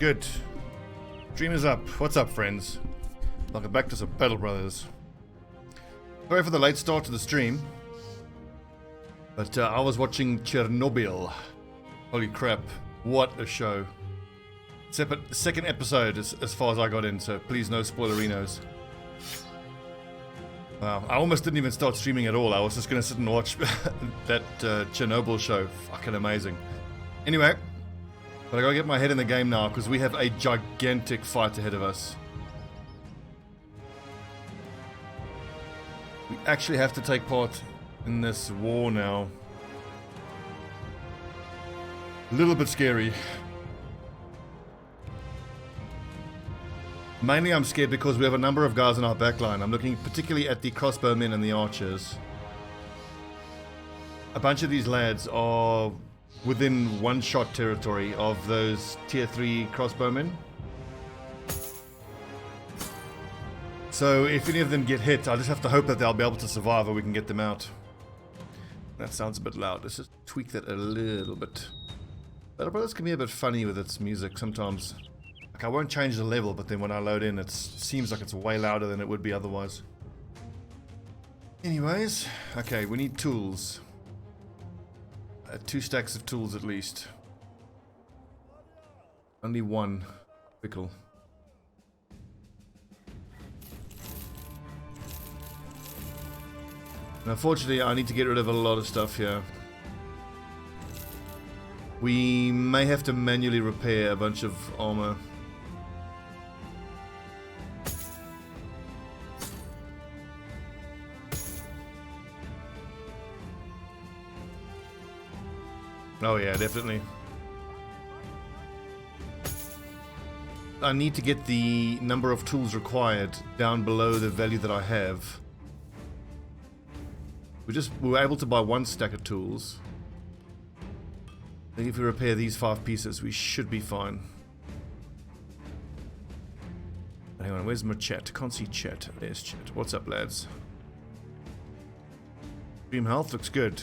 Good. Stream is up. What's up, friends? Welcome back to some Battle Brothers. Sorry for the late start to the stream, but I was watching Chernobyl. Holy crap, what a show. Second episode as far as I got in, so please no spoilerinos. Wow, I almost didn't even start streaming at all. I was just going to sit and watch that Chernobyl show. Fucking amazing. Anyway, but I gotta get my head in the game now because we have a gigantic fight ahead of us. We actually have to take part in this war now. A little bit scary. Mainly I'm scared because we have a number of guys in our backline. I'm looking particularly at the crossbowmen and the archers. A bunch of these lads are within one-shot territory of those tier 3 crossbowmen. So if any of them get hit, I just have to hope that they'll be able to survive or we can get them out. That sounds a bit loud. Let's just tweak that a little bit. Battle Brothers can be a bit funny with its music sometimes. Like I won't change the level, but then when I load in, it seems like it's way louder than it would be otherwise. Anyways, okay, we need tools. 2 stacks of tools at least. Only one pickle. And unfortunately, I need to get rid of a lot of stuff here. We may have to manually repair a bunch of armor. Oh yeah, definitely. I need to get the number of tools required down below the value that I have. We were able to buy 1 stack of tools. I think if we repair these 5 pieces, we should be fine. Hang on, where's my chat? Can't see chat. There's chat. What's up, lads? Stream health looks good.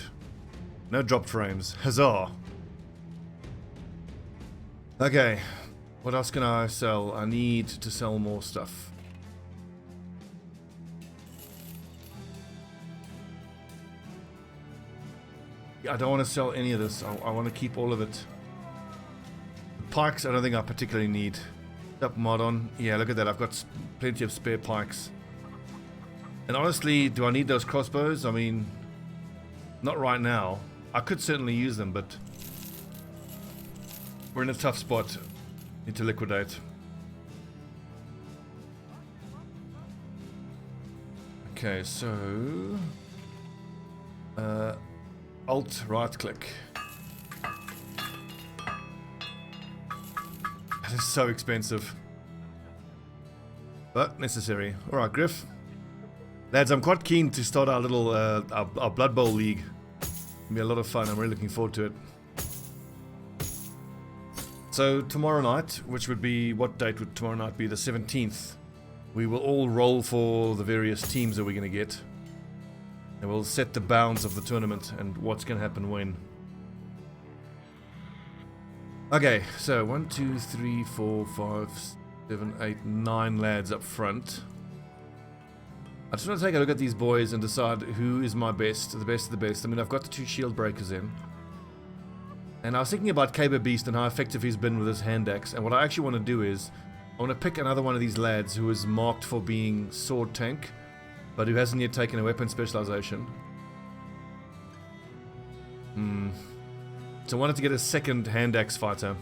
No dropped frames. Huzzah! Okay. What else can I sell? I need to sell more stuff. I don't want to sell any of this. I want to keep all of it. Pikes, I don't think I particularly need. Up mod on. Yeah, look at that. I've got plenty of spare pikes. And honestly, do I need those crossbows? I mean, not right now. I could certainly use them, but we're in a tough spot. Need to liquidate. Okay, so Alt right click. That is so expensive, but necessary. All right, Griff. Lads, I'm quite keen to start our little our Blood Bowl league. It'll be a lot of fun. I'm really looking forward to it. So tomorrow night, which would be, what date would tomorrow night be? The 17th. We will all roll for the various teams that we're going to get. And we'll set the bounds of the tournament and what's going to happen when. Okay, so 1, 2, 3, 4, 5, 7, 8, 9 lads up front. I just want to take a look at these boys and decide who is my best, the best of the best. I mean, I've got the 2 shield breakers in. And I was thinking about Caber Beast and how effective he's been with his hand axe. And what I actually want to do is, I want to pick another one of these lads who is marked for being sword tank, but who hasn't yet taken a weapon specialization. So I wanted to get a second hand axe fighter.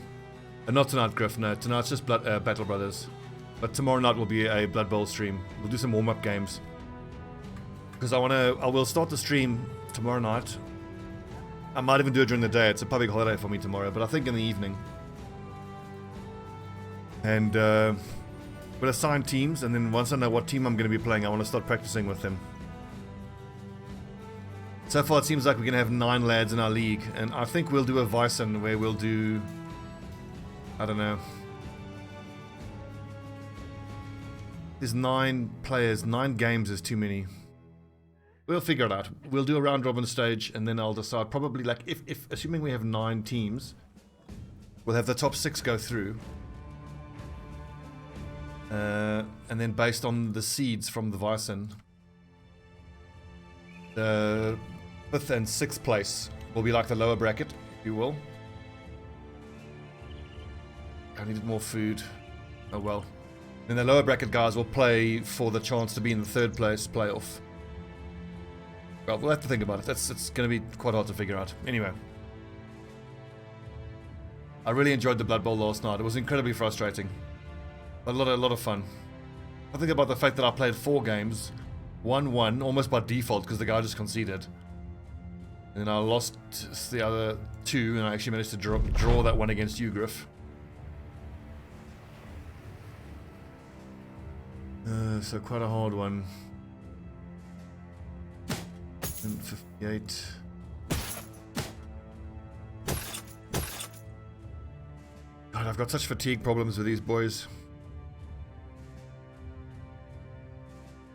And not tonight, Griff, no. Tonight's just Battle Brothers. But tomorrow night will be a Blood Bowl stream. We'll do some warm-up games. Because I will start the stream tomorrow night. I might even do it during the day. It's a public holiday for me tomorrow, but I think in the evening. And we'll assign teams, and then once I know what team I'm going to be playing, I want to start practicing with them. So far it seems like we're going to have 9 lads in our league, and I think we'll do a Vyson where we'll do, I don't know. There's 9 players, 9 games is too many. We'll figure it out. We'll do a round robin stage, and then I'll decide probably, like, if assuming we have 9 teams, we'll have the top 6 go through. And then based on the seeds from the Vyson, the 5th and 6th place will be like the lower bracket, if you will. I needed more food. Oh well. Then the lower bracket guys will play for the chance to be in the 3rd place playoff. Well, we'll have to think about it. It's going to be quite hard to figure out. Anyway. I really enjoyed the Blood Bowl last night. It was incredibly frustrating. A lot of fun. I think about the fact that I played 4 games, 1-1, almost by default because the guy just conceded. And then I lost the other 2, and I actually managed to draw that one against you, Griff. So quite a hard one. And 58. God, I've got such fatigue problems with these boys.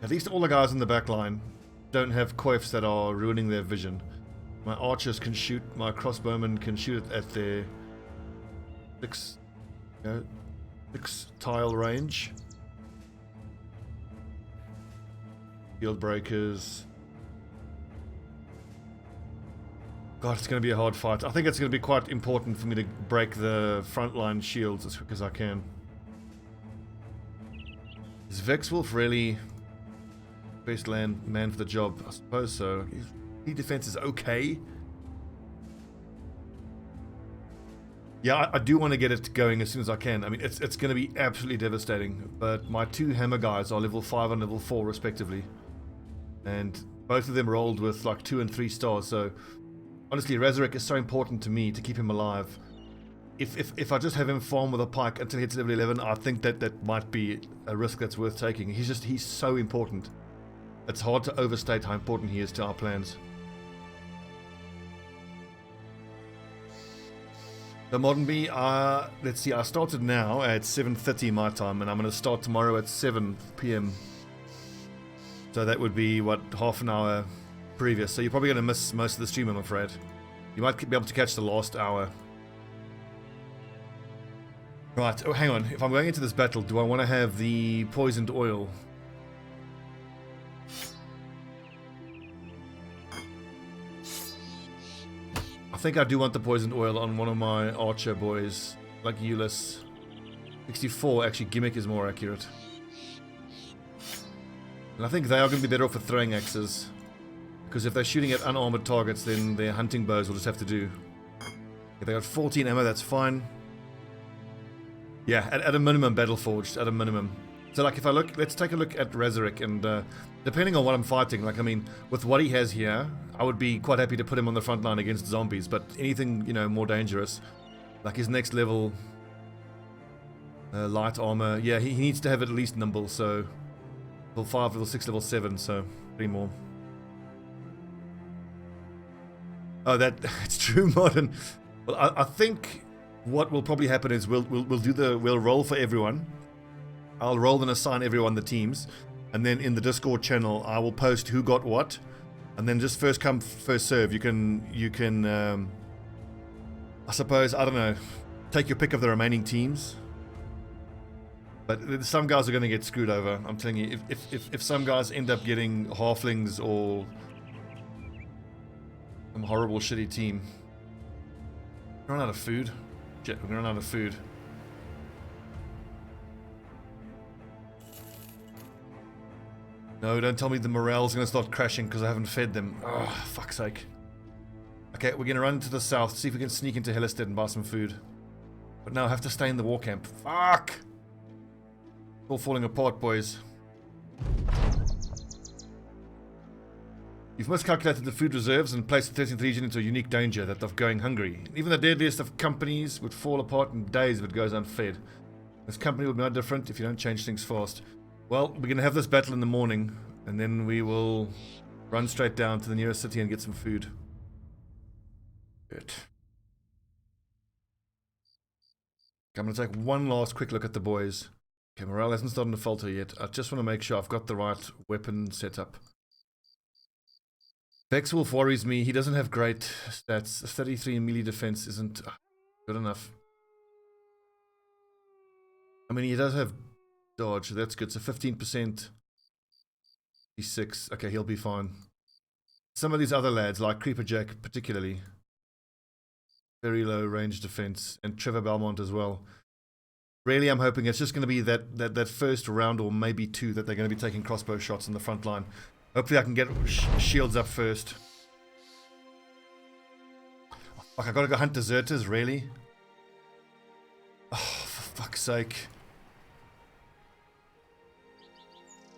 At least all the guys in the back line don't have coifs that are ruining their vision. My archers can shoot, my crossbowmen can shoot at their 6 tile range. Field breakers. God, it's going to be a hard fight. I think it's going to be quite important for me to break the frontline shields as quick as I can. Is Vexwolf really best man for the job? I suppose so. His defense is okay. Yeah, I do want to get it going as soon as I can. I mean, it's going to be absolutely devastating. But my 2 hammer guys are level 5 and level 4 respectively. And both of them rolled with like 2 and 3 stars. So honestly, Resurrect is so important to me to keep him alive. If I just have him farm with a pike until he hits level 11, I think that might be a risk that's worth taking. He's so important. It's hard to overstate how important he is to our plans. The Modern Bee, let's see, I started now at 7:30 my time, and I'm going to start tomorrow at 7 PM. So that would be, what, half an hour previous. So you're probably going to miss most of the stream, I'm afraid. You might be able to catch the last hour. Right, oh, hang on. If I'm going into this battle, do I want to have the poisoned oil? I think I do want the poisoned oil on one of my archer boys, like Euless. 64, actually, gimmick is more accurate. And I think they are going to be better off with throwing axes. Because if they're shooting at unarmored targets, then their hunting bows will just have to do. If they got 14 ammo, that's fine. Yeah, at a minimum, Battle Forged, at a minimum. So, like, if I look, let's take a look at Resurrect, and depending on what I'm fighting, like, I mean, with what he has here, I would be quite happy to put him on the front line against zombies, but anything, you know, more dangerous, like his next level, light armor, yeah, he needs to have at least nimble, so level 5, level 6, level 7, so 3 more. Oh, it's true modern. Well, I think what will probably happen is we'll roll for everyone. I'll roll and assign everyone the teams, and then in the Discord channel I will post who got what, and then just first come first serve. You can I suppose, I don't know, take your pick of the remaining teams. But some guys are going to get screwed over. I'm telling you, if some guys end up getting halflings or some horrible shitty team. We're running out of food. Shit, we're gonna run out of food. No, don't tell me the morale's gonna start crashing because I haven't fed them. Oh, fuck's sake. Okay, we're gonna run to the south, see if we can sneak into Hellistead and buy some food. But now I have to stay in the war camp. Fuck! It's all falling apart, boys. You've miscalculated the food reserves and placed the 13th Legion into a unique danger, that of going hungry. Even the deadliest of companies would fall apart in days if it goes unfed. This company will be no different if you don't change things fast. Well, we're going to have this battle in the morning, and then we will run straight down to the nearest city and get some food. Good. I'm going to take one last quick look at the boys. Okay, morale hasn't started to falter yet. I just want to make sure I've got the right weapon set up. Vexwolf worries me. He doesn't have great stats. 33 melee defense isn't good enough. I mean, he does have dodge. That's good. So 15%. He's 6. Okay, he'll be fine. Some of these other lads, like Creeper Jack particularly, very low range defense, and Trevor Belmont as well. Really, I'm hoping it's just going to be that first round or maybe 2 that they're going to be taking crossbow shots in the front line. Hopefully I can get shields up first. Oh, fuck, I gotta go hunt deserters, really? Oh, for fuck's sake.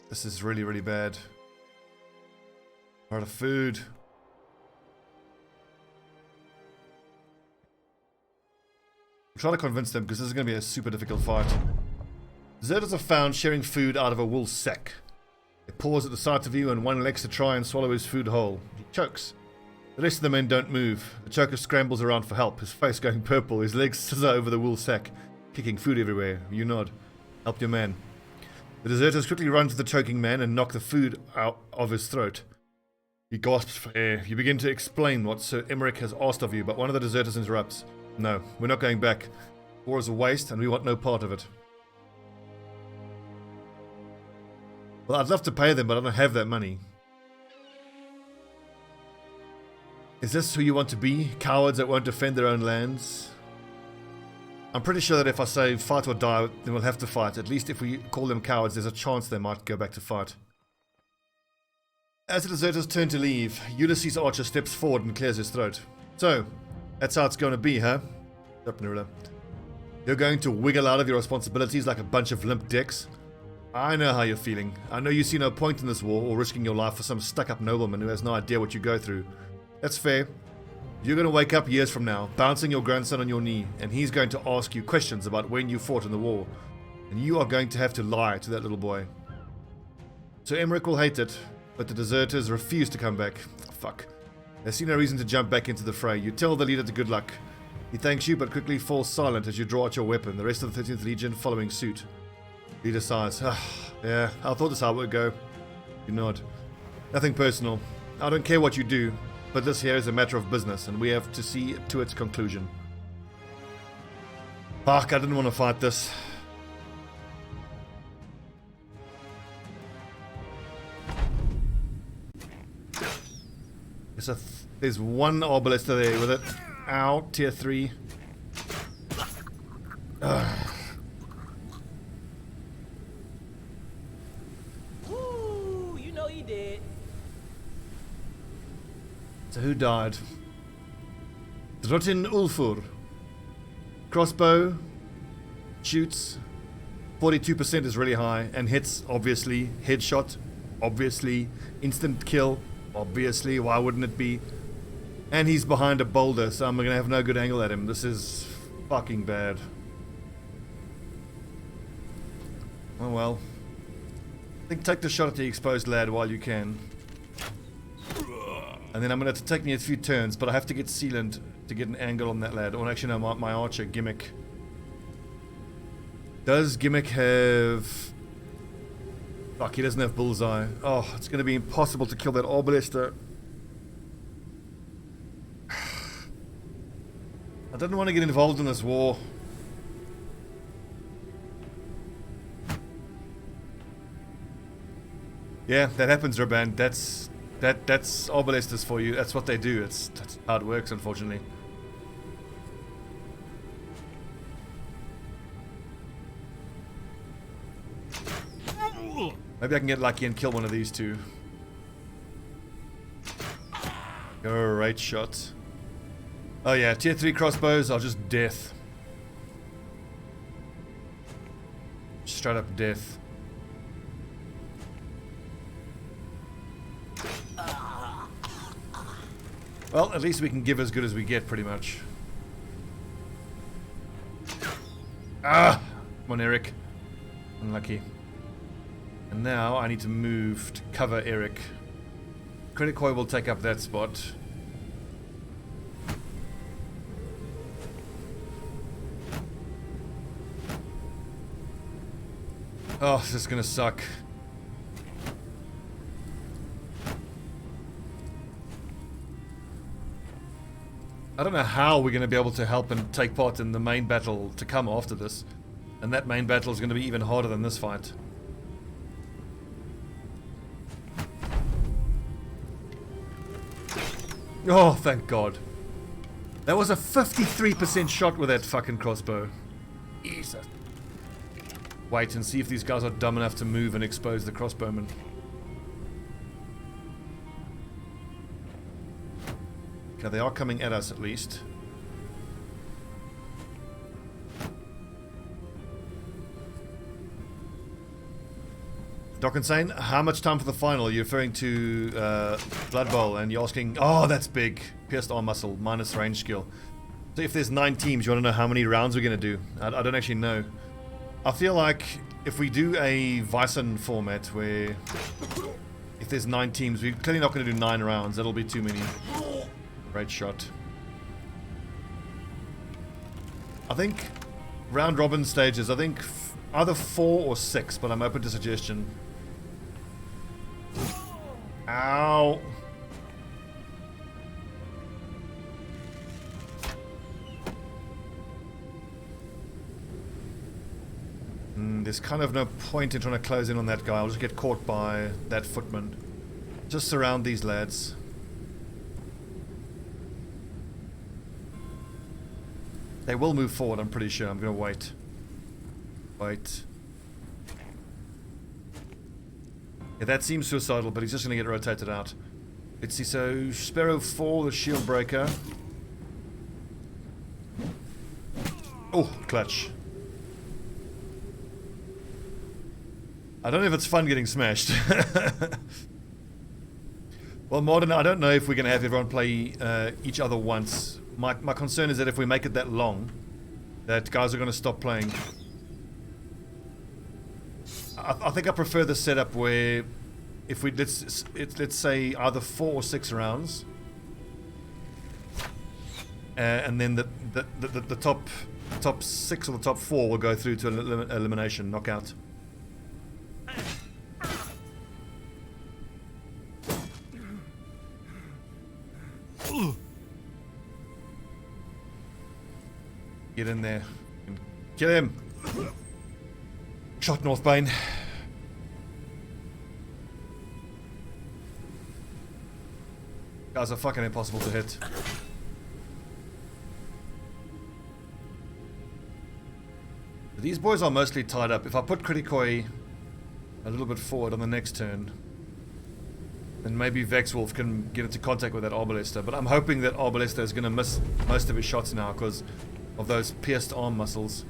This is really, really bad. I'm out of food. I'm trying to convince them because this is going to be a super difficult fight. Deserters are found sharing food out of a wool sack. They pause at the sight of you and one elects to try and swallow his food whole. He chokes. The rest of the men don't move. The choker scrambles around for help, his face going purple, his legs scissor over the wool sack, kicking food everywhere. You nod. Help your man. The deserters quickly run to the choking man and knock the food out of his throat. He gasps for air. You begin to explain what Sir Emmerich has asked of you, but one of the deserters interrupts. No, we're not going back. War is a waste and we want no part of it. Well, I'd love to pay them, but I don't have that money. Is this who you want to be? Cowards that won't defend their own lands? I'm pretty sure that if I say fight or die, then we'll have to fight. At least if we call them cowards, there's a chance they might go back to fight. As the deserters turn to leave, Ulysses Archer steps forward and clears his throat. So, that's how it's going to be, huh? You're going to wiggle out of your responsibilities like a bunch of limp dicks? I know how you're feeling. I know you see no point in this war or risking your life for some stuck-up nobleman who has no idea what you go through. That's fair. You're going to wake up years from now, bouncing your grandson on your knee, and he's going to ask you questions about when you fought in the war. And you are going to have to lie to that little boy. So Emmerich will hate it, but the deserters refuse to come back. Fuck. They see no reason to jump back into the fray. You tell the leader to good luck. He thanks you, but quickly falls silent as you draw out your weapon, the rest of the 13th Legion following suit. Leader sighs. Yeah, I thought this how it would go. You nod. Nothing personal. I don't care what you do, but this here is a matter of business, and we have to see to its conclusion. Fuck, I didn't want to fight this. There's one obelisk there with it. Ow, tier 3. Ooh, you know you did. So who died? Drotin Ulfur. Crossbow. Shoots. 42% is really high. And hits, obviously. Headshot, obviously. Instant kill, obviously. Why wouldn't it be? And he's behind a boulder, so I'm going to have no good angle at him. This is fucking bad. Oh well. I think take the shot at the exposed lad while you can. And then I'm going to take me a few turns, but I have to get sealant to get an angle on that lad. Or actually no, my archer, Gimmick. Does Gimmick have... Fuck, he doesn't have bullseye. Oh, it's going to be impossible to kill that obelisk. I didn't want to get involved in this war. Yeah, that happens, Raban. That's obelisks for you. That's what they do. That's how it works, unfortunately. Maybe I can get lucky and kill one of these two. Great shot. Oh yeah, tier 3 crossbows are just death. Straight up death. Well, at least we can give as good as we get, pretty much. Ah! Come on, Eric. Unlucky. And now I need to move to cover Eric. Credit Coil will take up that spot. Oh, this is gonna suck. I don't know how we're gonna be able to help and take part in the main battle to come after this. And that main battle is going to be even harder than this fight. Oh, thank God. That was a 53% shot with that fucking crossbow. Jesus. Wait and see if these guys are dumb enough to move and expose the crossbowmen. Okay, they are coming at us at least. Doc Insane, how much time for the final? You're referring to Blood Bowl and you're asking, oh, that's big. Pierced arm muscle, minus range skill. So if there's 9 teams, you want to know how many rounds we're going to do? I don't actually know. I feel like if we do a Vyson format where if there's 9 teams, we're clearly not going to do 9 rounds. That'll be too many. Great shot. I think round robin stages, I think either 4 or 6, but I'm open to suggestion. Ow. There's kind of no point in trying to close in on that guy. I'll just get caught by that footman. Just surround these lads. They will move forward, I'm pretty sure. I'm going to wait. Wait. Yeah, that seems suicidal, but he's just going to get rotated out. Let's see, so Sparrow 4, the shield breaker. Oh, clutch. I don't know if it's fun getting smashed. Well, Modern, I don't know if we're going to have everyone play each other once. My concern is that if we make it that long, that guys are going to stop playing. I think I prefer the setup where if we let's say either 4 or 6 rounds, and then the top 6 or the top 4 will go through to elimination, knockout. Get in there. Kill him. Shot Northbane. Guys are fucking impossible to hit. These boys are mostly tied up. If I put Criticoi a little bit forward on the next turn, then maybe Vexwolf can get into contact with that Arbalester. But I'm hoping that Arbalester is going to miss most of his shots now because of those pierced arm muscles.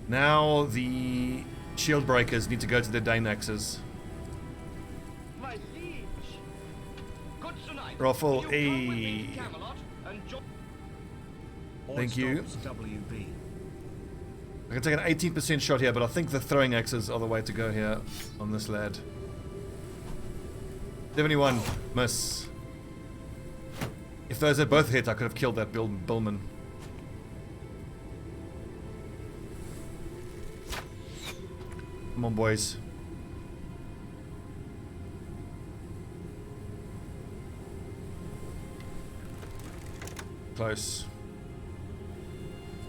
Now the shield breakers need to go to their Danaxes. Raffle, hey. Thank you. I can take an 18% shot here, but I think the throwing axes are the way to go here on this lad. 71, miss. If those had both hit, I could have killed that Billman. Come on, boys. Close.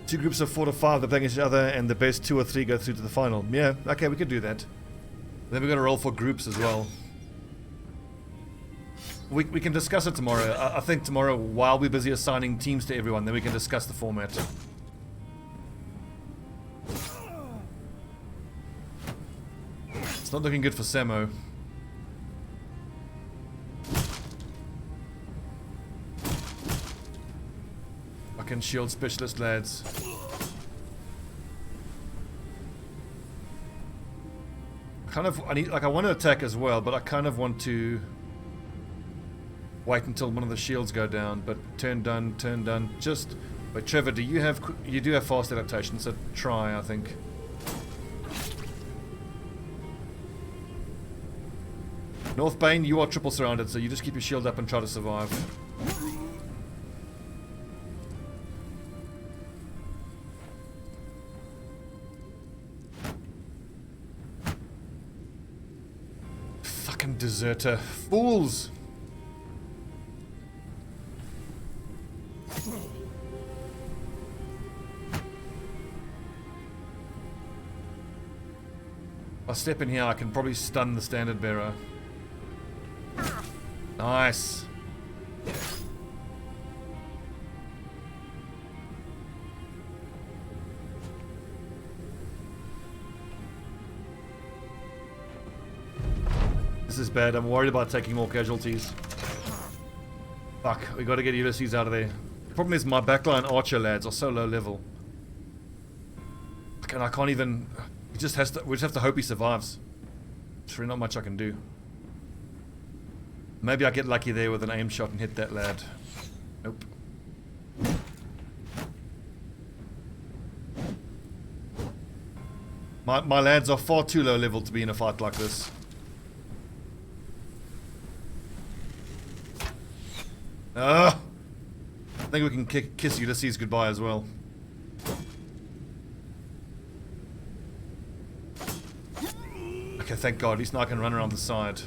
2 groups of 4 to 5 that play against each other, and the best 2 or 3 go through to the final. Yeah, okay, we could do that. Then we're going to roll for groups as well. We can discuss it tomorrow. I think tomorrow, while we're busy assigning teams to everyone, then we can discuss the format. It's not looking good for Samo. Fucking shield specialist lads. I want to attack as well, but I kind of want to wait until one of the shields go down. But turn done. Just wait, Trevor, you do have fast adaptation, so try, I think. Northbane, you are triple surrounded, so you just keep your shield up and try to survive. Fucking deserter. Fools! I'll step in here, I can probably stun the standard bearer. Nice. This is bad. I'm worried about taking more casualties. Fuck, we gotta get Ulysses out of there. The problem is my backline archer lads are so low level. And I can't even... He just has to... We just have to hope he survives. There's really not much I can do. Maybe I get lucky there with an aim shot and hit that lad. Nope. My lads are far too low level to be in a fight like this. I think we can kiss Ulysses goodbye as well. Okay, thank God. At least now I can run around the side.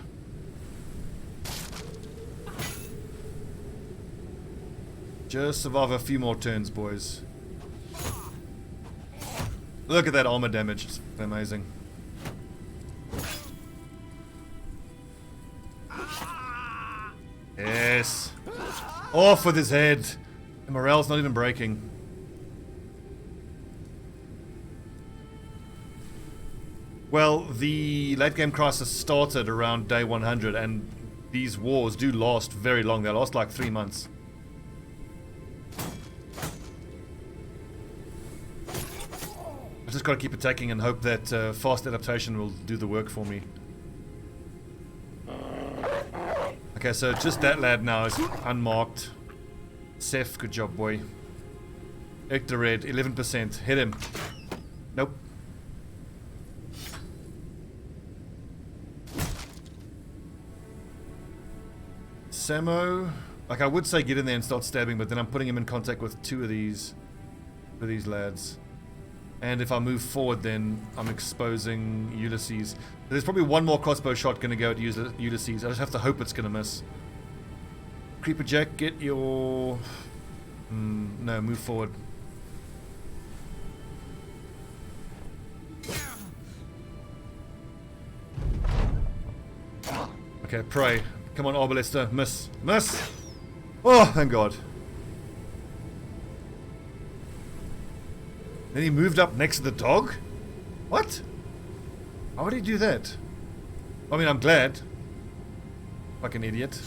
Just survive a few more turns, boys. Look at that armor damage. It's amazing. Yes. Off with his head. The morale's not even breaking. Well, the late game crisis started around day 100, and these wars do last very long. They last like 3 months. I just got to keep attacking and hope that fast adaptation will do the work for me. Okay, so just that lad now is unmarked. Seth, good job, boy. Hector Red, 11%. Hit him. Nope. Samo, like I would say get in there and start stabbing, but then I'm putting him in contact with two of these lads. And if I move forward, then I'm exposing Ulysses. There's probably one more crossbow shot going to go at Ulysses. I just have to hope it's going to miss. Creeper Jack, get your... no, move forward. Okay, pray. Come on, Arbalester. Miss. Miss! Oh, thank God. Then he moved up next to the dog? What? How would he do that? I mean, I'm glad. Fucking idiot.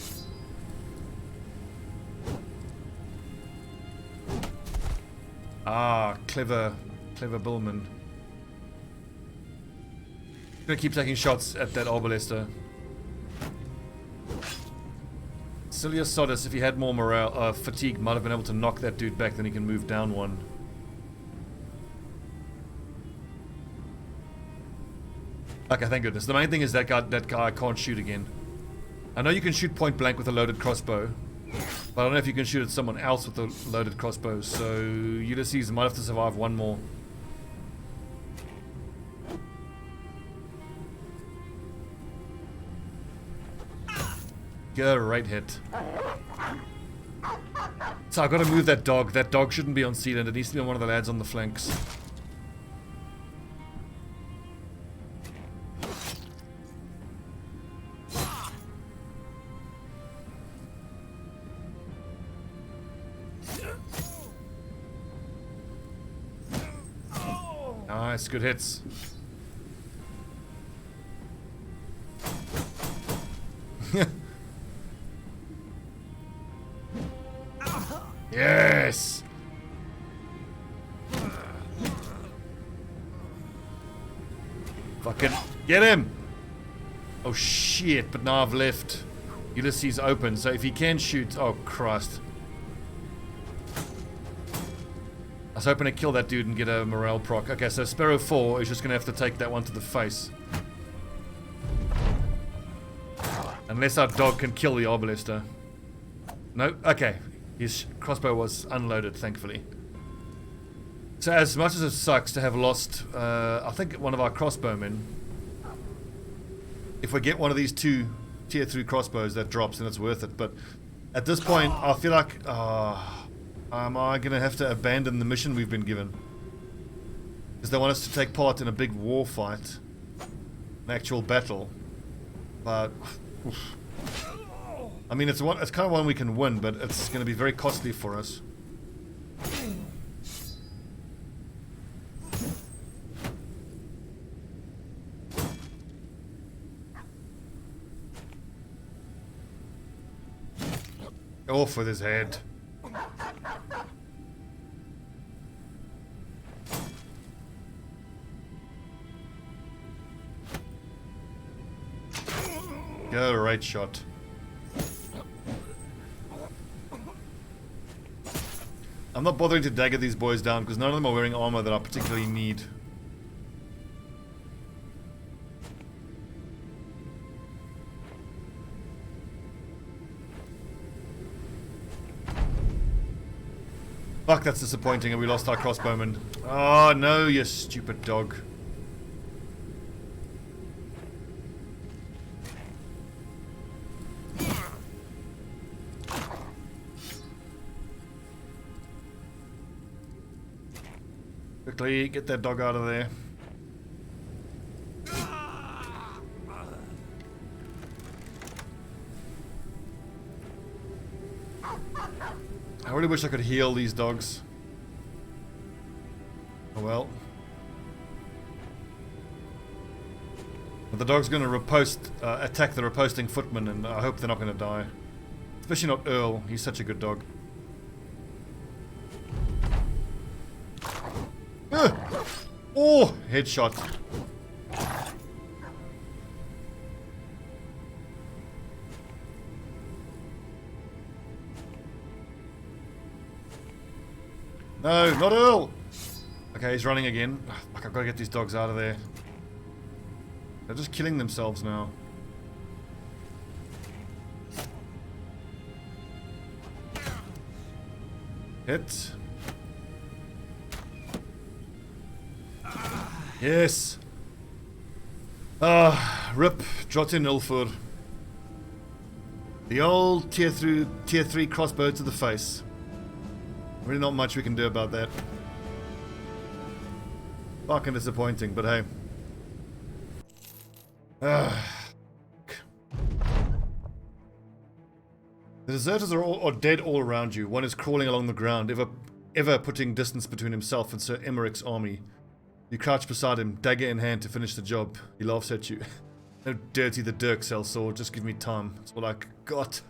Ah, clever Billman. Gonna keep taking shots at that Arbalester. Cilia Sodus, if he had more morale, fatigue, might have been able to knock that dude back, then he can move down one. Okay, thank goodness. The main thing is that guy can't shoot again. I know you can shoot point blank with a loaded crossbow, but I don't know if you can shoot at someone else with a loaded crossbow, so Ulysses might have to survive one more. Great hit. So I've got to move that dog. That dog shouldn't be on Sealand. It needs to be on one of the lads on the flanks. Nice, good hits. Yes! Fucking get him! Oh shit, but now I've left Ulysses open, so if he can shoot... Oh Christ. I was hoping to kill that dude and get a morale proc. Okay, so Sparrow 4 is just going to have to take that one to the face. Unless our dog can kill the Arbalester. No? Okay. His crossbow was unloaded, thankfully. So as much as it sucks to have lost, I think one of our crossbowmen, if we get one of these two tier 3 crossbows that drops, then it's worth it. But at this point, I feel like, am I going to have to abandon the mission we've been given? Because they want us to take part in a big war fight. an actual battle. But oof. I mean, it's kind of one we can win, but it's going to be very costly for us. Off with his head. Go, right shot. I'm not bothering to dagger these boys down because none of them are wearing armor that I particularly need. Fuck, that's disappointing, and we lost our crossbowman. Oh no, you stupid dog. Quickly, get that dog out of there. I really wish I could heal these dogs. Oh well. But the dog's gonna attack the riposting footman, and I hope they're not gonna die. Especially not Earl, he's such a good dog. Oh, headshot. No, not Earl! Okay, he's running again. Fuck, I've got to get these dogs out of there. They're just killing themselves now. Hit. Yes. Rip. Drotin Ilfur. The old tier 3 crossbow to the face. Really not much we can do about that. Fucking disappointing, but hey. The deserters are dead all around you. One is crawling along the ground, ever putting distance between himself and Sir Emmerich's army. You crouch beside him, dagger in hand to finish the job. He laughs at you. No dirty the Dirk sword, just give me time. That's all I got.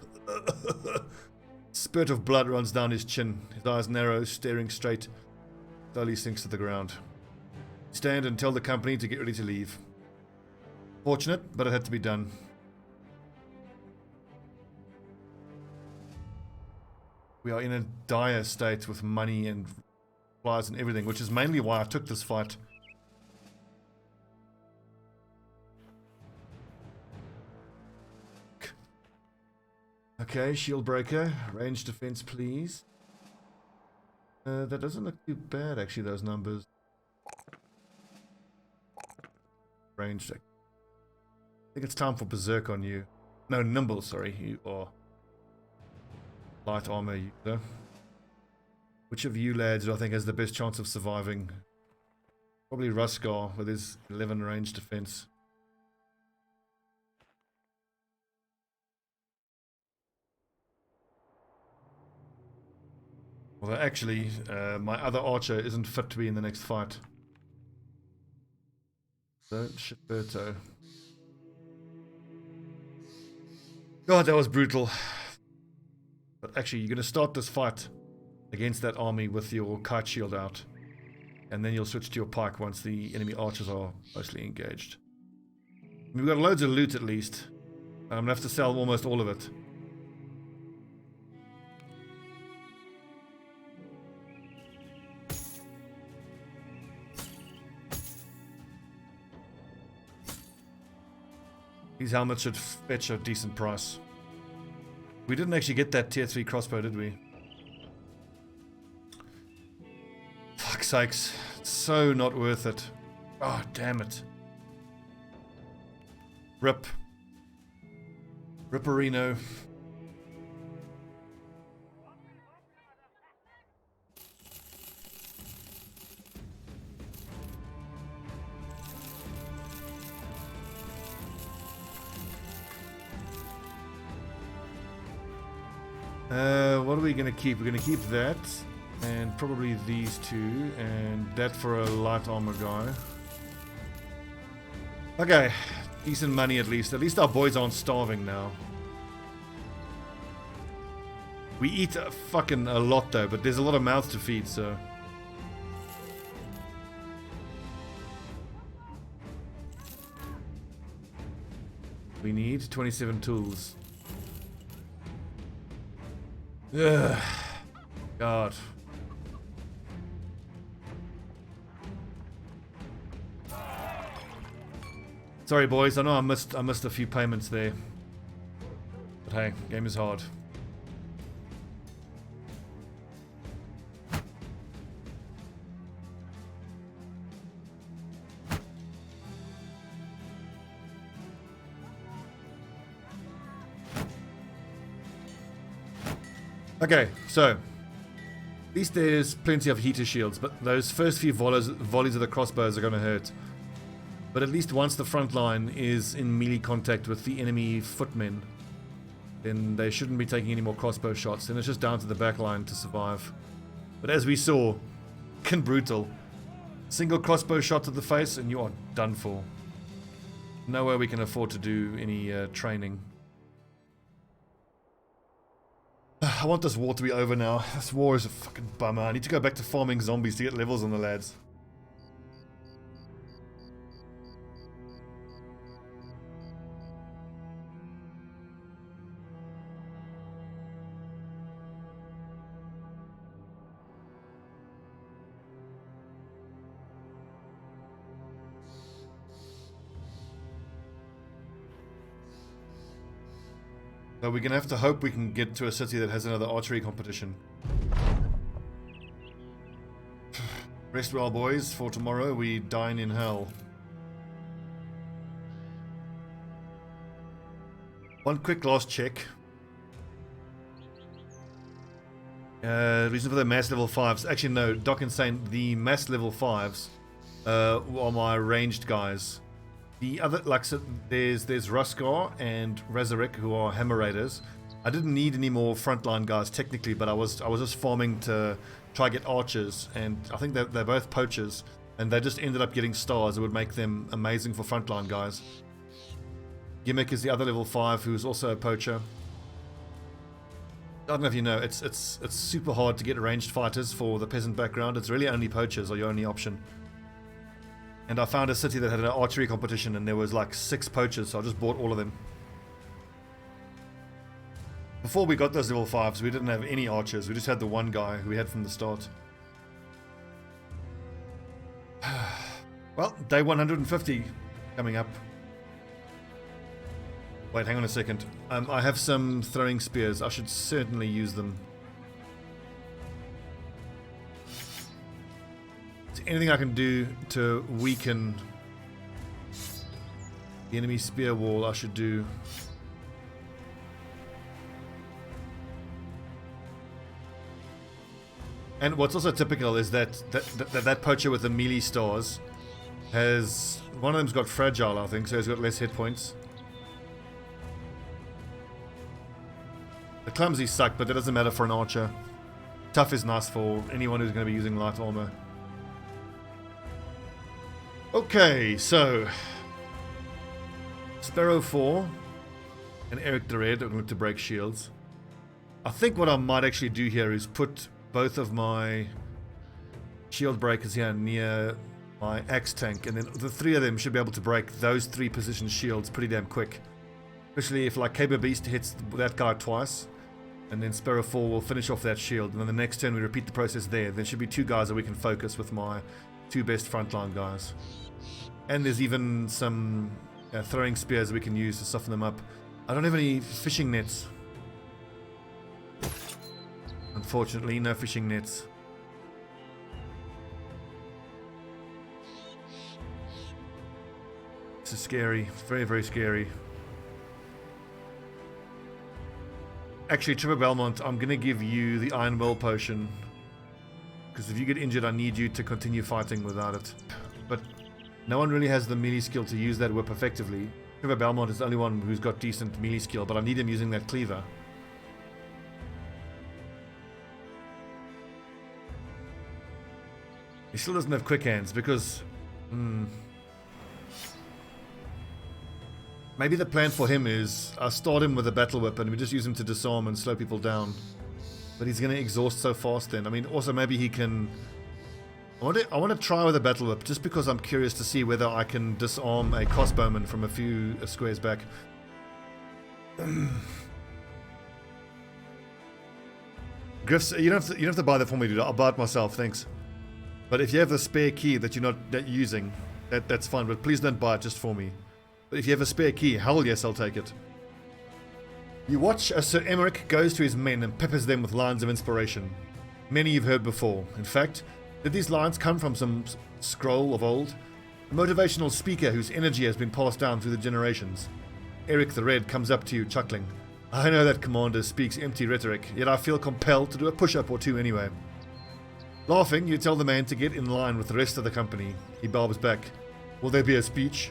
Spurt of blood runs down his chin. His eyes narrow, staring straight. Slowly sinks to the ground. Stand and tell the company to get ready to leave. Fortunate, but it had to be done. We are in a dire state with money and supplies and everything, which is mainly why I took this fight. Okay, shield breaker. Range defense, please. That doesn't look too bad, actually, those numbers. Range. I think it's time for berserk on you. No, nimble, sorry. You are light armor user. Which of you lads do I think has the best chance of surviving? Probably Ruskar with his 11 range defense. Although actually, my other archer isn't fit to be in the next fight. So, Shitberto. God, that was brutal. But actually, you're going to start this fight against that army with your kite shield out. And then you'll switch to your pike once the enemy archers are mostly engaged. We've got loads of loot at least. I'm going to have to sell almost all of it. These helmets should fetch a decent price. We didn't actually get that tier 3 crossbow, did we? Fuck sakes. It's so not worth it. Oh, damn it. Rip. Ripperino. What are we going to keep? We're going to keep that. And probably these two. And that for a light armor guy. Okay. Decent money at least. At least our boys aren't starving now. We eat fucking a lot though, but there's a lot of mouths to feed, so... We need 27 tools. Ugh. God. Sorry boys, I know I missed a few payments there. But hey, game is hard. Okay, so at least there's plenty of heater shields, but those first few volleys of the crossbows are going to hurt. But at least once the front line is in melee contact with the enemy footmen, then they shouldn't be taking any more crossbow shots. Then it's just down to the back line to survive. But as we saw, brutal. Single crossbow shot to the face and you are done for. No way we can afford to do any training. I want this war to be over now. This war is a fucking bummer. I need to go back to farming zombies to get levels on the lads. So we're gonna have to hope we can get to a city that has another archery competition. Rest well, boys. For tomorrow, we dine in hell. One quick last check. Reason for the mass level 5s. Actually, no, Doc Insane. The mass level 5s are my ranged guys. The other, like, so there's Ruskar and Resurrect, who are hammer raiders. I didn't need any more frontline guys technically, but I was just farming to try get archers, and I think they're both poachers, and they just ended up getting stars. It would make them amazing for frontline guys. Gimmick is the other level 5, who's also a poacher. I don't know if you know, it's super hard to get ranged fighters for the peasant background. It's really only poachers are your only option. And I found a city that had an archery competition and there was like 6 poachers, so I just bought all of them. Before we got those level 5s, we didn't have any archers. We just had the one guy who we had from the start. Well, day 150 coming up. Wait, hang on a second. I have some throwing spears. I should certainly use them. Anything I can do to weaken the enemy spear wall, I should do. And what's also typical is that poacher with the melee stars has, one of them's got fragile, I think, so he's got less hit points. The clumsy suck, but that doesn't matter for an archer. Tough is nice for anyone who's going to be using light armor. Okay, so Sparrow 4 and Eric the Red are going to break shields. I think what I might actually do here is put both of my shield breakers here near my axe tank, and then the 3 of them should be able to break those 3 position shields pretty damn quick. Especially if like Caber Beast hits that guy twice, and then Sparrow 4 will finish off that shield, and then the next turn we repeat the process there. There should be 2 guys that we can focus with my 2 best frontline guys. And there's even some throwing spears we can use to soften them up. I don't have any fishing nets. Unfortunately, no fishing nets. This is scary. It's very, very scary. Actually, Trevor Belmont, I'm going to give you the Iron Will potion. Because if you get injured, I need you to continue fighting without it. But no one really has the melee skill to use that whip effectively. Trevor Belmont is the only one who's got decent melee skill, but I need him using that cleaver. He still doesn't have quick hands because... Maybe the plan for him is I start him with a battle whip and we just use him to disarm and slow people down. But he's going to exhaust so fast then. I mean, also maybe he can... I want to try with a battle whip just because I'm curious to see whether I can disarm a crossbowman from a few squares back. Griffs, you don't have to buy that for me, dude. I'll buy it myself, thanks. But if you have the spare key that you're not using, that's fine. But please don't buy it just for me. But if you have a spare key, hell yes, I'll take it. You watch as Sir Emmerich goes to his men and peppers them with lines of inspiration. Many you've heard before. In fact, did these lines come from some scroll of old? A motivational speaker whose energy has been passed down through the generations. Eric the Red comes up to you, chuckling. I know that commander speaks empty rhetoric, yet I feel compelled to do a push-up or two anyway. Laughing, you tell the man to get in line with the rest of the company. He barbs back. Will there be a speech?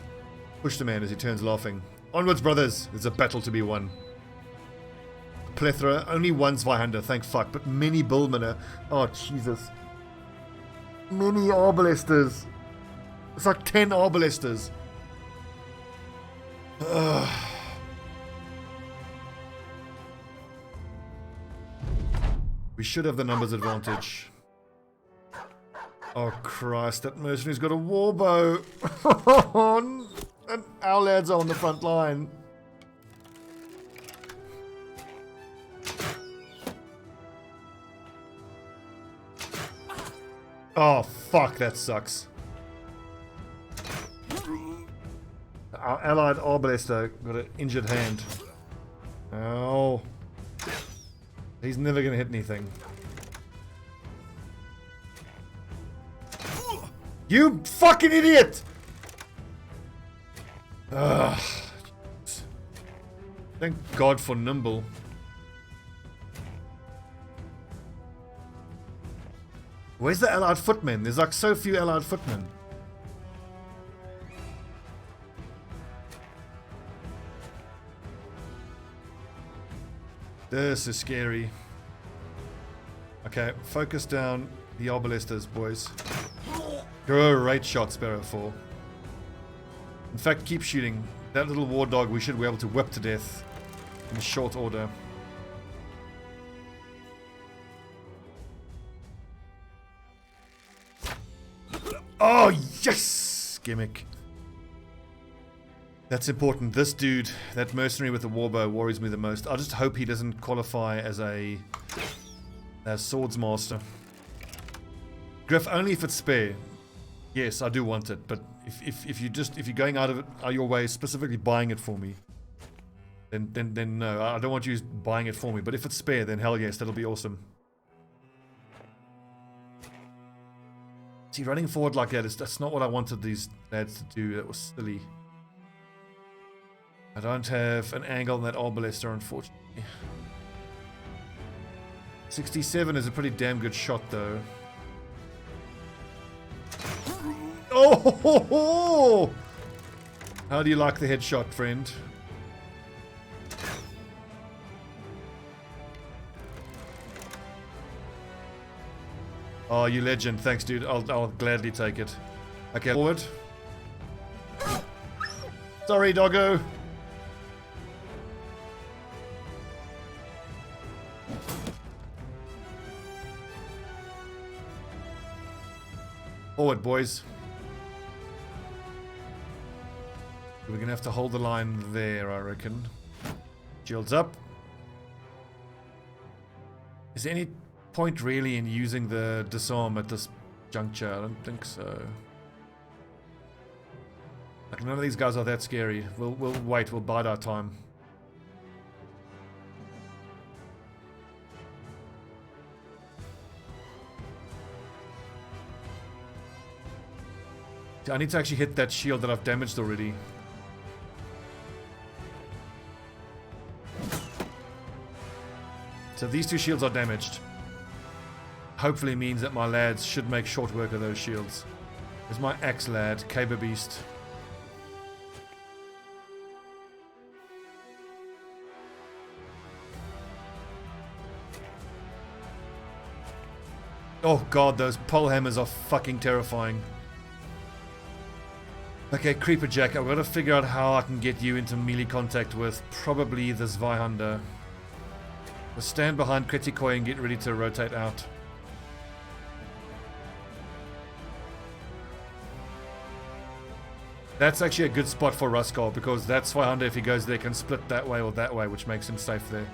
Push the man as he turns laughing. Onwards, brothers! There's a battle to be won. Plethora, only one Zweihander, thank fuck, but many Bullmen. Oh, Jesus. Many Arbalesters. It's like 10 Arbalesters. We should have the numbers advantage. Oh Christ, that mercenary's got a warbow. And our lads are on the front line. Oh fuck, that sucks. Our allied Arbalester got an injured hand. Oh. He's never gonna hit anything. You fucking idiot! Ugh. Thank God for nimble. Where's the allied footmen? There's like so few allied footmen. This is scary. Okay, focus down the Arbalesters, boys. Great shot, Sparrow 4. In fact, keep shooting. That little war dog we should be able to whip to death in short order. Oh, yes! Gimmick. That's important. This dude, that mercenary with the warbow, worries me the most. I just hope he doesn't qualify as a swords master. Griff, only if it's spare. Yes, I do want it, but if you're going out of your way, specifically buying it for me, then no, I don't want you buying it for me. But if it's spare, then hell yes, that'll be awesome. See, running forward like that's not what I wanted these lads to do. That was silly. I don't have an angle on that Arbalester, unfortunately. 67 is a pretty damn good shot, though. Oh! Ho, ho! How do you like the headshot, friend? Oh, you legend. Thanks, dude. I'll gladly take it. Okay, forward. Sorry, doggo. Forward, boys. We're gonna have to hold the line there, I reckon. Shields up. Is there any point really in using the disarm at this juncture? I don't think so. Like, none of these guys are that scary. We'll wait. We'll bide our time. I need to actually hit that shield that I've damaged already. So these two shields are damaged. Hopefully means that my lads should make short work of those shields. There's my axe lad, Caber Beast. Oh god, those pole hammers are fucking terrifying. Okay, Creeper Jack, I've got to figure out how I can get you into melee contact with probably this Zweihander. We'll stand behind Kretikoi and get ready to rotate out. That's actually a good spot for Ruskar because that Zweihander, if he goes there, can split that way or that way, which makes him safe there.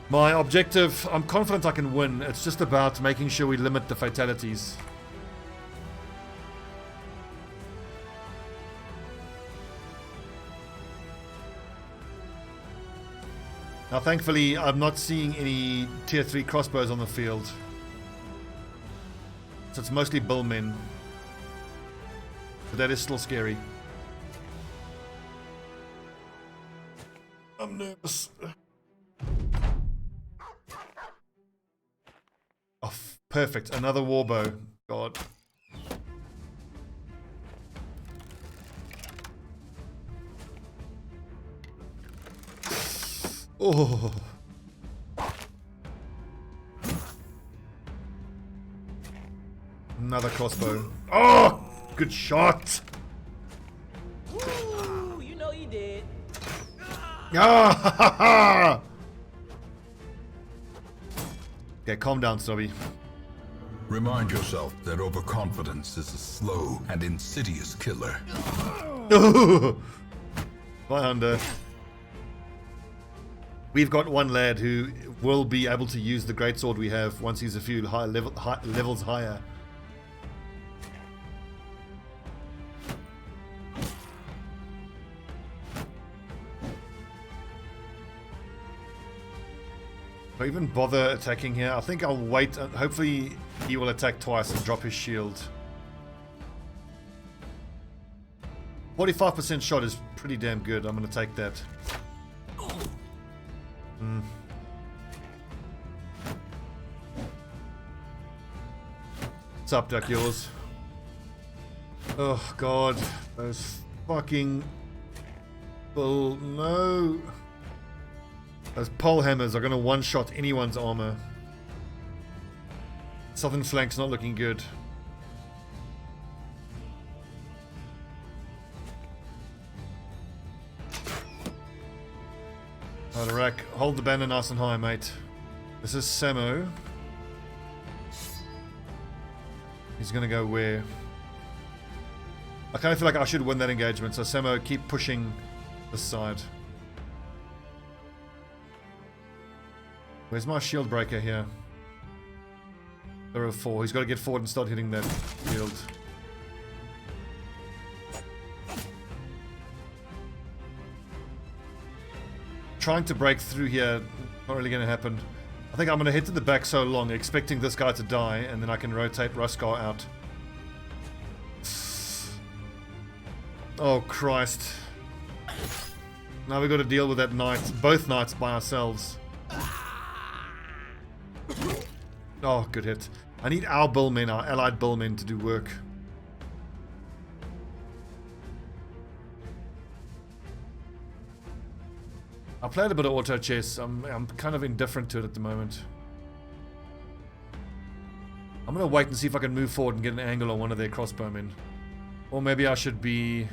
My objective, I'm confident I can win. It's just about making sure we limit the fatalities. Now, thankfully, I'm not seeing any tier 3 crossbows on the field. So it's mostly billmen. But that is still scary. I'm nervous. Oh, perfect. Another warbow. God. Oh. Another crossbow. Oh! Good shot! Woo, you know you did. Ah! Okay, calm down, Stubby. Remind yourself that overconfidence is a slow and insidious killer. Zweihander. We've got one lad who will be able to use the greatsword we have once he's a few levels higher. Do I even bother attacking here? I think I'll wait. Hopefully he will attack twice and drop his shield. 45% shot is pretty damn good. I'm going to take that. What's up, Duck Yours? Oh god, those fucking bull. No, those pole hammers are gonna one-shot anyone's armor. Southern flank's not looking good. Alright, hold the banner nice and high, mate. This is Samo. He's gonna go where? I kind of feel like I should win that engagement, so Samo, keep pushing this side. Where's my shield breaker here? 0-4. He's got to get forward and start hitting that shield. Trying to break through here, not really going to happen. I think I'm going to head to the back so long, expecting this guy to die, and then I can rotate Ruskar out. Oh, Christ. Now we've got to deal with that knight, both knights by ourselves. Oh, good hit. I need our billmen, our allied billmen, to do work. I played a bit of auto chess. I'm kind of indifferent to it at the moment. I'm gonna wait and see if I can move forward and get an angle on one of their crossbowmen. Or maybe I should be...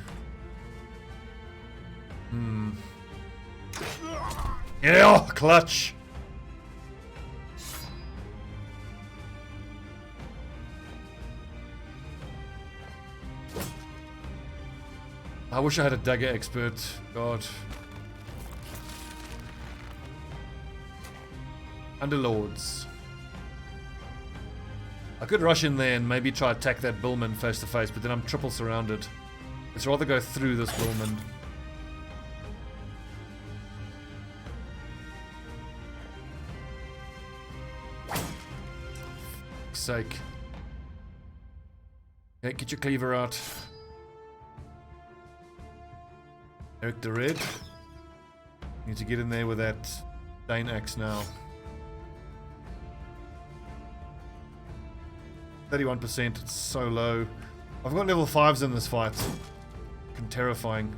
Yeah, clutch! I wish I had a dagger expert. God. Underlords. I could rush in there and maybe try to attack that billman face to face, but then I'm triple surrounded. Let's rather go through this billman. For sake. Okay, get your cleaver out. Eric the Red. Need to get in there with that Dane axe now. 31%, it's so low. I've got level 5s in this fight. Fucking terrifying.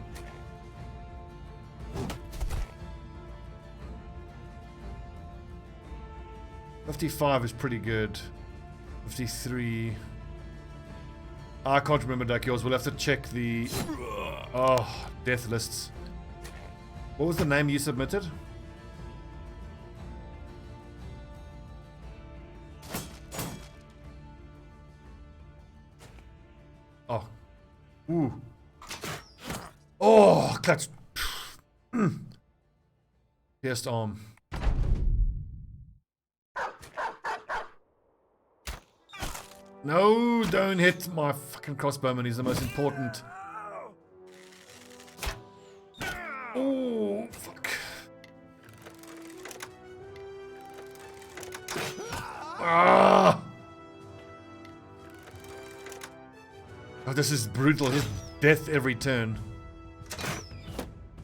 55 is pretty good. 53. I can't remember, Duck. Yours. We'll have to check the death lists. What was the name you submitted? Oh. Ooh. Oh, clutch. Pierced arm. No, don't hit my fucking crossbowman. He's the most important. Oh, fuck. Ah! Oh, this is brutal. This is death every turn.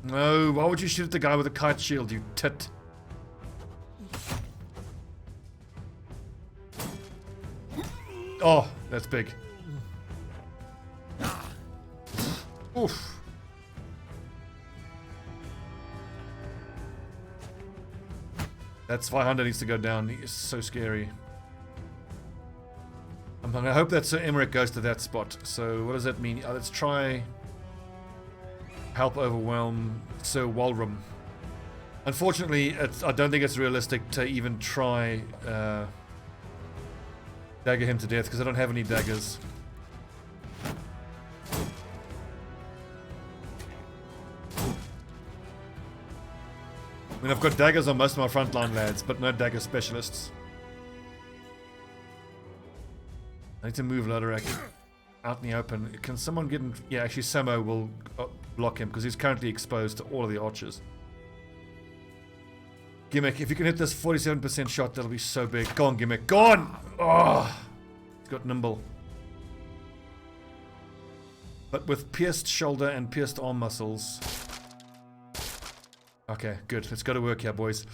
No, why would you shoot at the guy with a kite shield, you tit? Oh, that's big. Oof. That's 500 needs to go down. He is so scary. I hope that Sir Emmerich goes to that spot. So what does that mean? Let's try help overwhelm Sir Walram. Unfortunately, I don't think it's realistic to even try dagger him to death because I don't have any daggers. I mean, I've got daggers on most of my frontline lads, but no dagger specialists. I need to move Lodorak out in the open. Can someone get in? Yeah, actually Samo will block him because he's currently exposed to all of the archers. Gimmick, if you can hit this 47% shot, that'll be so big. Go on, Gimmick. Go on! Oh, he's got nimble. But with pierced shoulder and pierced arm muscles. Okay, good. Let's go to work here, boys.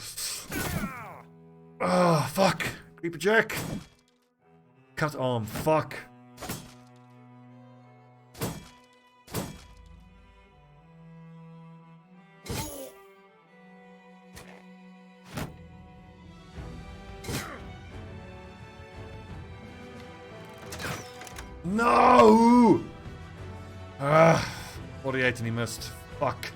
Oh, fuck. Creeper Jack. Cut arm. Fuck. No! 48 and he missed. Fuck.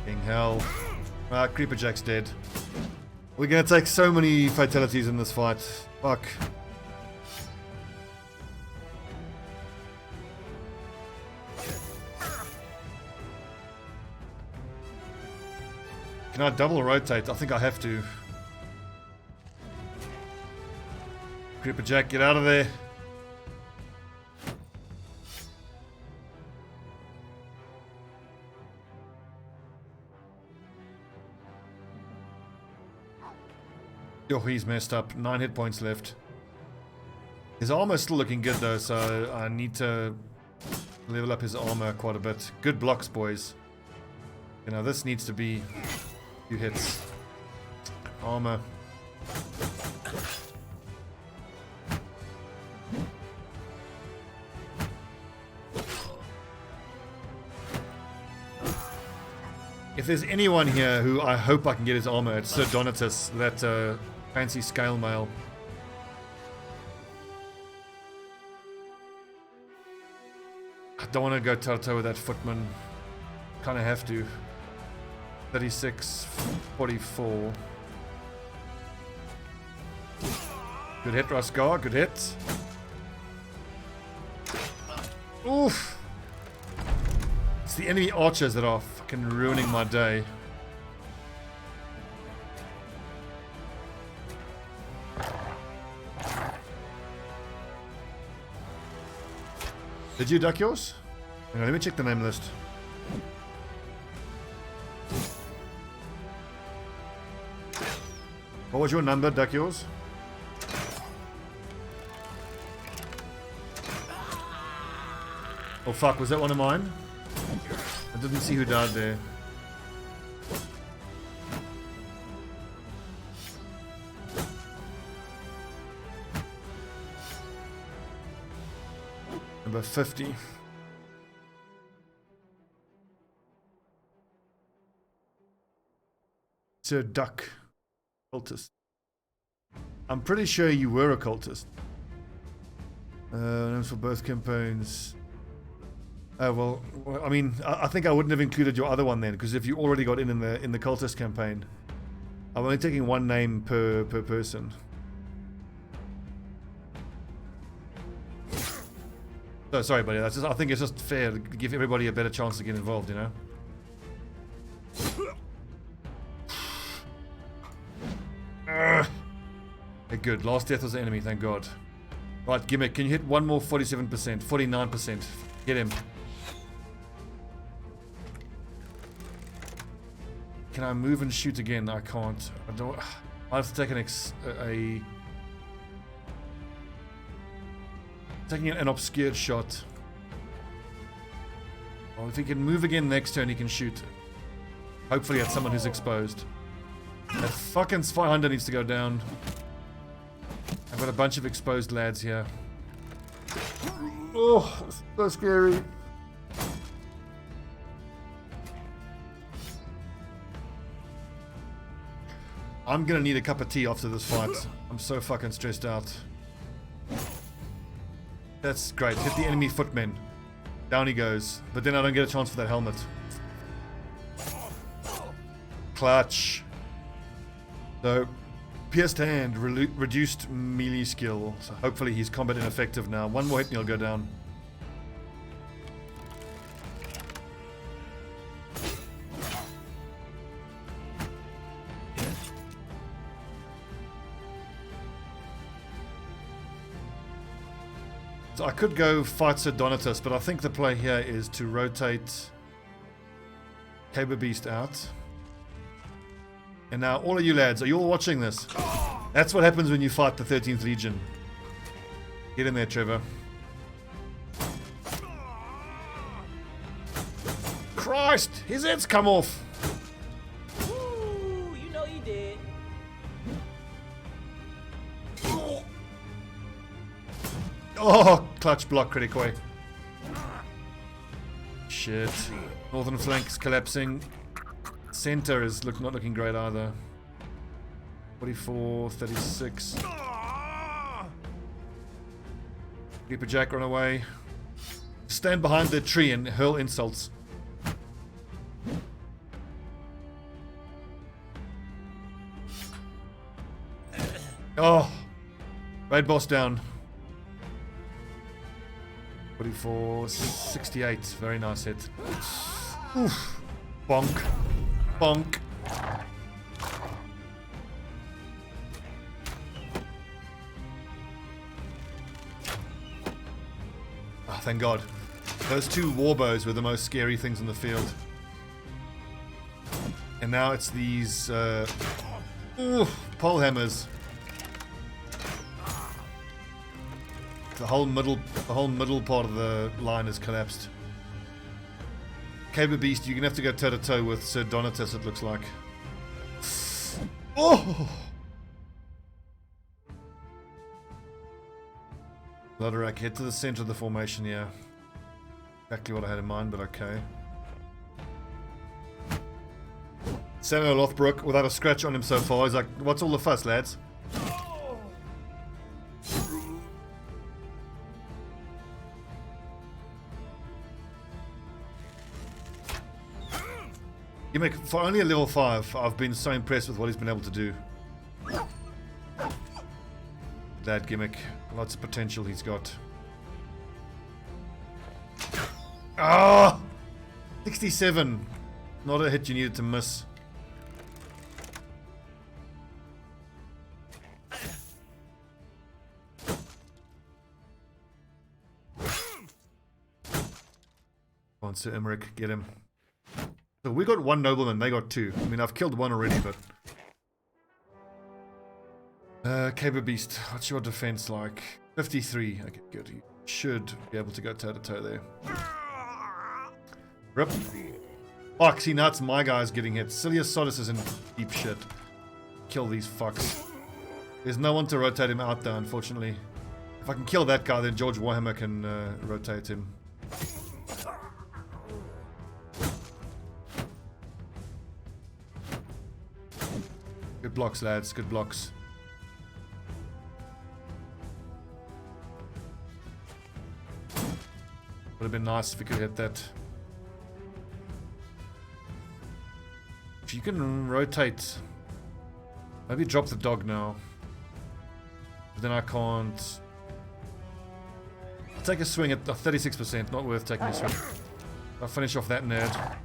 King hell. Creeper Jack's dead. We're gonna take so many fatalities in this fight. Fuck. Can I double rotate? I think I have to. Creeper Jack, get out of there. Oh, he's messed up. 9 hit points left. His armor's still looking good though, so I need to level up his armor quite a bit. Good blocks, boys. You know, this needs to be a few hits. Armor. If there's anyone here who I hope I can get his armor, it's Sir Donatus, that fancy scale mail. I don't want to go toe-to-toe with that footman. Kind of have to. 36, 44. Good hit, Raskar. Good hit. Oof. It's the enemy archers that are fucking ruining my day. Did you duck yours? Hang on, let me check the name list. What was your number, duck yours? Oh fuck, was that one of mine? I didn't see who died there. Number 50. Sir Duck. Cultist. I'm pretty sure you were a cultist. Names for both campaigns. Well, I mean, I think I wouldn't have included your other one then, because if you already got in the cultist campaign, I'm only taking one name per person. So sorry, buddy. That's just, I think it's just fair to give everybody a better chance to get involved, you know. Okay, good. Last death was the enemy, thank God. Right, Gimmick, can you hit one more 47%? 49%. Get him. Can I move and shoot again? I can't. I don't. I have to take taking an obscured shot. Well, if he can move again next turn, he can shoot. Hopefully at someone who's exposed. That fucking 500 needs to go down. I've got a bunch of exposed lads here. Oh, so scary. I'm gonna need a cup of tea after this fight. I'm so fucking stressed out. That's great. Hit the enemy footmen. Down he goes. But then I don't get a chance for that helmet. Clutch. So, pierced hand, reduced melee skill. So hopefully he's combat ineffective now. One more hit and he'll go down. So I could go fight Sir Donatus, but I think the play here is to rotate Caber Beast out. And now, all of you lads, are you all watching this? That's what happens when you fight the 13th Legion. Get in there, Trevor. Christ! His head's come off! Ooh, you know you did. Oh, clutch block critically. Shit. Northern flank is collapsing. Center is not looking great either. 44, 36. Creeper Jack, run away. Stand behind the tree and hurl insults. Oh. Raid boss down. 44, 68. Very nice hit. Oof. Bonk. Bonk. Oh, thank God. Those two warbows were the most scary things in the field. And now it's these pole hammers. The whole middle part of the line has collapsed. Caber Beast, you're gonna have to go toe to toe with Sir Donatus, it looks like. Oh! Blooderack, head to the center of the formation, yeah. Exactly what I had in mind, but okay. Samuel Lothbrok, without a scratch on him so far, he's like, what's all the fuss, lads? Gimmick, for only a level 5, I've been so impressed with what he's been able to do. That Gimmick, lots of potential he's got. Ah! 67! Not a hit you needed to miss. Come on, Sir Emmerich, get him. So we got one nobleman, they got two. I mean, I've killed one already, but... Caber Beast, what's your defense like? 53. Okay, good. You should be able to go toe-to-toe there. Rip. Fuck, see, now it's my guys getting hit. Silius Sodus is in deep shit. Kill these fucks. There's no one to rotate him out, though, unfortunately. If I can kill that guy, then George Warhammer can rotate him. Good blocks, lads. Good blocks. Would have been nice if we could hit that. If you can rotate, maybe drop the dog now. But then I can't. I'll take a swing at 36%. Not worth taking a swing. I'll finish off that nerd.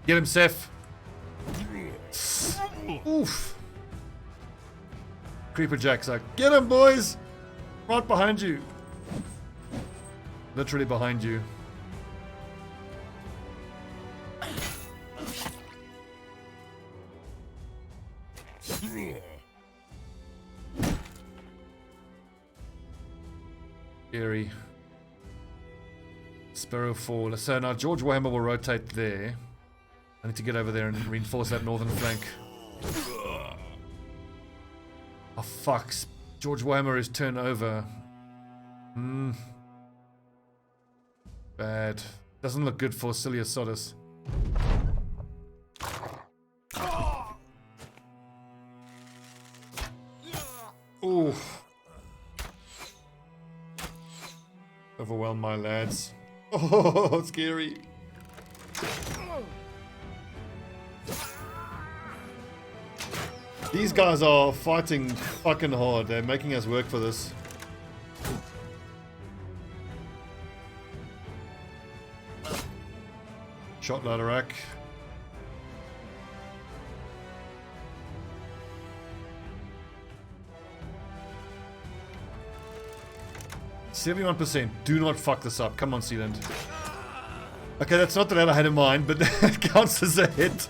Get him, Seth. Oof. Creeper Jack's like, get him, boys. Right behind you. Literally behind you. Scary. Sparrow Fall. So now George Warhammer will rotate there. I need to get over there and reinforce that northern flank. Oh fuck. George Warhammer is turned over. Bad. Doesn't look good for Cilia Sodus. Ooh. Overwhelm my lads. Oh, scary. These guys are fighting fucking hard. They're making us work for this. Shot ladder rack. %. Do not fuck this up. Come on, Sealand. Okay, that's not the ladder I had in mind, but that counts as a hit.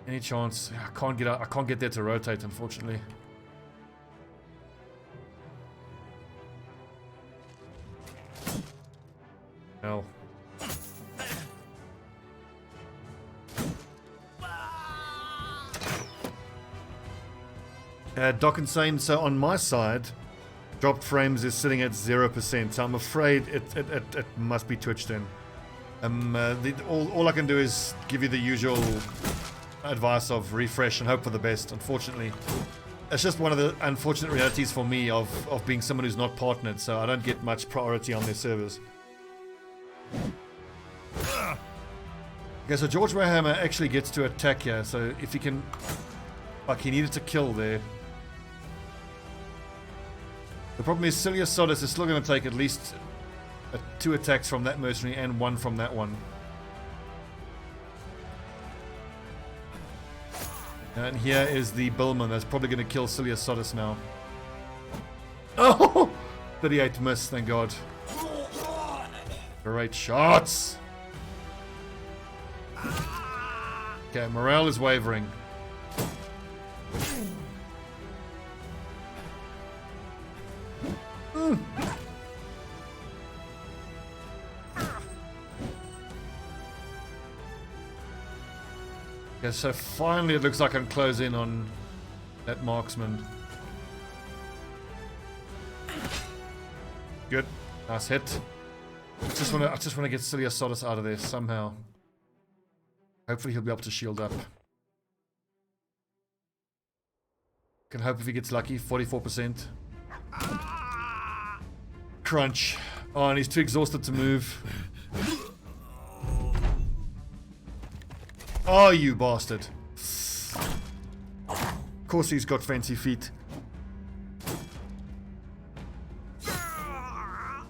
Any chance? I can't get out. I can't get there to rotate, unfortunately. Hell. Doc Insane. So on my side, dropped frames is sitting at 0%. So I'm afraid it must be twitched in. All I can do is give you the usual advice of refresh and hope for the best. Unfortunately, it's just one of the unfortunate realities for me of being someone who's not partnered, so I don't get much priority on their servers. Okay, so George Warhammer actually gets to attack here, so if he can, like, he needed to kill there. The problem is Cilia Sodus is still going to take at least 2 attacks from that mercenary and 1 from that one. And here is the Billman that's probably going to kill Cilia Sodus now. Oh! 38 miss, thank God. Great shots! Okay, morale is wavering. Okay, so finally it looks like I can close in on that marksman. Good. Nice hit. I just want to get Cilia Sodus out of there somehow. Hopefully he'll be able to shield up. Can hope if he gets lucky. 44%. Crunch. Oh, and he's too exhausted to move. Oh, you bastard. Of course he's got fancy feet. I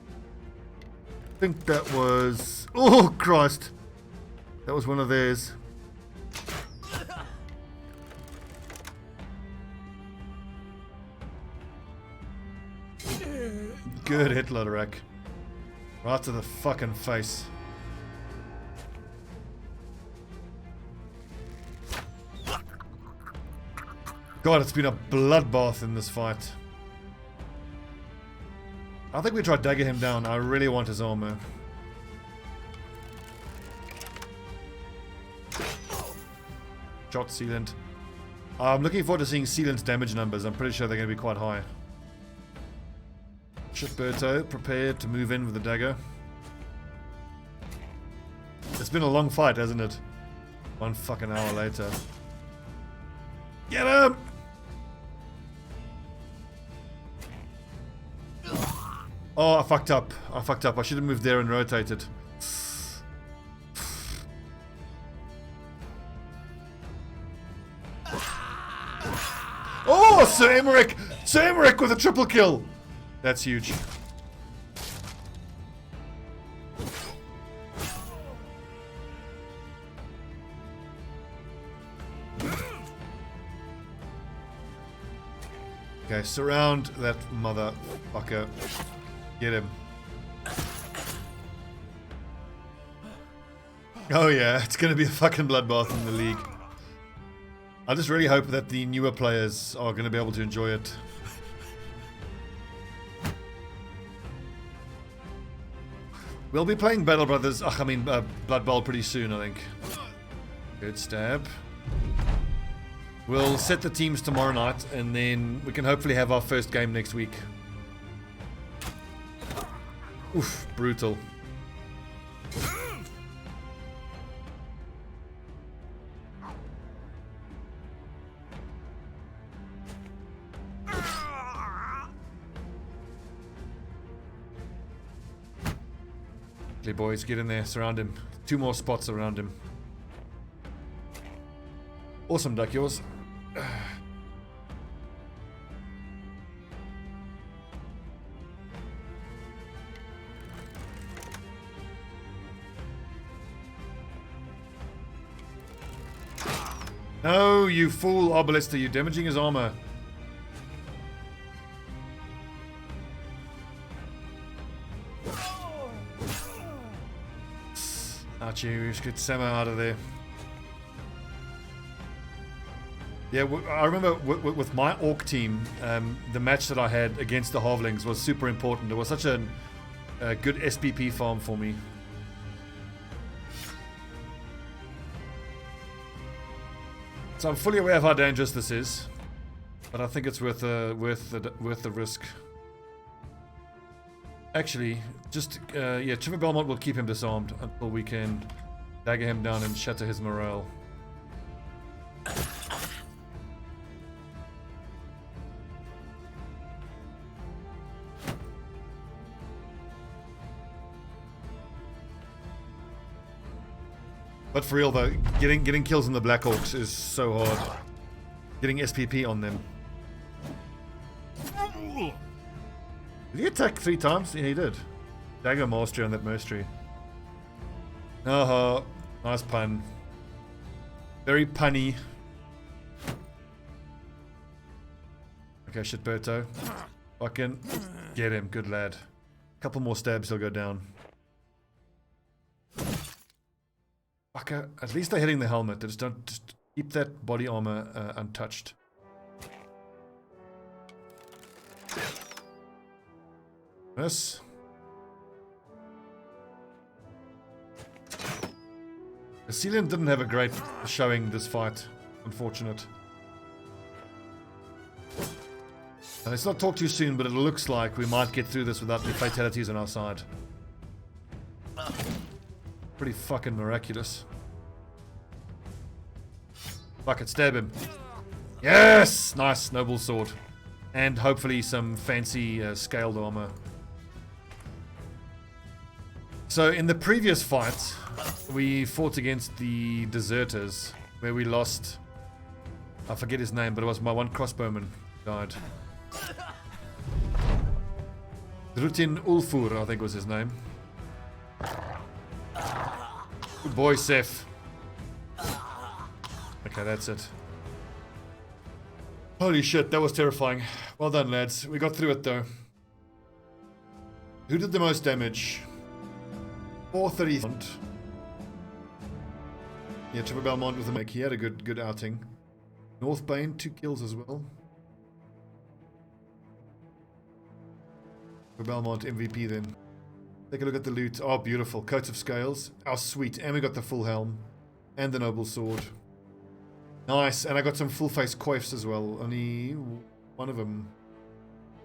think that was... Oh, Christ. That was one of theirs. Good hit, Lodorak. Right to the fucking face. God, it's been a bloodbath in this fight. I think we try to dagger him down. I really want his armor. shot sealant. I'm looking forward to seeing sealant's damage numbers. I'm pretty sure they're going to be quite high. Shipberto, prepared to move in with the dagger. It's been a long fight, hasn't it? 1 fucking hour later. Get him! Oh, I fucked up. I fucked up. I should have moved there and rotated. Oh, Sir Emmerich! Sir Emmerich with a triple kill! That's huge. Okay, surround that motherfucker. Get him. Oh yeah, it's gonna be a fucking bloodbath in the league. I just really hope that the newer players are gonna be able to enjoy it. We'll be playing Battle Brothers, Blood Bowl pretty soon, I think. Good stab. We'll set the teams tomorrow night, and then we can hopefully have our first game next week. Oof, brutal. Okay, boys, get in there, surround him. 2 more spots around him. Awesome, Duck, yours. No, you fool, Obelister, you're damaging his armor. Archie, we should get Samo out of there. Yeah, I remember with my Orc team, the match that I had against the Halflings was super important. It was such a good SPP farm for me. So I'm fully aware of how dangerous this is, but I think it's worth the risk. Actually, just yeah, Trevor Belmont will keep him disarmed until we can dagger him down and shatter his morale. But for real though, getting kills in the Black Hawks is so hard. Getting SPP on them. Did he attack 3 times? Yeah, he did. Dagger mastery on that mercenary. Oh, nice pun. Very punny. Okay, Shitberto. Fucking get him, good lad. Couple more stabs, he'll go down. Fucker, at least they're hitting the helmet. They just keep that body armor untouched. Yes. The Sealant didn't have a great showing this fight. Unfortunate. And let's not talk too soon, but it looks like we might get through this without any fatalities on our side. Pretty fucking miraculous. Fuck it, stab him. Yes! Nice, noble sword. And hopefully some fancy scaled armor. So in the previous fight, we fought against the deserters, where we lost, I forget his name, but it was my one crossbowman died. Drutin Ulfur, I think was his name. Good boy, Seth. Okay, that's it. Holy shit, that was terrifying. Well done, lads. We got through it, though. Who did the most damage? 430. Yeah, Trevor Belmont with a make. He had a good outing. Northbane, 2 kills as well. Trevor Belmont MVP then. Take a look at the loot. Oh, beautiful. Coat of scales. Oh, sweet. And we got the full helm. And the noble sword. Nice, and I got some full-face coifs as well. Only one of them.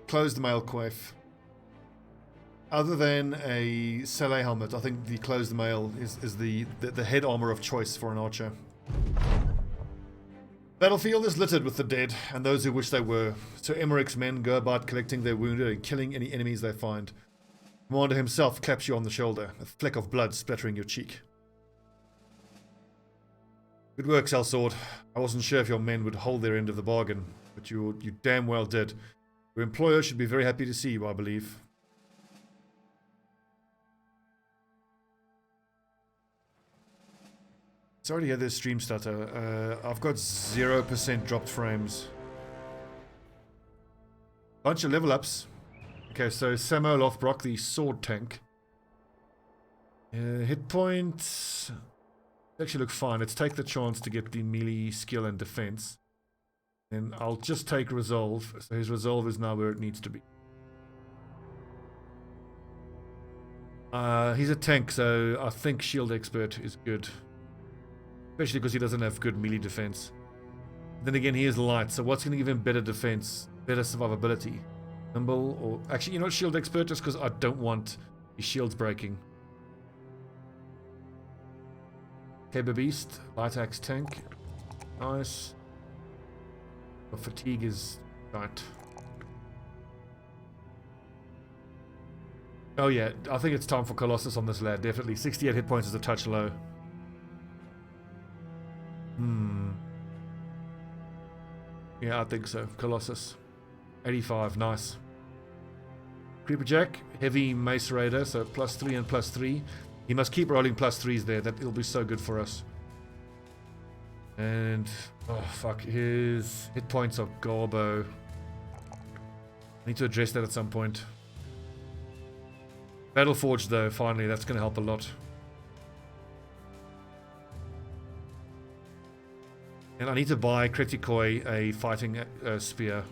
Closed mail coif. Other than a Saleh helmet, I think the closed mail is the head armor of choice for an archer. Battlefield is littered with the dead, and those who wish they were. So Emmerich's men go about collecting their wounded and killing any enemies they find. Commander himself claps you on the shoulder, a fleck of blood splattering your cheek. Good work, Sellsword. I wasn't sure if your men would hold their end of the bargain, but you damn well did. Your employer should be very happy to see you, I believe. Sorry to hear this stream stutter. I've got 0% dropped frames. Bunch of level ups. Okay, so Samo Lothbrok, the sword tank. Hit points actually look fine. Let's take the chance to get the melee skill and defense. Then I'll just take resolve. So his resolve is now where it needs to be. He's a tank, so I think shield expert is good. Especially because he doesn't have good melee defense. Then again, he is light, so what's going to give him better defense, better survivability? Nimble, or actually, you know, shield expert, just because I don't want his shields breaking. Caber Beast, light axe tank, nice. But fatigue is right. Oh yeah, I think it's time for Colossus on this lad. Definitely, 68 hit points is a touch low. Yeah, I think so. Colossus. 85, nice. Creeper Jack, heavy Mace Raider, so +3 and +3. He must keep rolling +3s there. That'll be so good for us. And oh fuck, his hit points are garbo. I need to address that at some point. Battleforge though, finally, that's going to help a lot. And I need to buy Kritikoi a fighting spear.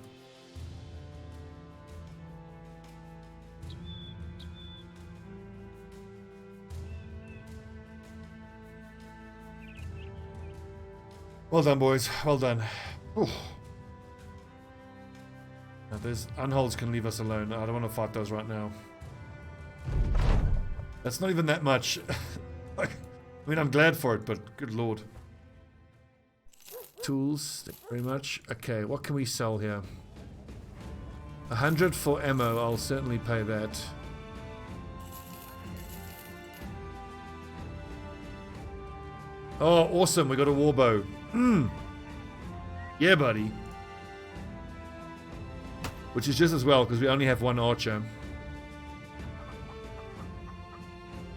Well done, boys. Well done. Ooh. Now, those unholds can leave us alone. I don't want to fight those right now. That's not even that much. Like, I mean, I'm glad for it, but good lord. Tools, thank you very much. Okay, what can we sell here? 100 for ammo, I'll certainly pay that. Oh, awesome, we got a warbow. Yeah, buddy. Which is just as well, because we only have one archer.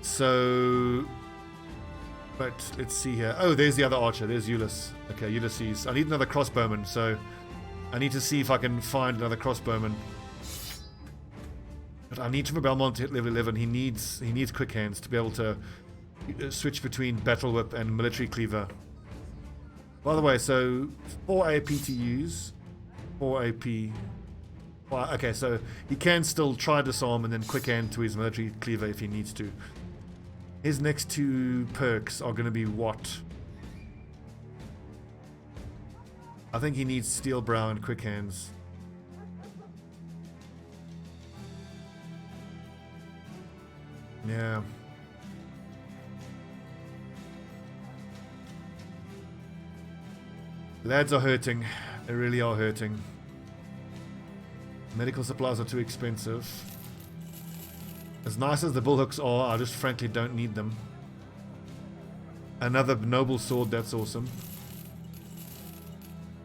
So... But let's see here. Oh, there's the other archer. There's Ulysses. Okay, Ulysses. I need another crossbowman, so I need to see if I can find another crossbowman. But I need for Belmont to hit level 11. He needs quick hands to be able to switch between battle whip and military cleaver. By the way, so 4 AP to use, 4 AP. Well, okay, so he can still try disarm and then quick hand to his military cleaver if he needs to. His next two perks are going to be what? I think he needs Steel Brow and Quick Hands. Yeah. Lads are hurting. They really are hurting. Medical supplies are too expensive. As nice as the bullhooks are, I just frankly don't need them. Another noble sword, that's awesome.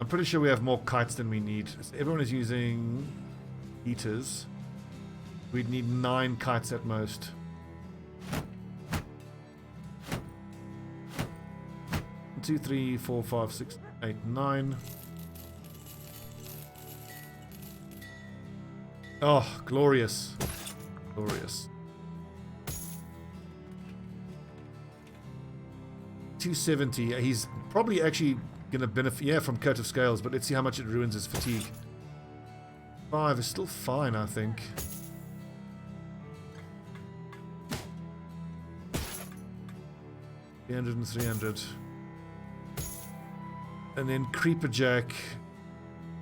I'm pretty sure we have more kites than we need. So everyone is using heaters. We'd need 9 kites at most. Two, 3, 4, 5, 6, 8, 9. Oh, glorious. Glorious. 270. He's probably actually going to benefit, yeah, from Coat of Scales, but let's see how much it ruins his fatigue. 5 is still fine, I think. $300 and $300. And then Creeper Jack.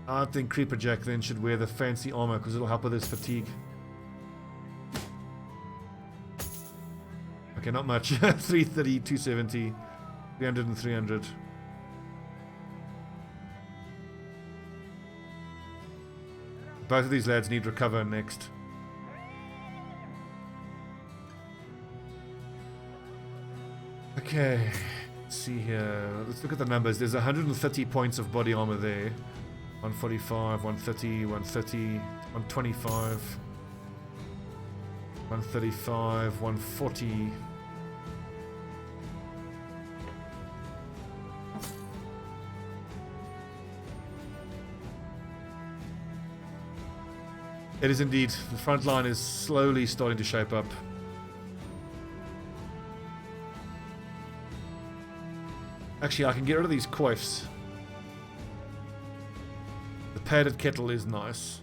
I think Creeper Jack then should wear the fancy armor because it'll help with his fatigue. Okay, not much. 330, 270, 300 and 300. Both of these lads need recover next. Okay, let's see here. Let's look at the numbers. There's 130 points of body armor there. 145, 130, 130, 125, 135, 140. It is indeed. The front line is slowly starting to shape up. Actually, I can get rid of these coifs. The padded kettle is nice.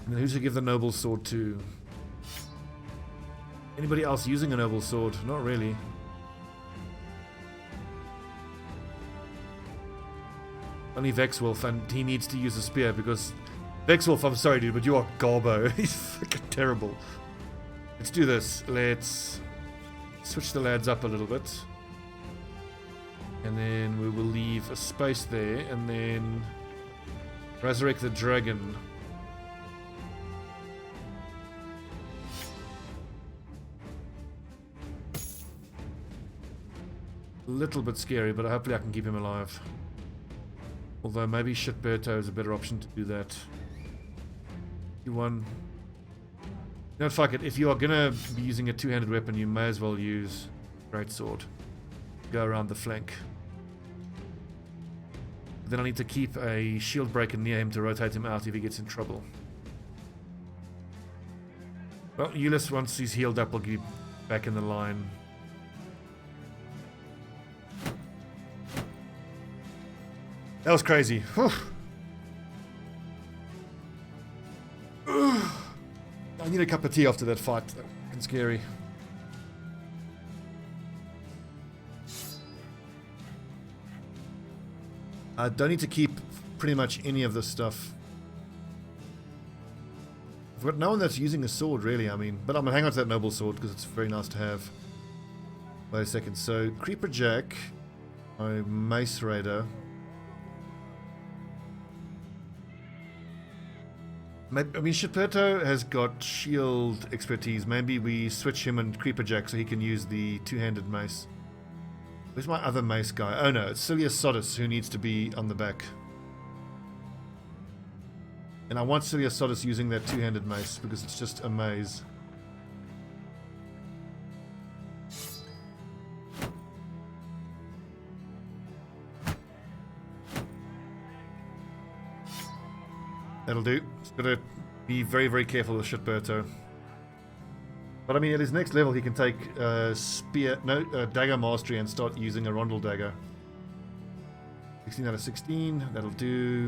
And then who to give the noble sword to? Anybody else using a noble sword? Not really. Only Vexwolf, and he needs to use a spear because... Vexwolf, I'm sorry dude, but you are Garbo. He's fucking terrible. Let's do this. Let's switch the lads up a little bit. And then we will leave a space there, and then resurrect the dragon. A little bit scary, but hopefully I can keep him alive. Although maybe Shitberto is a better option to do that. You know, fuck it. If you are gonna be using a two-handed weapon, you may as well use greatsword. Go around the flank. Then I need to keep a shield breaker near him to rotate him out if he gets in trouble. Well, Euless, once he's healed up, will get back in the line. That was crazy. Whew. I need a cup of tea after that fight. Fucking scary. I don't need to keep pretty much any of this stuff. I've got no one that's using a sword, really, I mean. But I'm going to hang on to that noble sword because it's very nice to have. Wait a second. So, Creeper Jack, my Mace Raider. Maybe, I mean, Shitberto has got shield expertise. Maybe we switch him and Creeper Jack so he can use the two-handed mace. Where's my other mace guy? Oh no, it's Cilia Sodus who needs to be on the back. And I want Cilia Sodus using that two-handed mace because it's just a maze. That'll do. Just gotta be very, very careful with Shitberto. But I mean, at his next level, he can take dagger mastery and start using a rondel dagger. 16 out of 16. That'll do.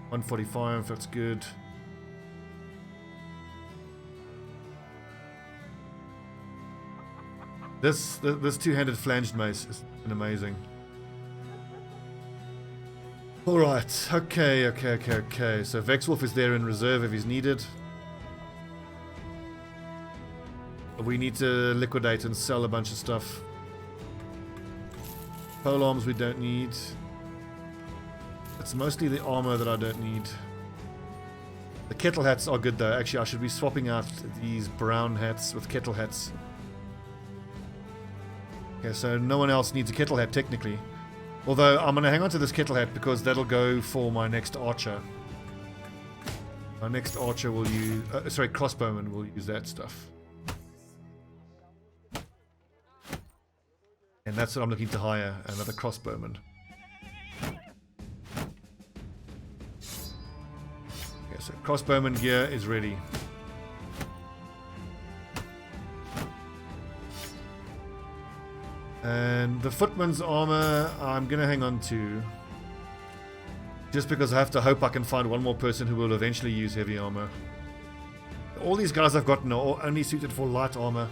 145. That's good. This two-handed flanged mace is amazing. Alright, okay. So Vexwolf is there in reserve if he's needed. We need to liquidate and sell a bunch of stuff. Pole arms we don't need. It's mostly the armor that I don't need. The kettle hats are good though. Actually, I should be swapping out these brown hats with kettle hats. Okay, so no one else needs a kettle hat technically. Although, I'm going to hang on to this kettle hat because that'll go for my next archer. My next archer will use... crossbowman will use that stuff. And that's what I'm looking to hire, another crossbowman. Okay, so crossbowman gear is ready. And the footman's armor, I'm going to hang on to. Just because I have to hope I can find one more person who will eventually use heavy armor. all these guys I've gotten are only suited for light armor.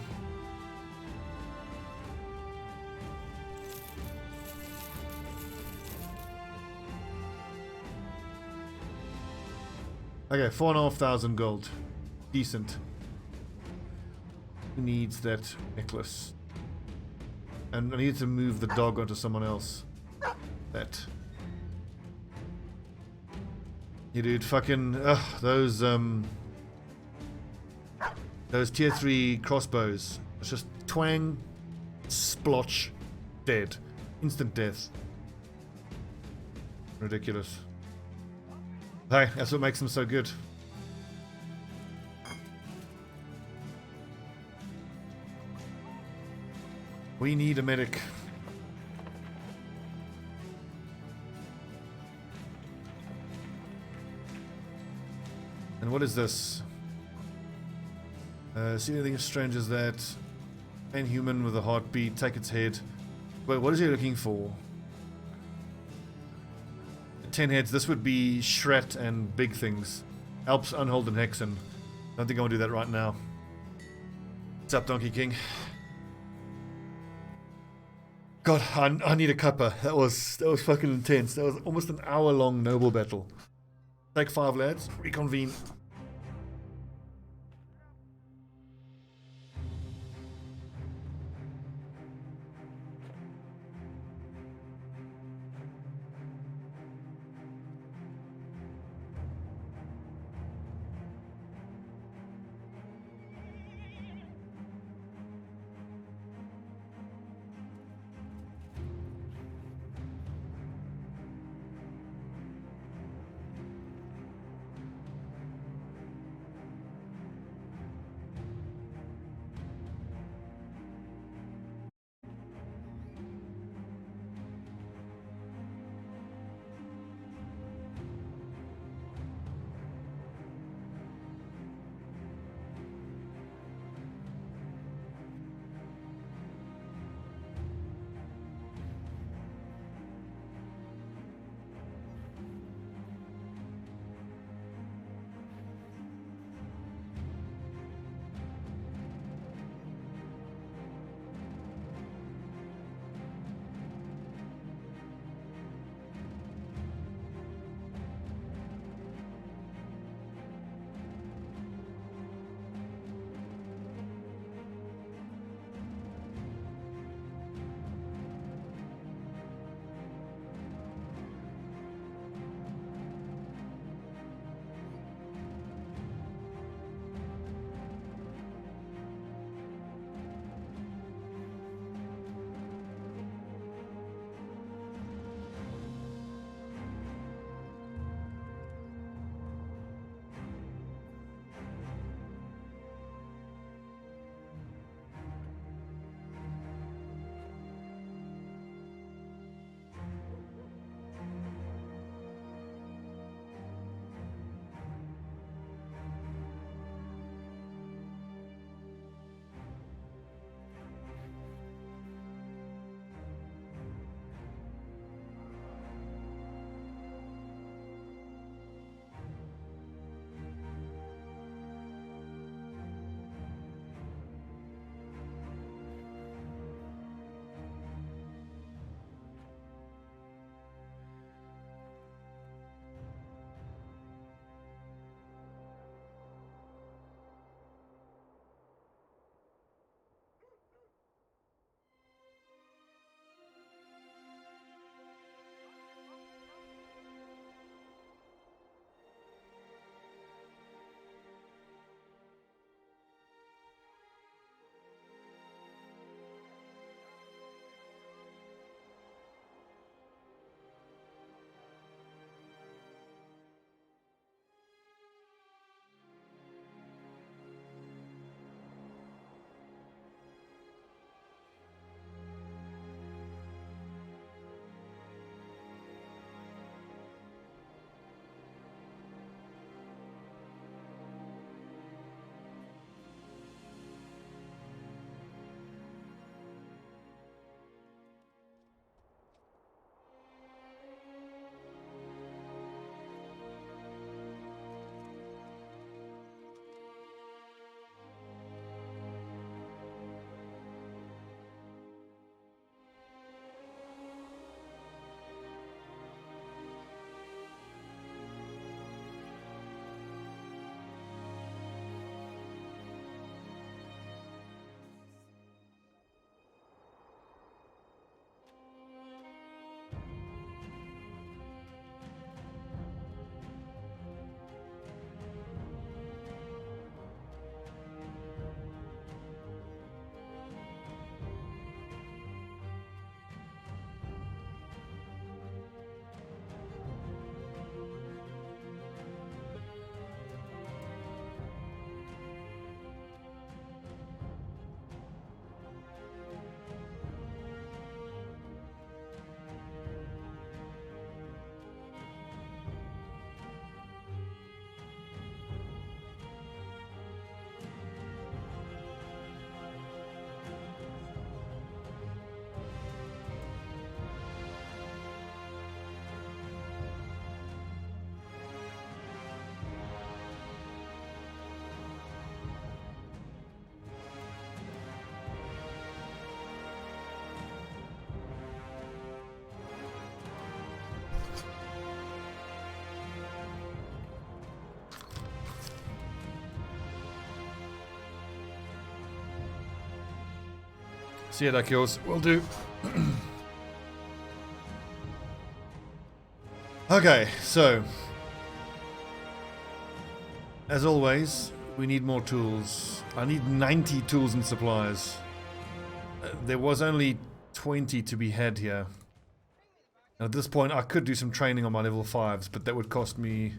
Okay, 4,500 gold. Decent. Who needs that necklace? And I need to move the dog onto someone else. That. You dude, fucking those tier 3 crossbows. It's just twang, splotch, dead. Instant death. Ridiculous. Hey, that's what makes them so good. We need a medic. And what is this? See anything as strange as that? Inhuman with a heartbeat, take its head. Wait, what is he looking for? 10 heads, this would be Shret and big things. Alps, Unhold, and Hexen. Don't think I want to do that right now. What's up, Donkey King? God, I need a cuppa. That was fucking intense. That was almost an hour-long noble battle. Take 5, lads. Reconvene. See ya, Dakios. Will do. Okay, so as always, we need more tools. I need 90 tools and supplies. There was only 20 to be had here. And at this point, I could do some training on my level 5s, but that would cost me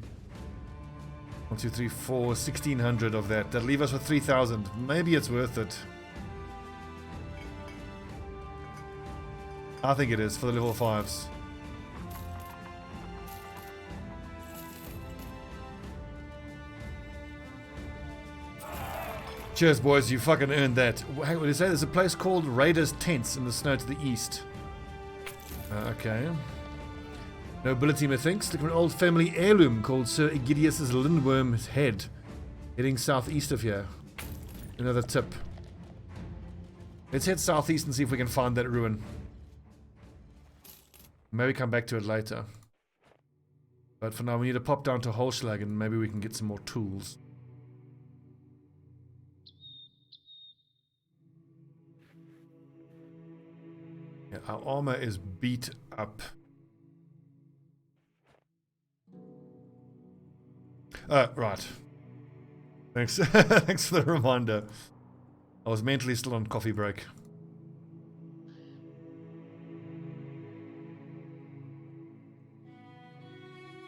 1, 2, 3, 4, 1,600 of that. That'll leave us with 3,000. Maybe it's worth it. I think it is for the level 5s. Cheers, boys. You fucking earned that. Hey, what did you say? There's a place called Raiders Tents in the snow to the east. Okay. Nobility, methinks. Look at an old family heirloom called Sir Egidius's Lindworm's Head. Heading southeast of here. Another tip. Let's head southeast and see if we can find that ruin. Maybe come back to it later. But for now, we need to pop down to Holschlag and maybe we can get some more tools. Yeah, our armor is beat up. Right. Thanks. Thanks for the reminder. I was mentally still on coffee break.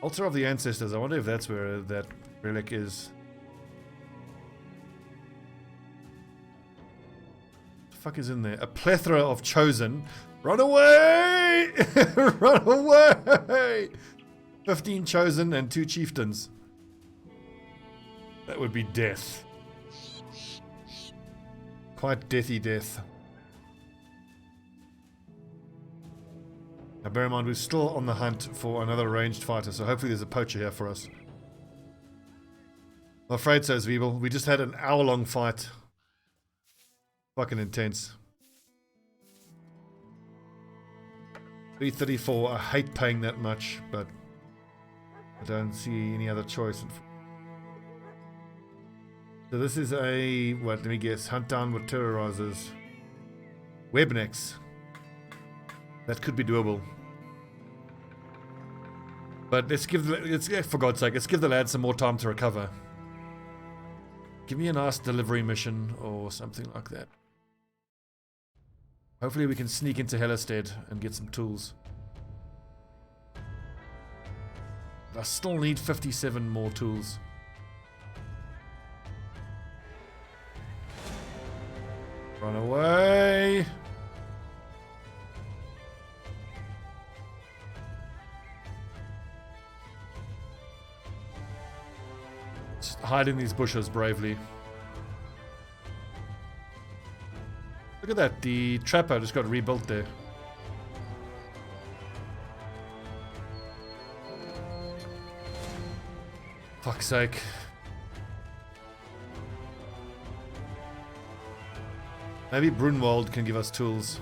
Altar of the Ancestors. I wonder if that's where that relic is. What the fuck is in there? A plethora of chosen. Run away! Run away! 15 chosen and 2 chieftains. That would be death. Quite deathy death. Now bear in mind we're still on the hunt for another ranged fighter, so hopefully there's a poacher here for us. I'm afraid so, Zwiebel. We just had an hour-long fight. Fucking intense. 334. I hate paying that much, but I don't see any other choice. So this is a, what, let me guess, hunt down with terrorizers. Webnecks. That could be doable. But let's give, for God's sake, let's give the lads some more time to recover. Give me a nice delivery mission or something like that. Hopefully we can sneak into Hellerstead and get some tools. I still need 57 more tools. Run away! Just hide in these bushes bravely. Look at that, the trapper just got rebuilt there. Fuck's sake. Maybe Brunwald can give us tools.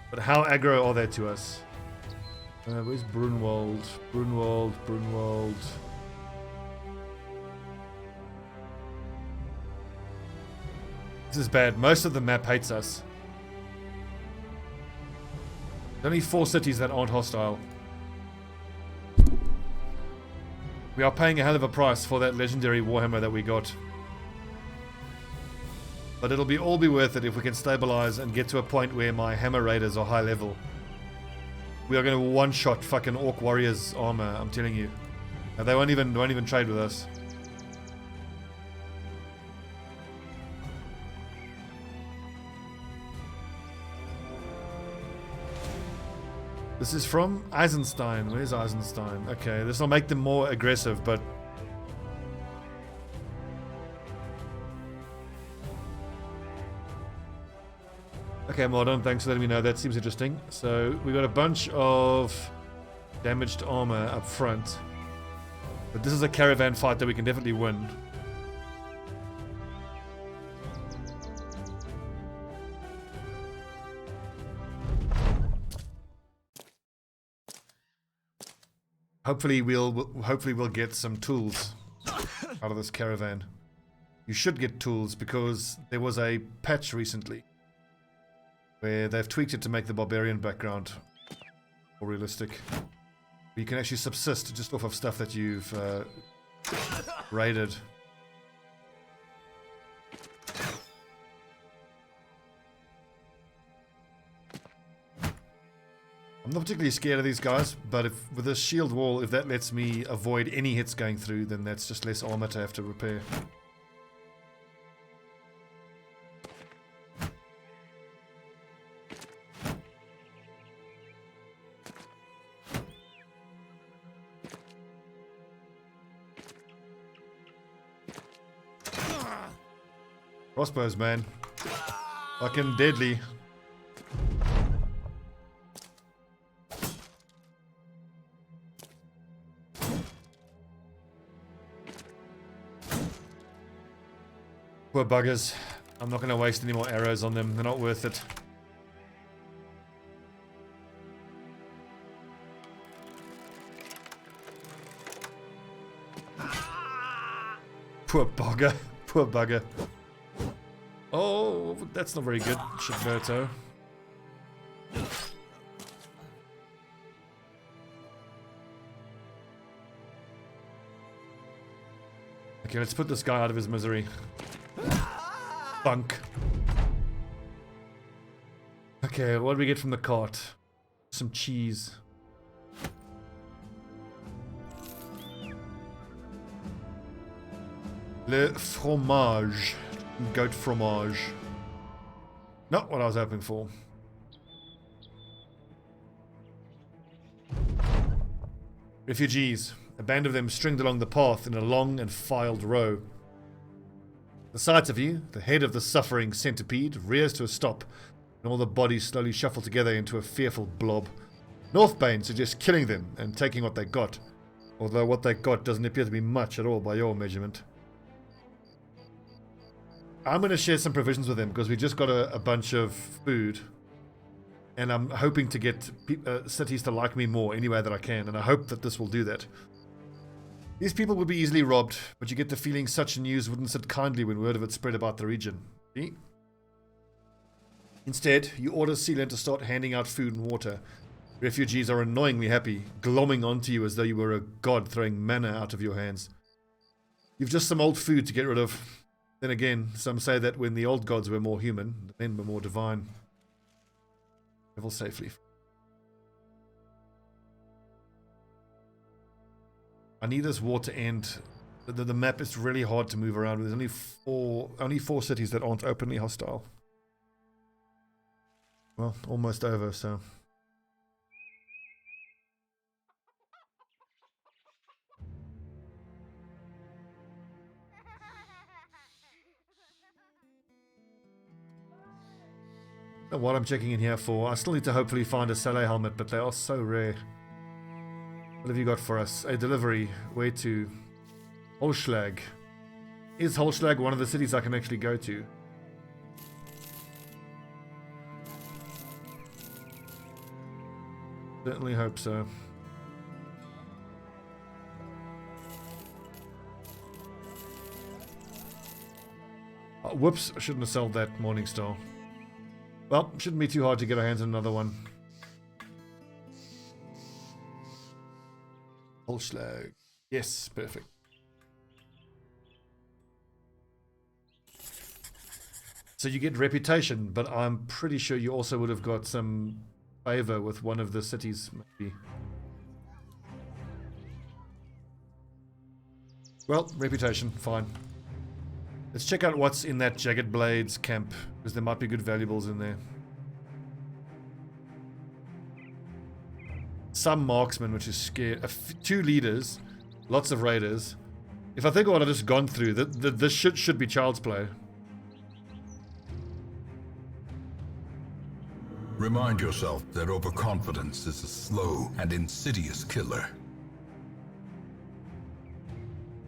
But how aggro are they to us? Where's Brunwald? Brunwald. This is bad. Most of the map hates us. There's only 4 cities that aren't hostile. We are paying a hell of a price for that legendary Warhammer that we got. But it'll all be worth it if we can stabilize and get to a point where my Hammer Raiders are high level. We are going to one-shot fucking Orc Warriors armor, I'm telling you. And they won't even trade with us. This is from Eisenstein. Where's Eisenstein? Okay, this will make them more aggressive, but... Okay, Modern, thanks for letting me know. That seems interesting. So, we got a bunch of damaged armor up front. But this is a caravan fight that we can definitely win. Hopefully we'll get some tools out of this caravan. You should get tools because there was a patch recently where they've tweaked it to make the barbarian background more realistic. You can actually subsist just off of stuff that you've raided. I'm not particularly scared of these guys, but if with this shield wall, if that lets me avoid any hits going through, then that's just less armor to have to repair. Crossbows, man. Fucking deadly. Poor buggers. I'm not going to waste any more arrows on them. They're not worth it. Poor bugger. Poor bugger. Oh, that's not very good, Shigberto. Okay, let's put this guy out of his misery. Bunk. Okay, what do we get from the cart? Some cheese. Le fromage. Goat fromage. Not what I was hoping for. Refugees. A band of them stringed along the path in a long and filed row. The sight of you, the head of the suffering centipede, rears to a stop, and all the bodies slowly shuffle together into a fearful blob. Northbane suggests killing them and taking what they got, although what they got doesn't appear to be much at all by your measurement. I'm going to share some provisions with them because we just got a bunch of food, and I'm hoping to get cities to like me more any way that I can, and I hope that this will do that. These people would be easily robbed, but you get the feeling such news wouldn't sit kindly when word of it spread about the region. See? Instead, you order Sealand to start handing out food and water. Refugees are annoyingly happy, glomming onto you as though you were a god throwing manna out of your hands. You've just some old food to get rid of. Then again, some say that when the old gods were more human, the men were more divine. Travel safely. I need this war to end. The map is really hard to move around. There's only four cities that aren't openly hostile. Well, almost over, so. Don't know what I'm checking in here for. I still need to hopefully find a Saleh helmet, but they are so rare. What have you got for us? A delivery. Where to? Holschlag. Is Holschlag one of the cities I can actually go to? Certainly hope so. Oh, whoops, I shouldn't have sold that Morningstar. Well, shouldn't be too hard to get our hands on another one. Holschlag. Yes, perfect. So you get reputation, but I'm pretty sure you also would have got some favor with one of the cities, maybe. Well, reputation, fine. Let's check out what's in that Jagged Blades camp, because there might be good valuables in there. Some marksmen, which is scary. 2 leaders, lots of raiders. If I think of what I've just gone through, this should be child's play. Remind yourself that overconfidence is a slow and insidious killer.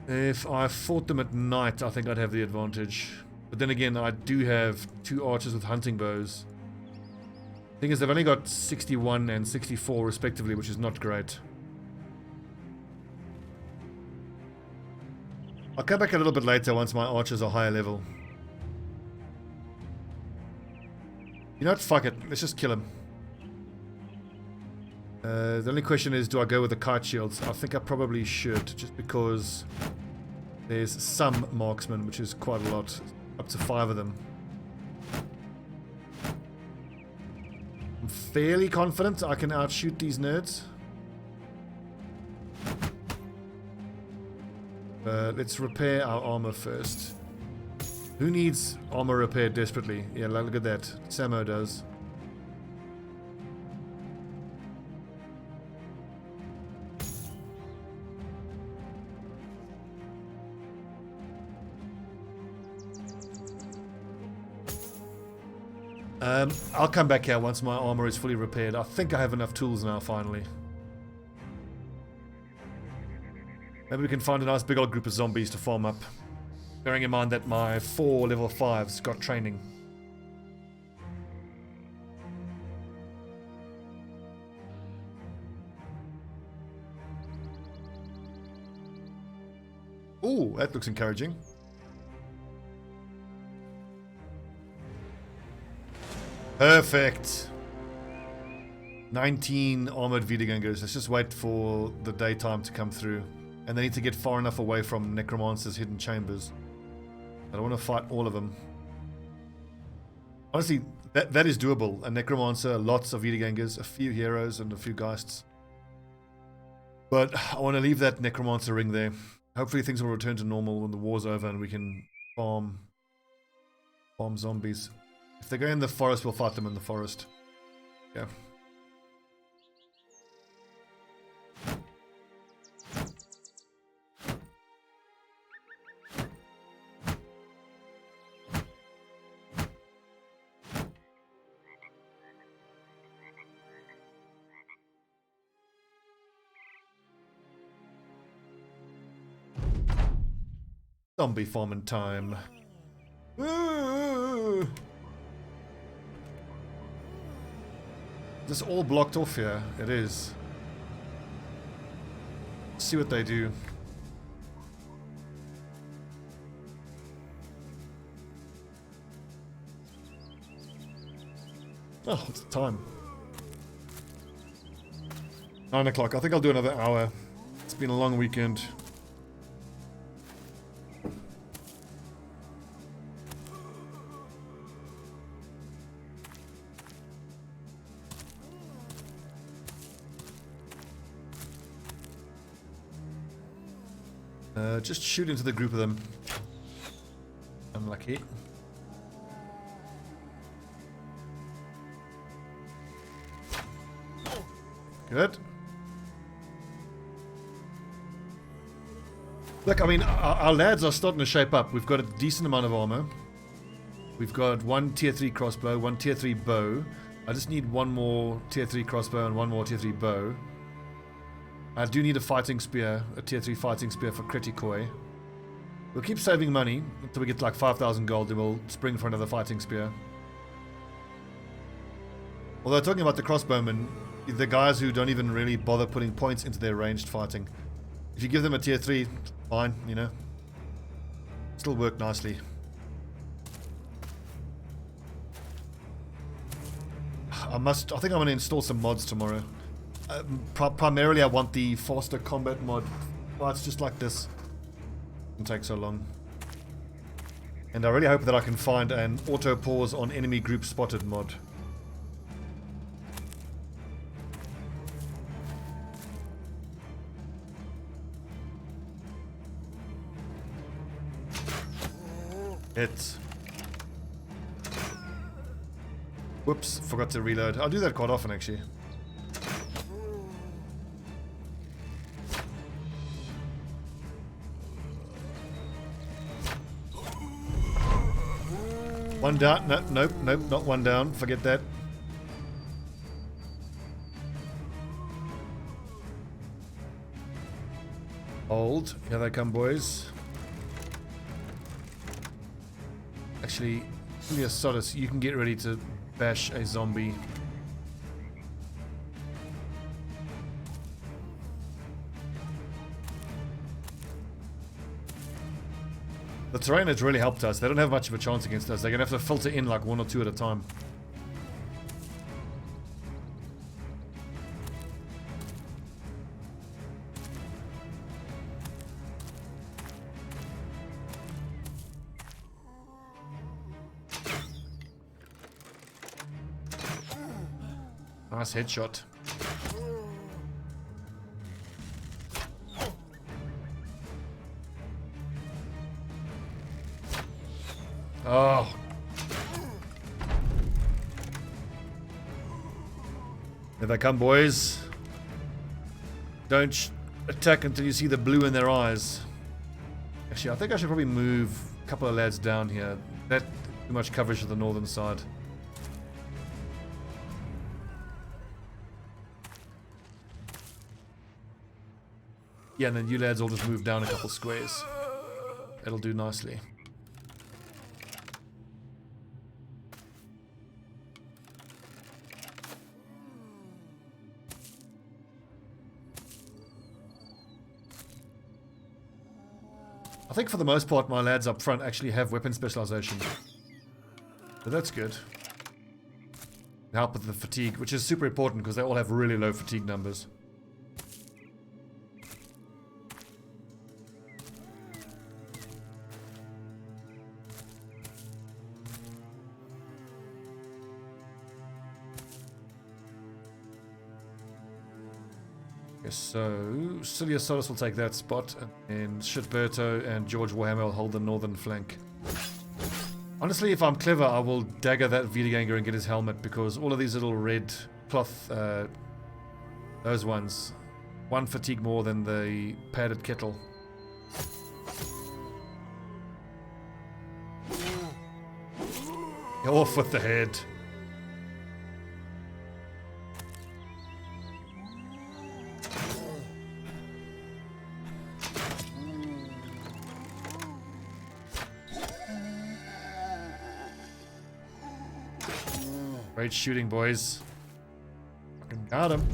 If I fought them at night, I think I'd have the advantage. But then again, I do have 2 archers with hunting bows. Thing is, they've only got 61 and 64 respectively, which is not great. I'll come back a little bit later once my archers are higher level. You know what? Fuck it. Let's just kill him. The only question is, do I go with the kite shields? I think I probably should, just because there's some marksmen, which is quite a lot. Up to 5 of them. I'm fairly confident I can outshoot these nerds. Let's repair our armor first. Who needs armor repaired desperately? Yeah, look at that. Samo does. I'll come back here once my armor is fully repaired. I think I have enough tools now, finally. Maybe we can find a nice big old group of zombies to farm up. Bearing in mind that my 4 level 5s got training. Ooh, that looks encouraging. Perfect. 19 armored Wiedergängers. Let's just wait for the daytime to come through. And they need to get far enough away from Necromancer's hidden chambers. I don't want to fight all of them. Honestly, that is doable. A Necromancer, lots of Wiedergängers, a few heroes, and a few Geists. But I want to leave that Necromancer ring there. Hopefully things will return to normal when the war's over and we can farm zombies. If they go in the forest, we'll fight them in the forest. Yeah. Zombie farming time. Ooh. This all blocked off here. It is. Let's see what they do. Oh, what's the time? 9 o'clock. I think I'll do another hour. It's been a long weekend. Just shoot into the group of them. Unlucky. Good. Look, I mean, our lads are starting to shape up. We've got a decent amount of armor. We've got 1 tier 3 crossbow, 1 tier 3 bow. I just need 1 more tier 3 crossbow and 1 more tier 3 bow. I do need a fighting spear, a tier 3 fighting spear for Kritikoi. We'll keep saving money until we get like 5,000 gold, then we'll spring for another fighting spear. Although talking about the crossbowmen, the guys who don't even really bother putting points into their ranged fighting. If you give them a tier 3, fine, you know. Still work nicely. I think I'm going to install some mods tomorrow. Primarily I want the faster combat mod. Why it's just like this. It doesn't take so long. And I really hope that I can find an auto pause on enemy group spotted mod. Hit. Whoops, forgot to reload. I'll do that quite often actually. One down. No, nope, not one down. Forget that. Hold. Here they come, boys. Actually, Julius Sodus, you can get ready to bash a zombie. The terrain has really helped us. They don't have much of a chance against us. They're going to have to filter in like 1 or 2 at a time. Nice headshot. Oh. Here they come, boys. Don't attack until you see the blue in their eyes. Actually, I think I should probably move a couple of lads down here. That too much coverage to the northern side. Yeah, and then you lads all just move down a couple squares. That'll do nicely. I think for the most part my lads up front actually have weapon specialization. So that's good. Help with the fatigue, which is super important because they all have really low fatigue numbers. So, Cilia Solis will take that spot, and Shitberto and George Warhammer will hold the northern flank. Honestly, if I'm clever, I will dagger that Wiederganger and get his helmet, because all of these little red cloth, those ones, one fatigue more than the padded kettle. Off with the head. Great shooting, boys. Fucking got him.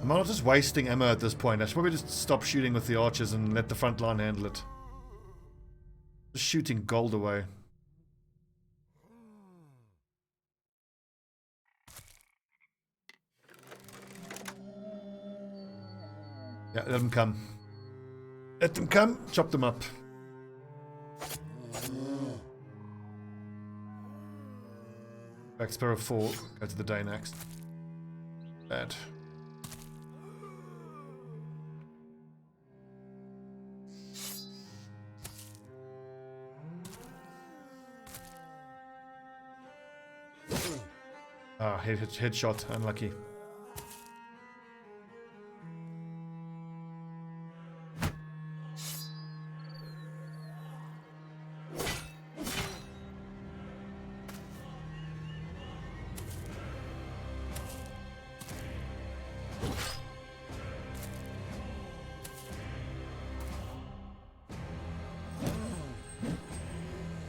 I'm not just wasting ammo at this point. I should probably just stop shooting with the archers and let the front line handle it. Just shooting gold away. Yeah, let them come. Let them come. Chop them up. Back Sparrow 4, go to the day next. Bad. Ah, headshot, unlucky.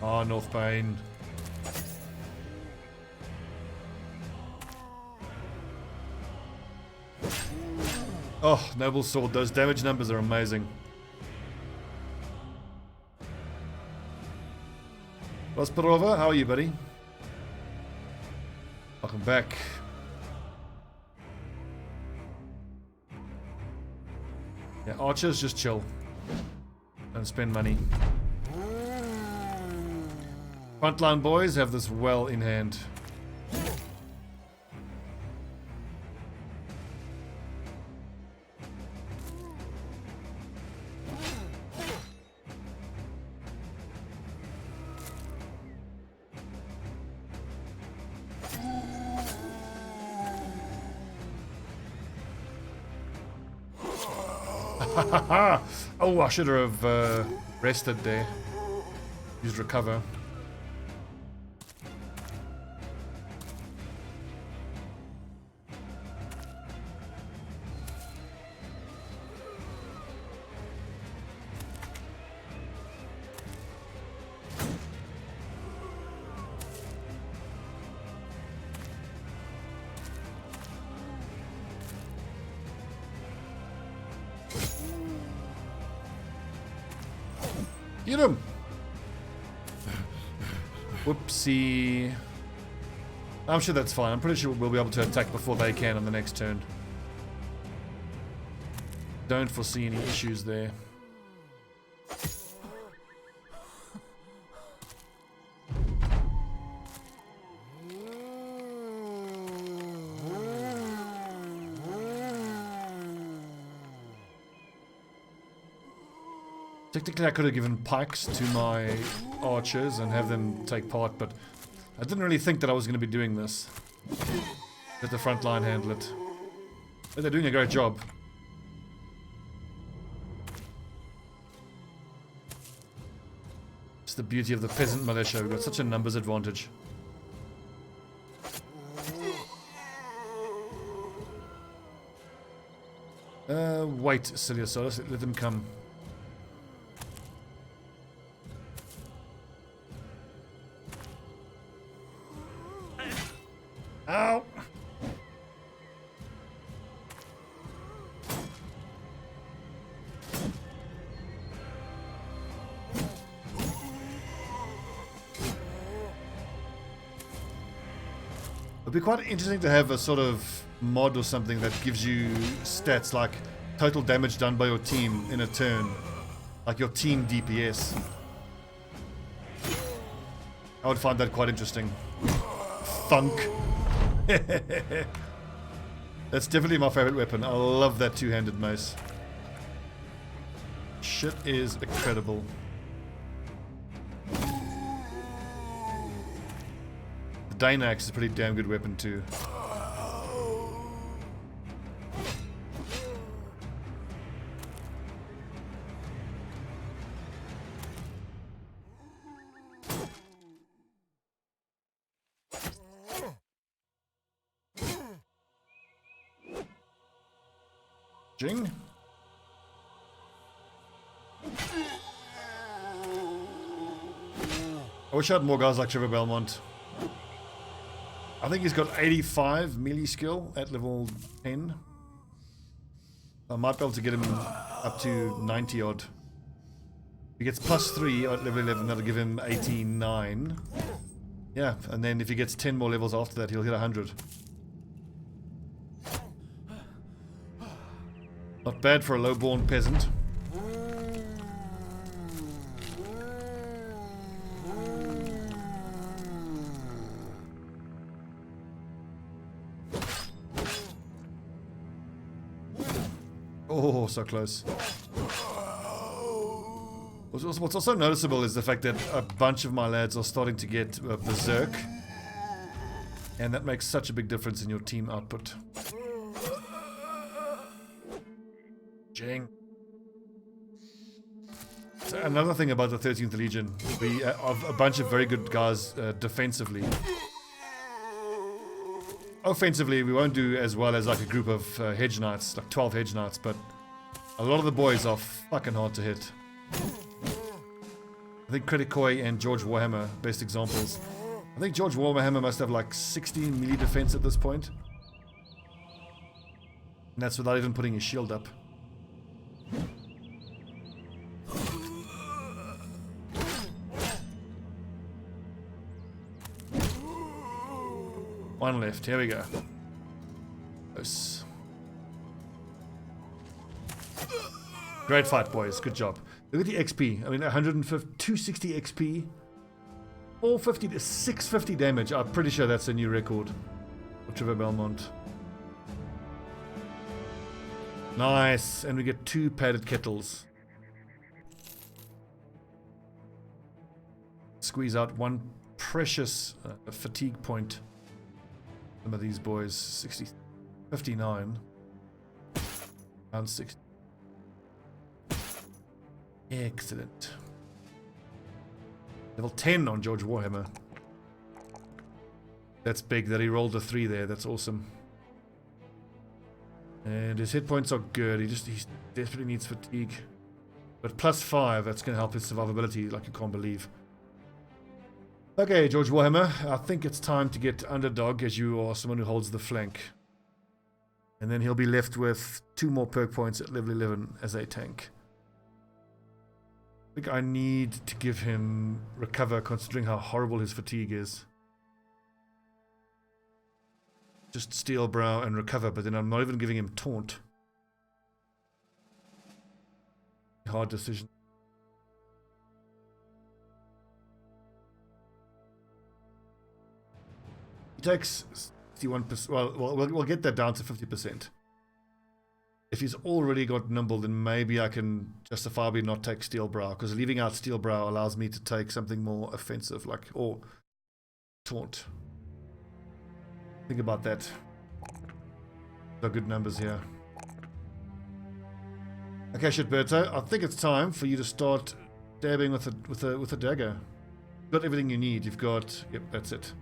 Oh, North Bane. Oh, Noble Sword. Those damage numbers are amazing. Rosparova, how are you, buddy? Welcome back. Yeah, archers, just chill. Don't spend money. Frontline boys have this well in hand. Oh, I should have rested there. Used recover. Get him! Whoopsie. I'm sure that's fine. I'm pretty sure we'll be able to attack before they can on the next turn. Don't foresee any issues there. Technically, I could have given pikes to my archers and have them take part, but I didn't really think that I was going to be doing this. Let the front line handle it. But they're doing a great job. It's the beauty of the Peasant Militia. We've got such a numbers advantage. Wait, Ciliosaurus, let them come. Ow! It'd be quite interesting to have a sort of mod or something that gives you stats like total damage done by your team in a turn, like your team DPS. I would find that quite interesting. Thunk. That's definitely my favorite weapon. I love that two-handed mace. Shit is incredible. The Dynax is a pretty damn good weapon too. Jing. I wish I had more guys like Trevor Belmont. I think he's got 85 melee skill at level 10. I might be able to get him up to 90 odd. He gets +3 at level 11, that'll give him 89. Yeah, and then if he gets 10 more levels after that, he'll hit 100. Not bad for a low-born peasant. Oh, so close. What's also noticeable is the fact that a bunch of my lads are starting to get berserk. And that makes such a big difference in your team output. Jing. So another thing about the 13th Legion, we have a bunch of very good guys defensively. Offensively, we won't do as well as like a group of hedge knights, like 12 hedge knights, but a lot of the boys are fucking hard to hit. I think Kritikoy and George Warhammer, best examples. I think George Warhammer must have like 16 melee defense at this point. And that's without even putting his shield up. One left, here we go. Close. Great fight, boys, good job. Look at the XP, I mean 150, 260 XP, 450 to 650 damage. I'm pretty sure that's a new record for Trevor Belmont. Nice, and we get 2 padded kettles. Squeeze out 1 precious fatigue point. Some of these boys, 60, 59, around 60. Excellent. Level 10 on George Warhammer. That's big that he rolled a 3 there, that's awesome. And his hit points are good, he desperately needs fatigue. But +5, that's going to help his survivability like you can't believe. Okay, George Warhammer, I think it's time to get underdog as you are someone who holds the flank. And then he'll be left with 2 more perk points at level 11 as a tank. I think I need to give him recover considering how horrible his fatigue is. Just steel brow and recover, but then I'm not even giving him taunt. Hard decision. He takes 61%. Well, we'll get that down to 50%. if he's already got nimble, then maybe I can justifiably not take steel brow, because leaving out steel brow allows me to take something more offensive, like, or taunt. Think about that. Got good numbers here. Okay, Shitberto, I think it's time for you to start dabbing with a dagger. You've got everything you need. You've got, yep, that's it.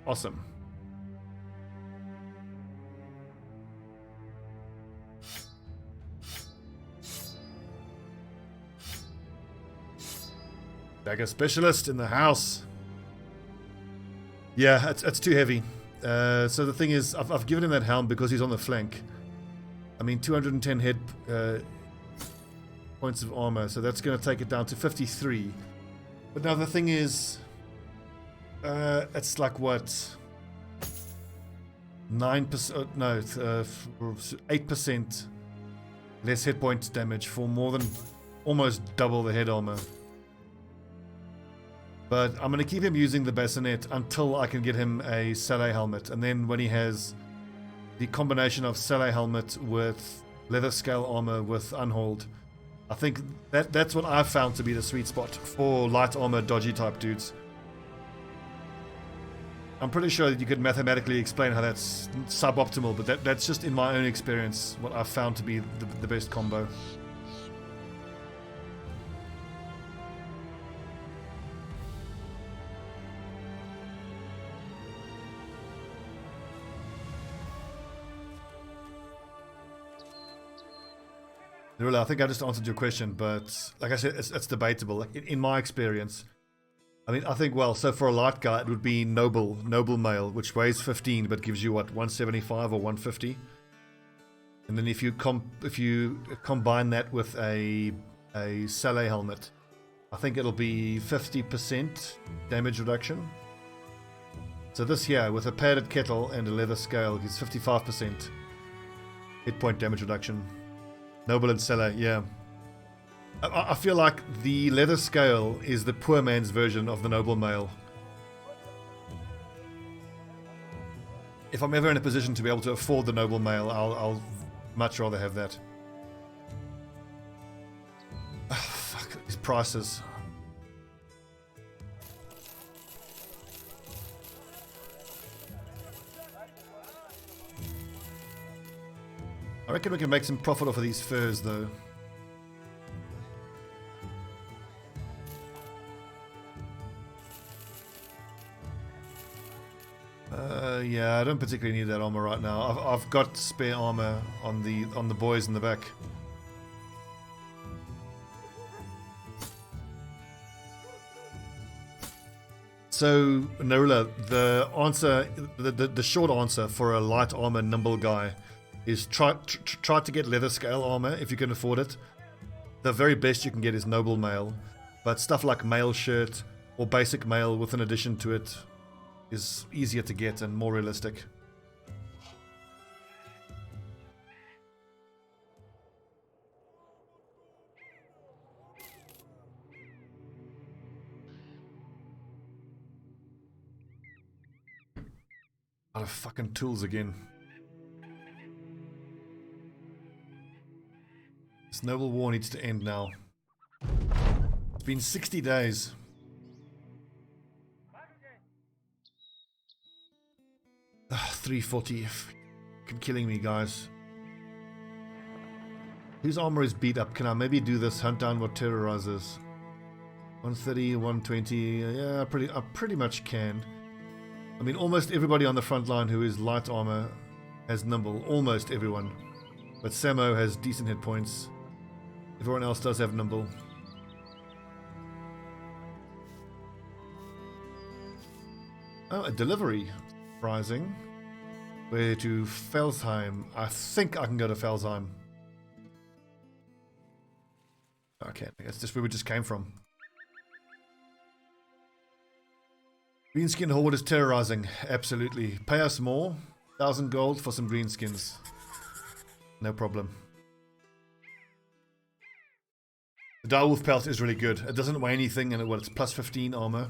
Awesome. Dagger specialist in the house. Yeah, it's too heavy. So the thing is, I've given him that helm because he's on the flank. I mean, 210 head points of armor, so that's going to take it down to 53. But now the thing is, it's like what? 9%? No, 8% less hit points damage for more than almost double the head armor. But I'm going to keep him using the bassinet until I can get him a Saleh helmet. And then when he has the combination of Saleh helmet with leather scale armor with unhold, I think that's what I've found to be the sweet spot for light armor dodgy type dudes. I'm pretty sure that you could mathematically explain how that's suboptimal, but that's just in my own experience what I've found to be the best combo. Really, I think I just answered your question, but like I said, it's debatable. Like in my experience, I mean, I think, well, so for a light guy, it would be noble male, which weighs 15, but gives you what, 175 or 150. And then if you combine that with a Saleh helmet, I think it'll be 50% damage reduction. So this here, with a padded kettle and a leather scale, gives 55% hit point damage reduction. Noble and Saleh, yeah. I feel like the leather scale is the poor man's version of the noble male. If I'm ever in a position to be able to afford the noble male, I'll much rather have that. Oh, fuck, these prices. I reckon we can make some profit off of these furs, though. Yeah, I don't particularly need that armor right now. I've got spare armor on the boys in the back. So, Narula, the short answer for a light armor nimble guy is try to get leather scale armor if you can afford it. The very best you can get is noble mail, but stuff like mail shirt or basic mail with an addition to it is easier to get and more realistic. A lot of fucking tools again. This noble war needs to end now. It's been 60 days. 340. Fucking killing me, guys. Whose armor is beat up? Can I maybe do this? Hunt down what terrorizes. 130, 120. Yeah, I pretty much can. I mean, almost everybody on the front line who is light armor has nimble. Almost everyone. But Samo has decent hit points. Everyone else does have nimble. Oh, a delivery. Surprising. Where to Felsheim? I think I can go to Felsheim. Okay, that's just where we just came from. Greenskin Horde is terrorizing. Absolutely. Pay us more. 1,000 gold for some greenskins. No problem. The direwolf pelt is really good. It doesn't weigh anything, and it's plus 15 armor.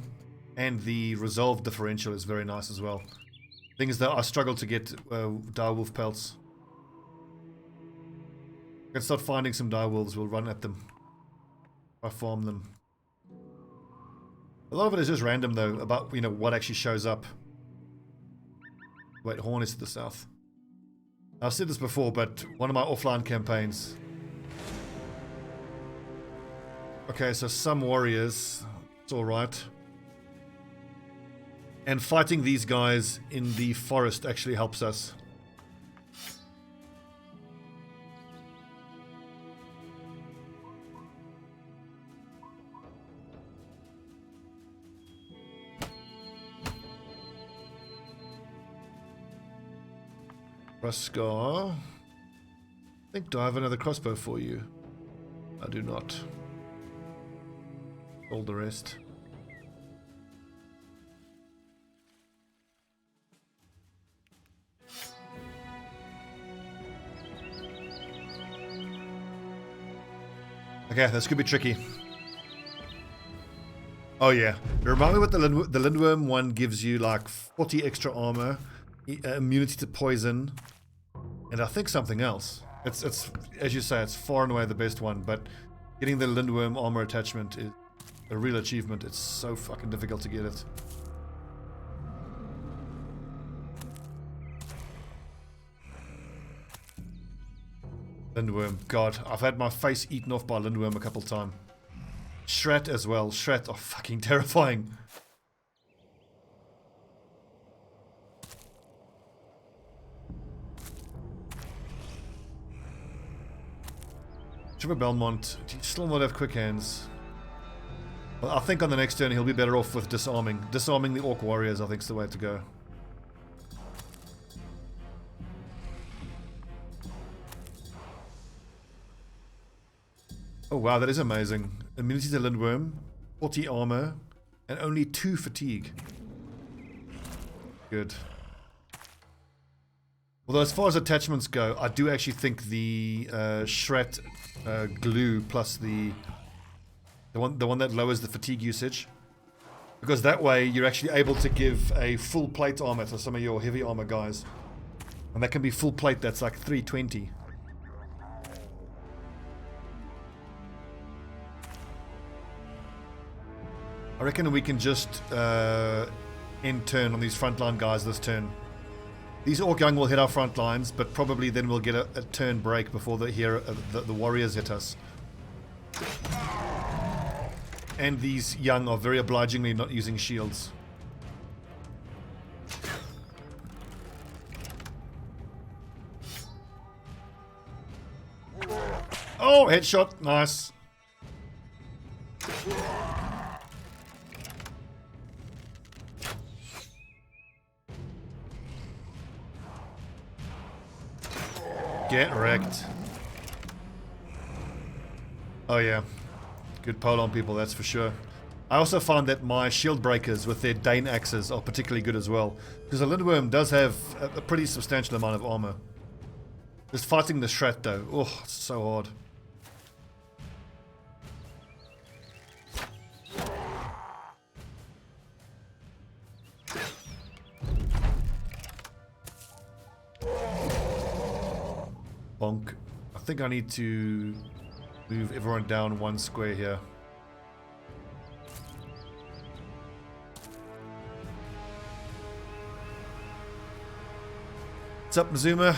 And the resolve differential is very nice as well. Thing is that I struggle to get direwolf pelts. Let's start finding some direwolves. We'll run at them. I farm them. A lot of it is just random though, about, you know, what actually shows up. Wait, Horn is to the south. I've said this before, but one of my offline campaigns. Okay, so some warriors. It's alright. And fighting these guys in the forest actually helps us. Ruskar. I think, do I have another crossbow for you? I do not. All the rest. Okay, this could be tricky. Oh yeah. Remind me what the Lindworm one gives you, like 40 extra armor, immunity to poison, and I think something else. It's as you say, it's far and away the best one, but getting the Lindworm armor attachment is a real achievement. It's so fucking difficult to get it. Lindworm. God, I've had my face eaten off by Lindworm a couple times. Shret as well. Shret are fucking terrifying. Trevor Belmont, do you still not have quick hands? Well, I think on the next turn he'll be better off with disarming. Disarming the Orc Warriors, I think, is the way to go. Oh wow, that is amazing. Immunity to Lindworm, 40 armor, and only 2 fatigue. Good. Although as far as attachments go, I do actually think the Shret glue plus the one that lowers the fatigue usage, because that way you're actually able to give a full plate armor to some of your heavy armor guys, and that can be full plate. That's like 320. I reckon we can just end turn on these frontline guys this turn. These Orc Young will hit our front lines, but probably then we'll get a turn break before the warriors hit us. And these Young are very obligingly not using shields. Oh, headshot. Nice. Get wrecked. Oh yeah. Good pole on people, that's for sure. I also found that my shield breakers with their Dane axes are particularly good as well, because the Lindworm does have a pretty substantial amount of armor. Just fighting the Shret though, oh, it's so hard. Bonk. I think I need to move everyone down 1 square here. What's up, Mazuma?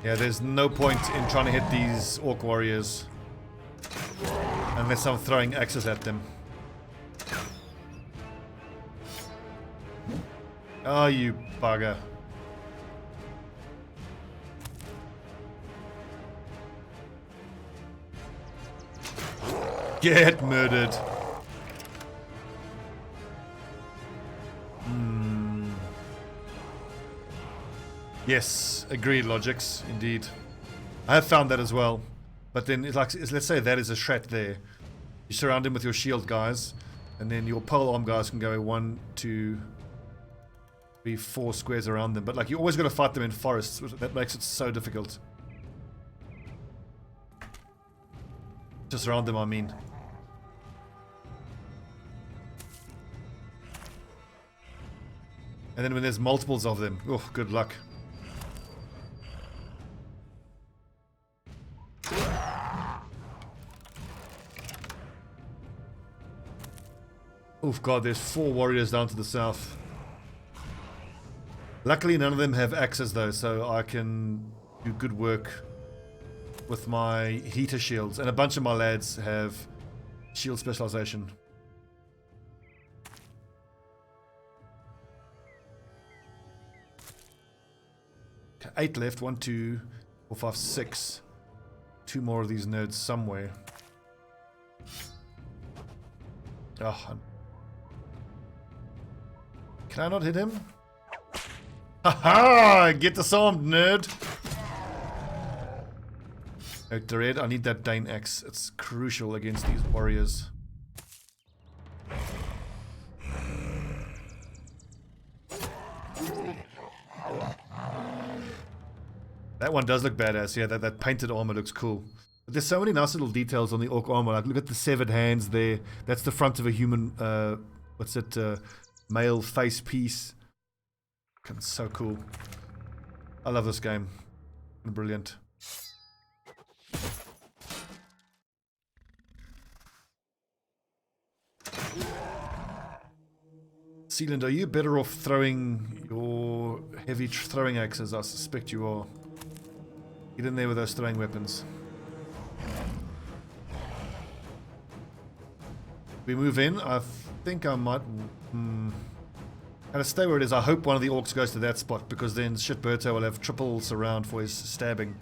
Yeah, there's no point in trying to hit these Orc Warriors unless I'm throwing axes at them. Oh, you bugger. Get murdered. Yes, agreed, Logics, indeed. I have found that as well. But then, let's say that is a Shret there. You surround him with your shield guys, and then your pole arm guys can go 1, 2, 3, 4 squares around them. But like, you always got to fight them in forests. That makes it so difficult. Just around them, I mean. And then when there's multiples of them, oh, good luck. Oh god, there's 4 warriors down to the south. Luckily none of them have axes though, so I can do good work with my heater shields. And a bunch of my lads have shield specialization. Okay, 8 left. 1, 2, 4, 5, 6. 2 more of these nerds somewhere. Oh, can I not hit him? Haha! Get disarmed, nerd! Out the red. I need that Dane axe. It's crucial against these warriors. That one does look badass. Yeah, that painted armor looks cool. But there's so many nice little details on the orc armor. Like, look at the severed hands there. That's the front of a human, what's it, male face piece. It's so cool. I love this game. Brilliant. Sealand, are you better off throwing your heavy throwing axes? I suspect you are. Get in there with those throwing weapons. We move in. I think I might... Gotta stay where it is. I hope one of the orcs goes to that spot, because then Shitberto will have triple surround for his stabbing.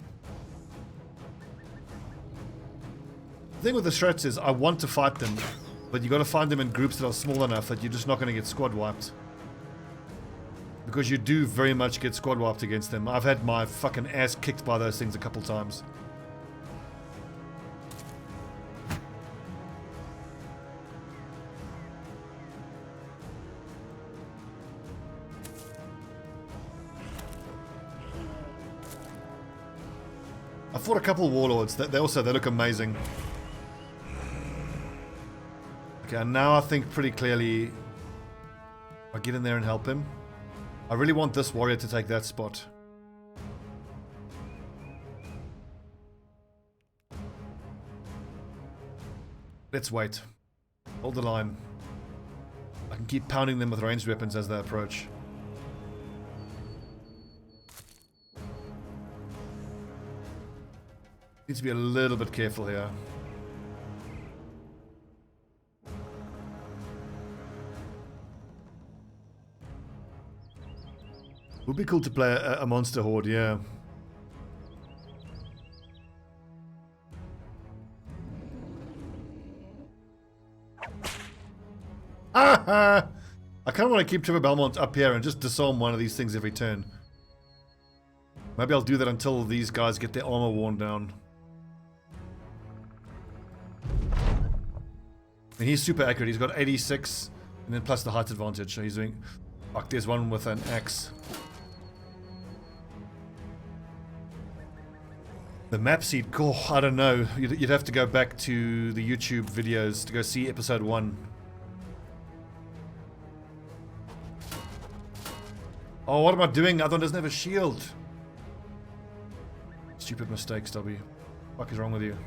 The thing with the Shrats is I want to fight them, but you gotta find them in groups that are small enough that you're just not gonna get squad wiped. Because you do very much get squad wiped against them. I've had my fucking ass kicked by those things a couple times. I fought a couple of warlords. They look amazing. Okay, now I think pretty clearly I'll get in there and help him. I really want this warrior to take that spot. Let's wait. Hold the line. I can keep pounding them with ranged weapons as they approach. Need to be a little bit careful here. Would be cool to play a monster horde, yeah. I kind of want to keep Trevor Belmont up here and just disarm one of these things every turn. Maybe I'll do that until these guys get their armor worn down. And he's super accurate. He's got 86 and then plus the height advantage. So he's doing... Fuck, there's one with an axe. The map seed, oh, I don't know. You'd have to go back to the YouTube videos to go see episode 1. Oh, what am I doing? Other one doesn't have a shield. Stupid mistake, Stubby. What the fuck is wrong with you?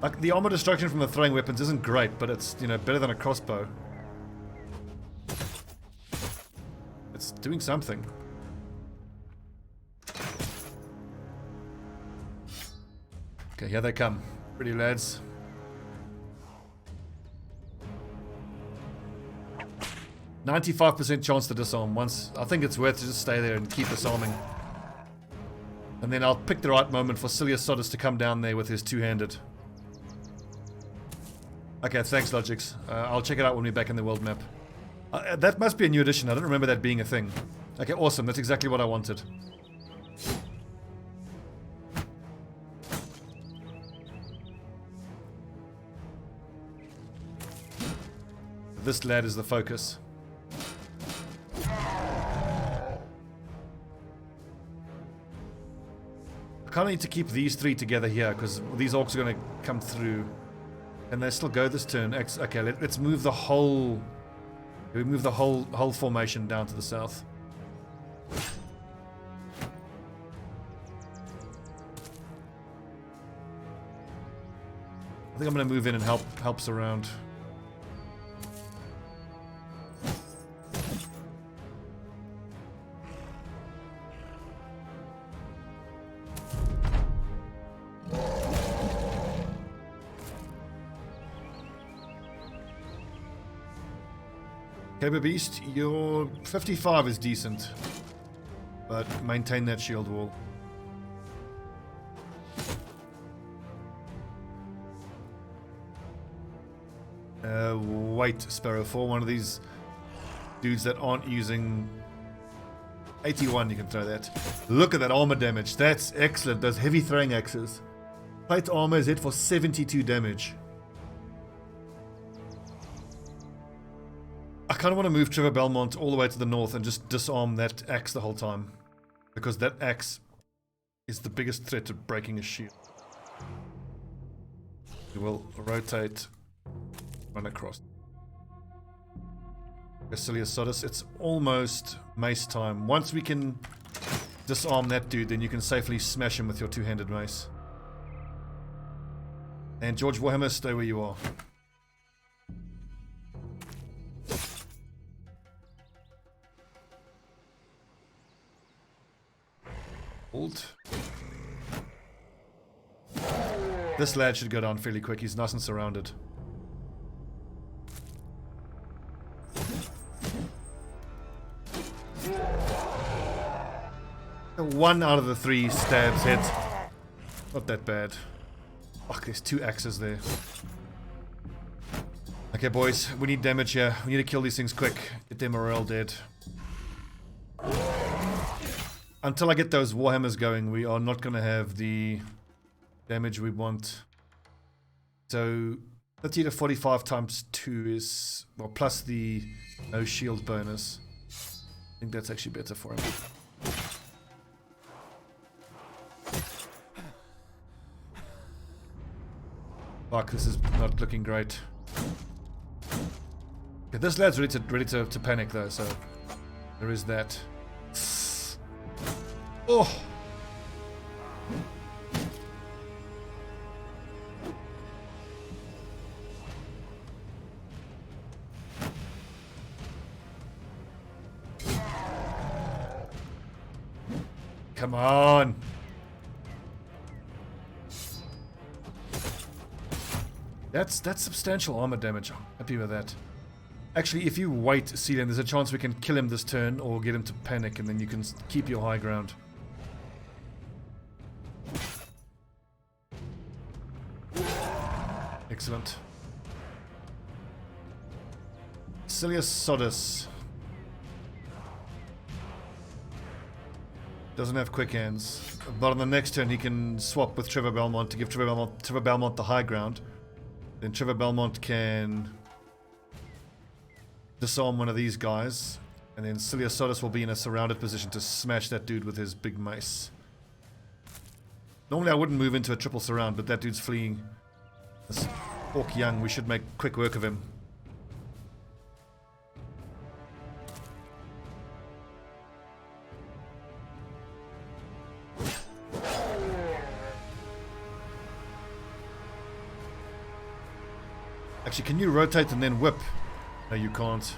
Like, the armor destruction from the throwing weapons isn't great, but it's, you know, better than a crossbow. It's doing something. Okay, here they come. Pretty lads. %95% chance to disarm once. I think it's worth to just stay there and keep disarming. And then I'll pick the right moment for Silius Sodus to come down there with his two-handed. Okay, thanks, Logix. I'll check it out when we're back in the world map. That must be a new addition. I don't remember that being a thing. Okay, awesome. That's exactly what I wanted. This lad is the focus. I kind of need to keep these three together here because these orcs are going to come through. And they still go this turn. Okay, let's move the whole... We move the whole formation down to the south. I think I'm going to move in and helps around. Caber Beast, your 55 is decent, but maintain that shield wall. Wait, Sparrow, for one of these dudes that aren't using 81, you can throw that. Look at that armor damage, that's excellent, those heavy throwing axes. Plate armor is hit for 72 damage. I kind of want to move Trevor Belmont all the way to the north and just disarm that axe the whole time. Because that axe is the biggest threat to breaking a shield. We will rotate, run across. Basileus Sodus, it's almost mace time. Once we can disarm that dude, then you can safely smash him with your two-handed mace. And George Warhammer, stay where you are. Hold. This lad should go down fairly quick. He's nice and surrounded. One out of the 3 stabs hit. Not that bad. Oh, there's 2 axes there. Okay, boys, we need damage here. We need to kill these things quick. Get their morale dead. Until I get those Warhammers going, we are not going to have the damage we want. So 30 to 45 times 2 is, well, plus the no shield bonus. I think that's actually better for him. Fuck, this is not looking great. Okay, this lad's ready to panic though, so there is that. Oh! Come on! That's substantial armor damage. I'm happy with that. Actually, if you wait, Celian, there's a chance we can kill him this turn or get him to panic, and then you can keep your high ground. Excellent. Basileus Sodus. Doesn't have quick hands, but on the next turn he can swap with Trevor Belmont to give Trevor Belmont the high ground. Then Trevor Belmont can disarm one of these guys, and then Basileus Sodus will be in a surrounded position to smash that dude with his big mace. Normally I wouldn't move into a triple surround, but that dude's fleeing. This Orc Young, we should make quick work of him. Actually, can you rotate and then whip? No, you can't.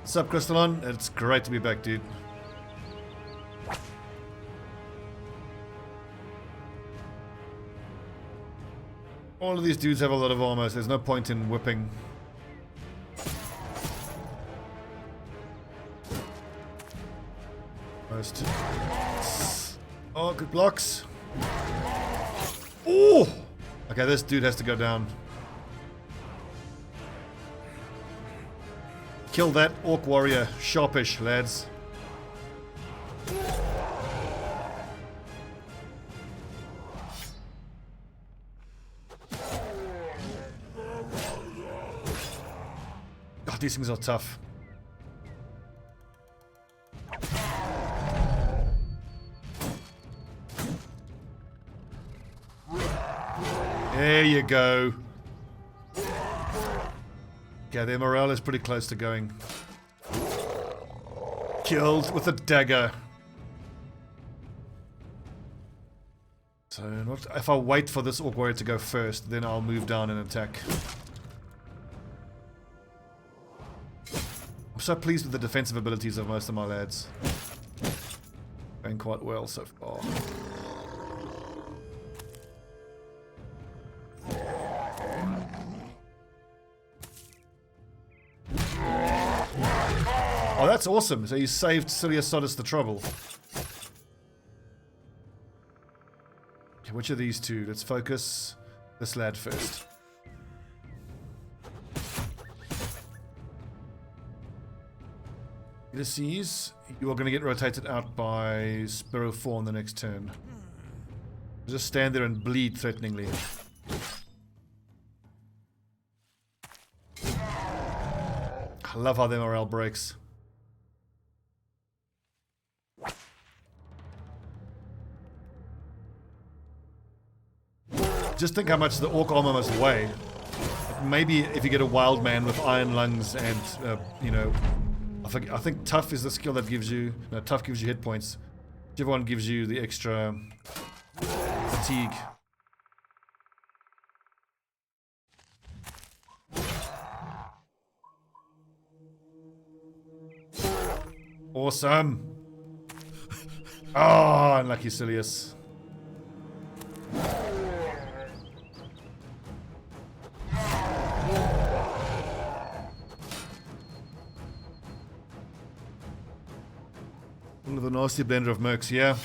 What's up, Crystalon? It's great to be back, dude. All of these dudes have a lot of armor, so there's no point in whipping. Most. Oh, good blocks. Oh! Okay, this dude has to go down. Kill that Orc Warrior. Sharpish, lads. God, these things are tough. There you go. Okay, their morale is pretty close to going. Killed with a dagger. So not, if I wait for this orc warrior to go first, then I'll move down and attack. I'm so pleased with the defensive abilities of most of my lads. Going quite well so far. Oh, that's awesome. So you saved Silius Sodus the trouble. Okay, which of these two? Let's focus this lad first. Ulysses, you are going to get rotated out by Spiro 4 on the next turn. Just stand there and bleed threateningly. I love how their morale breaks. Just think how much the orc armor must weigh. Maybe if you get a wild man with iron lungs and, you know, I think tough is the skill that gives you, no, tough gives you hit points. Whichever one gives you the extra fatigue. Awesome. Oh, unlucky Silius. The nasty blender of mercs, yeah.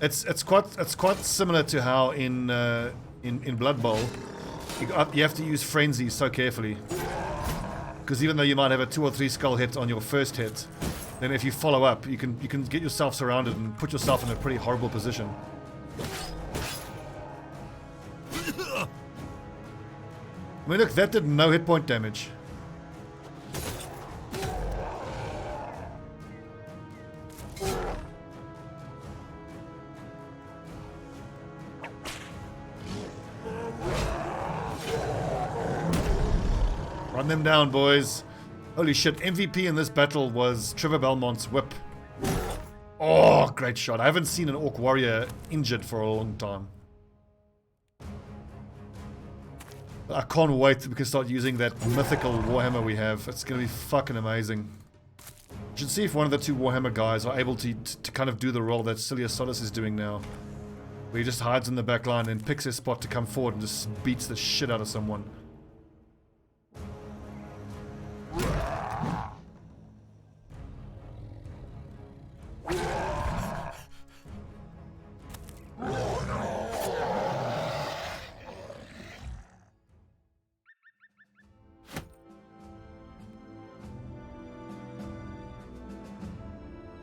It's quite similar to how in Blood Bowl you have to use frenzy so carefully, because even though you might have a 2 or 3 skull hit on your first hit, then if you follow up, you can get yourself surrounded and put yourself in a pretty horrible position. I mean, look, that did no hit point damage. Run them down, boys. Holy shit, MVP in this battle was Trevor Belmont's whip. Oh, great shot. I haven't seen an orc warrior injured for a long time. I can't wait to start using that mythical Warhammer we have. It's going to be fucking amazing. You should see if one of the 2 Warhammer guys are able to kind of do the role that Silius Sodus is doing now. Where he just hides in the back line and picks his spot to come forward and just beats the shit out of someone.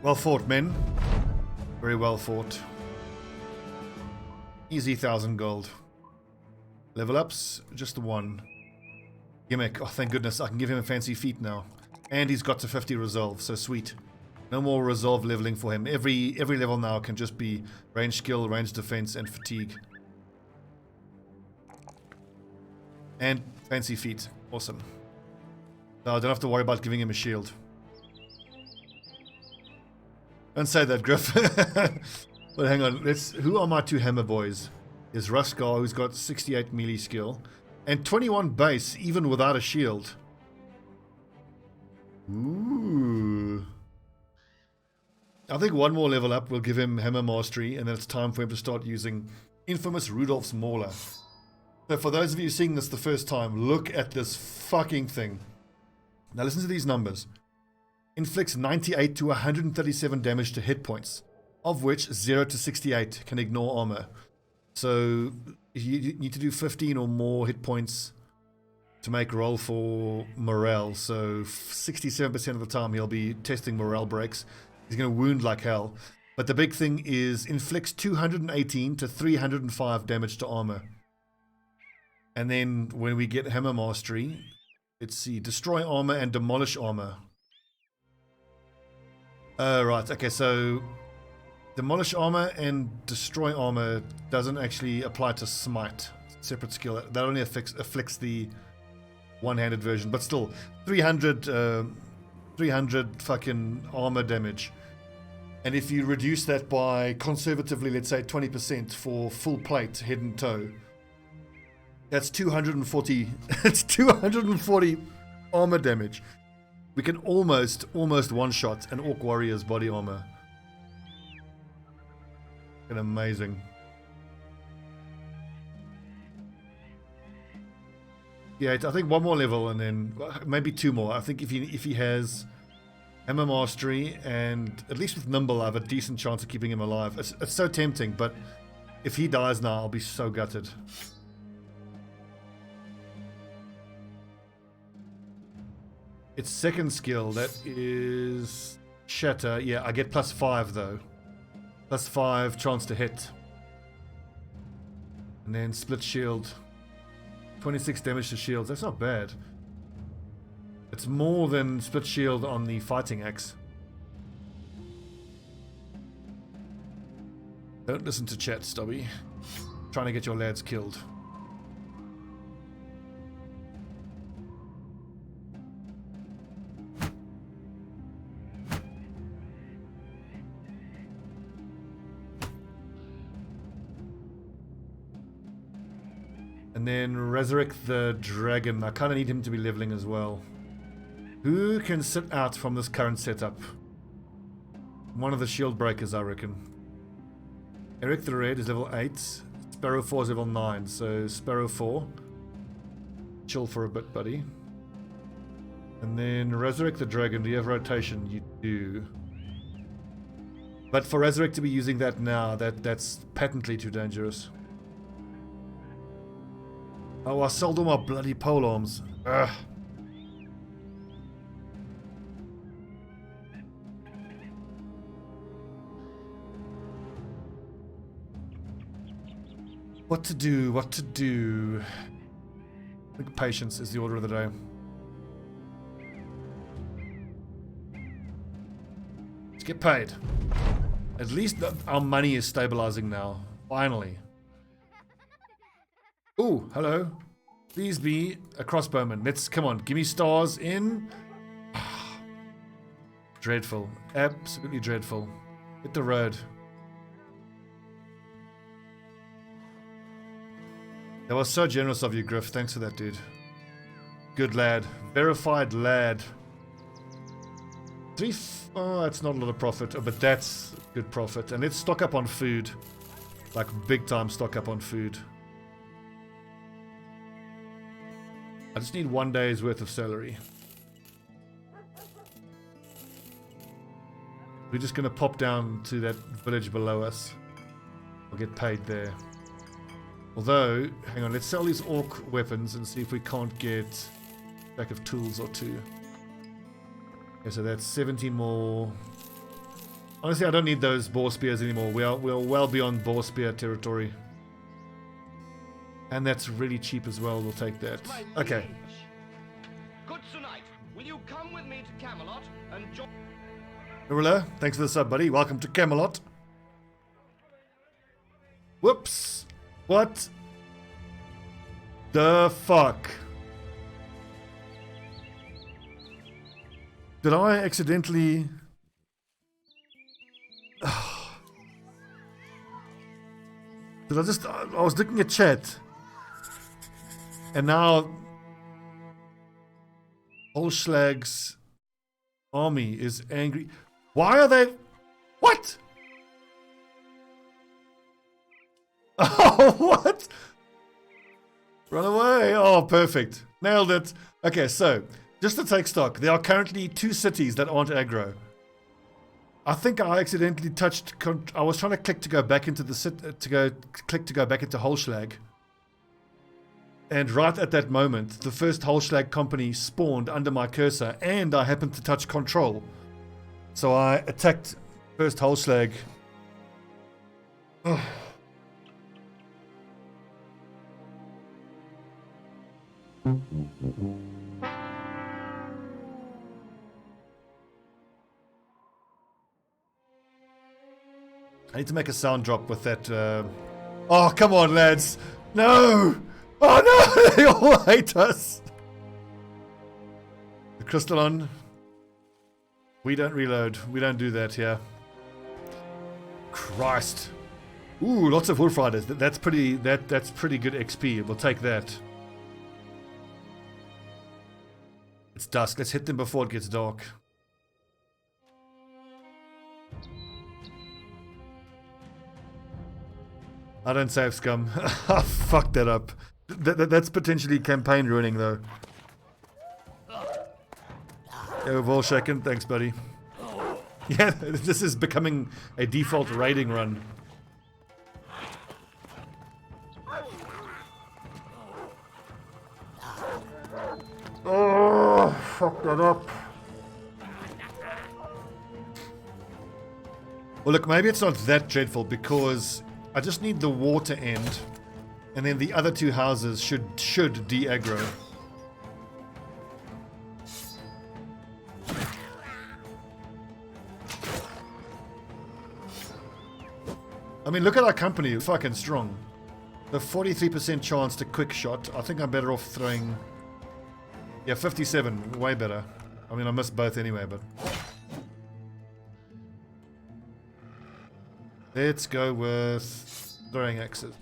Well fought, men. Very well fought. Easy 1,000 gold. Level ups, just the 1. Gimmick, oh thank goodness, I can give him a fancy feat now. And he's got to 50 resolve, so sweet. No more resolve leveling for him. Every level now can just be range skill, range defense, and fatigue. And fancy feat. Awesome. Now I don't have to worry about giving him a shield. Don't say that, Griff. But hang on, who are my 2 hammer boys? There's Ruskar, who's got 68 melee skill, and 21 base, even without a shield. Ooh. I think 1 more level up will give him hammer mastery, and then it's time for him to start using infamous Rudolph's Mauler. So for those of you seeing this the first time, look at this fucking thing. Now listen to these numbers. Inflicts 98 to 137 damage to hit points, of which 0 to 68 can ignore armor. So you need to do 15 or more hit points to make roll for morale. So 67% of the time he'll be testing morale breaks. He's going to wound like hell. But the big thing is inflicts 218 to 305 damage to armor. And then when we get hammer mastery, let's see, destroy armor and demolish armor. Right, okay, so demolish armor and destroy armor doesn't actually apply to smite. separate skill. That only afflicts the one-handed version, but still 300 fucking armor damage. And if you reduce that by conservatively, let's say 20% for full plate, head and toe, that's 240. It's 240 armor damage. We can almost one-shot an Orc Warrior's body armor. And amazing. Yeah, I think one more level and then maybe two more. I think if he has Hammer Mastery and at least with Nimble, I have a decent chance of keeping him alive. It's so tempting, but if he dies now, I'll be so gutted. Its second skill, that is Shatter. Yeah, I get +5 though. +5 chance to hit. And then Split Shield. 26 damage to shields. That's not bad. It's more than Split Shield on the Fighting Axe. Don't listen to chat, Stubby. Trying to get your lads killed. And then Resurrect the Dragon. I kind of need him to be leveling as well. Who can sit out from this current setup? One of the shield breakers, I reckon. Eric the Red is level 8. Sparrow 4 is level 9. So Sparrow 4. Chill for a bit, buddy. And then Resurrect the Dragon. Do you have rotation? You do. But for Resurrect to be using that now, that's patently too dangerous. Oh, I sold all my bloody polearms. Ugh. What to do? What to do? I think patience is the order of the day. Let's get paid. At least our money is stabilizing now. Finally. Ooh, hello. Please be a crossbowman. Let's, come on, give me stars in. Dreadful. Absolutely dreadful. Hit the road. That was so generous of you, Griff. Thanks for that, dude. Good lad. Verified lad. Oh, that's not a lot of profit, but that's good profit. And let's stock up on food. Like big time stock up on food. I just need 1 day's worth of salary. We're just going to pop down to that village below us. I'll get paid there. Although, hang on, let's sell these orc weapons and see if we can't get a stack of tools or two. Okay, so that's 70 more. Honestly, I don't need those boar spears anymore. We're well beyond boar spear territory. And that's really cheap as well. We'll take that. Okay. Good tonight. Will you come with me to Camelot and join? Marilla, thanks for the sub, buddy. Welcome to Camelot. Whoops. What the fuck? Did I accidentally... Did I just... I was looking at chat. And now... Olschlag's army is angry. Why are they... What? Oh, what? Run away. Oh, perfect. Nailed it. Okay, so, just to take stock, there are currently 2 cities that aren't aggro. I think I accidentally touched... I was trying to click to go back into the click to go back into Holschlag. And right at that moment, the first Holschlag company spawned under my cursor, and I happened to touch control. So I attacked first Holschlag. Oh. I need to make a sound drop with that. Oh, come on, lads. No! Oh no! They all hate us! The Crystalon. We don't reload. We don't do that here. Christ. Ooh, lots of Wolf Riders. That's pretty good XP. We'll take that. It's dusk. Let's hit them before it gets dark. I don't save scum. I fucked that up. That's potentially campaign ruining though. Yeah, we've all shaken. Thanks, buddy. Yeah, this is becoming a default raiding run. Oh, fuck that up. Well, look, maybe it's not that dreadful because I just need the war to end, and then the other two houses should de-aggro. I mean, look at our company, fucking strong. The 43% chance to quick shot. I think I'm better off throwing... Yeah, 57, way better. I mean, I missed both anyway, but... Let's go with throwing axes.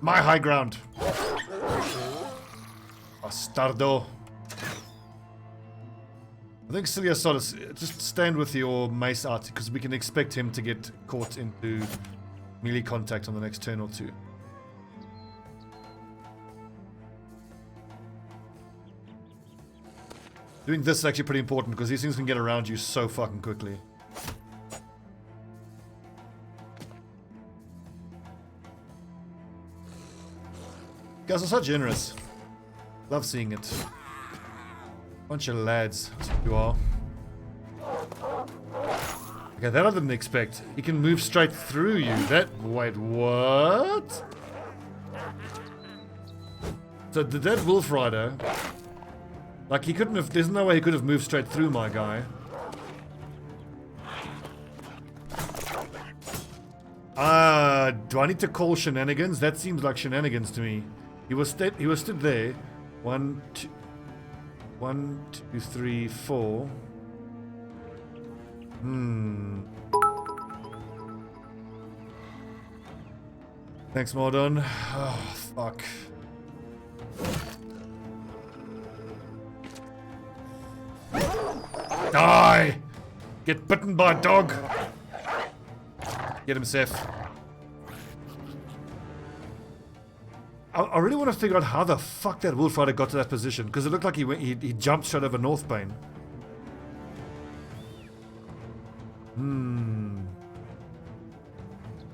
My high ground. Bastardo. I think Ciliasotis, just stand with your mace out because we can expect him to get caught into melee contact on the next turn or two. Doing this is actually pretty important because these things can get around you so fucking quickly. You guys are so generous. Love seeing it. Bunch of lads. That's what you are. Okay, that I didn't expect. He can move straight through you. Wait, what? So did that Wolf Rider... Like, he couldn't have... There's no way he could have moved straight through my guy. Do I need to call shenanigans? That seems like shenanigans to me. He was stood there. 1, 2, 3, 4. Thanks, Mordon. Oh, fuck. Die! Get bitten by a dog! Get him, Seth. I really want to figure out how the fuck that Wolf Rider got to that position, because it looked like he jumped straight over Northbane.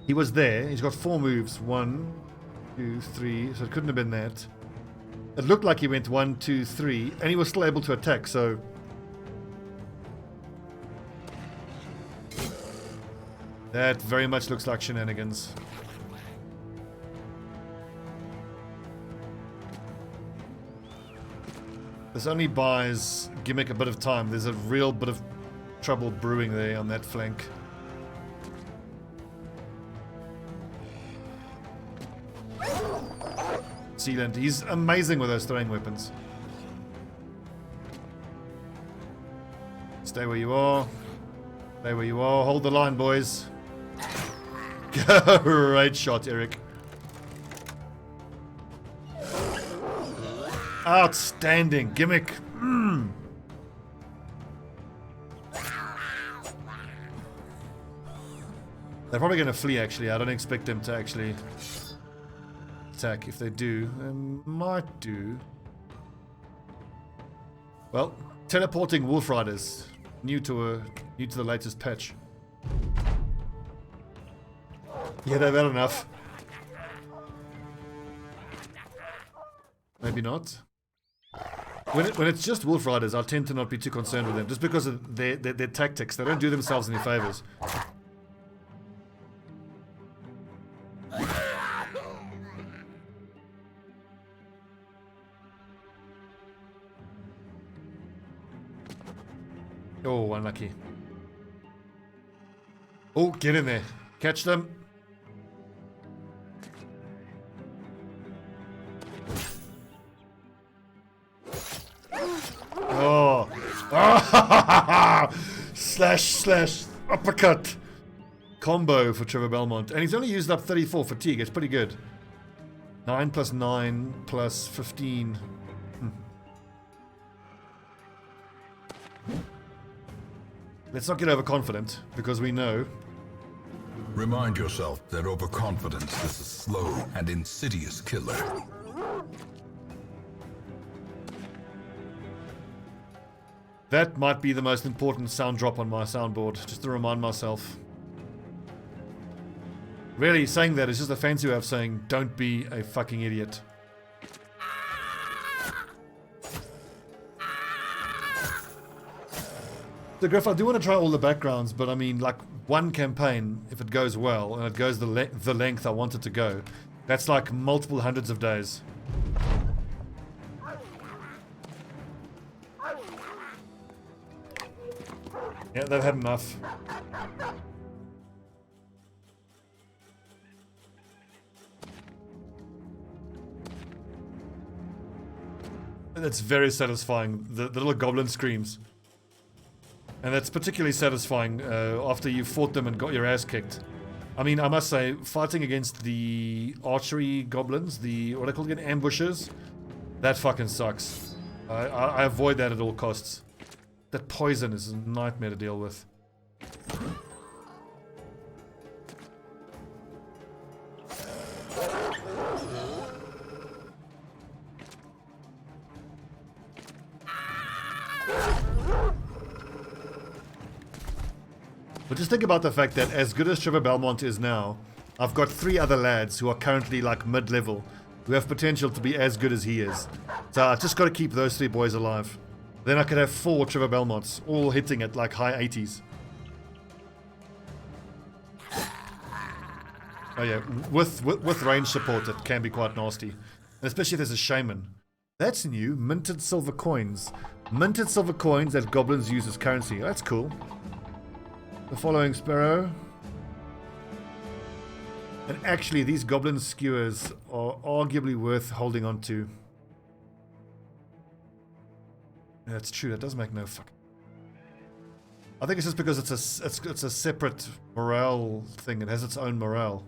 He was there. He's got 4 moves. 1, 2, 3. So it couldn't have been that. It looked like he went 1, 2, 3, and he was still able to attack, so... That very much looks like shenanigans. This only buys Gimmick a bit of time. There's a real bit of trouble brewing there on that flank. Sealant, he's amazing with those throwing weapons. Stay where you are. Stay where you are. Hold the line, boys. Great shot, Eric. Outstanding. Gimmick. They're probably going to flee, actually. I don't expect them to actually attack. If they do, they might do. Well, teleporting Wolf Riders. New to the latest patch. Yeah, they've had enough. Maybe not. When it's just Wolf Riders, I tend to not be too concerned with them, just because of their tactics. They don't do themselves any favors. Oh, unlucky. Oh, get in there. Catch them. Oh. Slash. Uppercut. Combo for Trevor Belmont. And he's only used up 34 fatigue. It's pretty good. 9 plus 9 plus 15. Let's not get overconfident, because we know. Remind yourself that overconfidence is a slow and insidious killer. That might be the most important sound drop on my soundboard, just to remind myself. Really, saying that is just a fancy way of saying, don't be a fucking idiot. So Griff, I do want to try all the backgrounds, but I mean, like, one campaign, if it goes well, and it goes the length I want it to go, that's like multiple hundreds of days. Yeah, they've had enough. That's very satisfying, the little goblin screams. And that's particularly satisfying after you fought them and got your ass kicked. I mean, I must say, fighting against the archery goblins, the, what are they called again, ambushers, that fucking sucks. I avoid that at all costs. That poison is a nightmare to deal with. But just think about the fact that as good as Trevor Belmont is now, I've got 3 other lads who are currently like mid-level, who have potential to be as good as he is. So I've just got to keep those 3 boys alive. Then I could have 4 Trevor Belmonts, all hitting at like high 80s. Oh yeah, with range support it can be quite nasty. And especially if there's a shaman. That's new, minted silver coins. Minted silver coins that goblins use as currency. That's cool. The following sparrow. And actually these goblin skewers are arguably worth holding on to. Yeah, that's true, that does make no fucking... I think it's just because it's a separate morale thing. It has its own morale.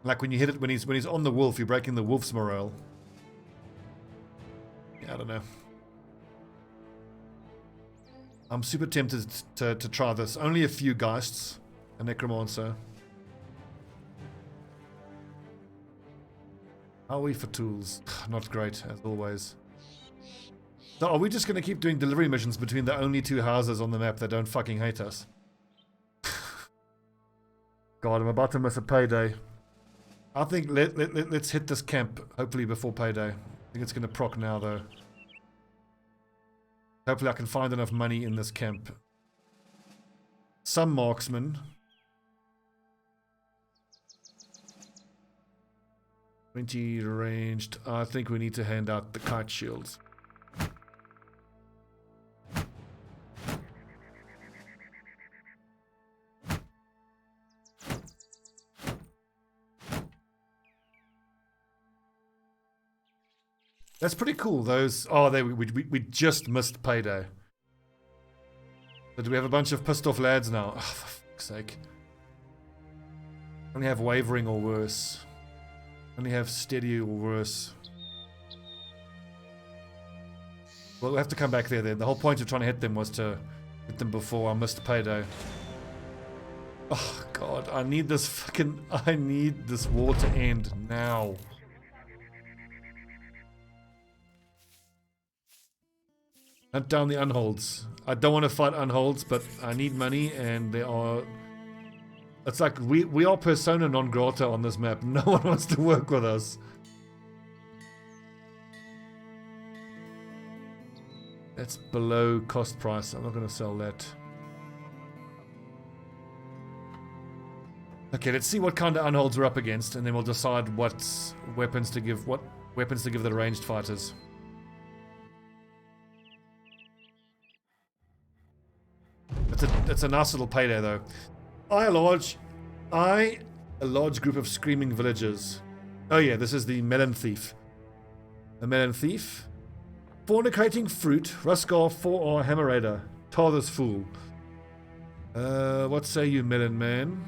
Like when you hit it when he's on the wolf, you're breaking the wolf's morale. Yeah, I don't know. I'm super tempted to try this. Only a few geists, a necromancer. How are we for tools? Not great, as always. So are we just going to keep doing delivery missions between the only 2 houses on the map that don't fucking hate us? God, I'm about to miss a payday. I think let's hit this camp, hopefully before payday. I think it's going to proc now, though. Hopefully I can find enough money in this camp. Some marksmen. 20 ranged. I think we need to hand out the kite shields. That's pretty cool, those... Oh, we just missed payday. But do we have a bunch of pissed off lads now? Oh, for fuck's sake. Only have wavering or worse. Only have steady or worse. Well, we'll have to come back there then. The whole point of trying to hit them was to hit them before I missed payday. Oh, God. I need this fucking... I need this war to end now. Hunt down the unholds. I don't want to fight unholds, but I need money, and there are... It's like we are persona non grata on this map. No one wants to work with us. That's below cost price. I'm not going to sell that. Okay, let's see what kind of unholds we're up against, and then we'll decide what weapons to give the ranged fighters. It's it's a nice little payday though. A large group of screaming villagers. Oh yeah, this is the melon thief. A melon thief. Fornicating fruit, Ruskar 4R Hammer Raider. Tar this fool. What say you, melon man?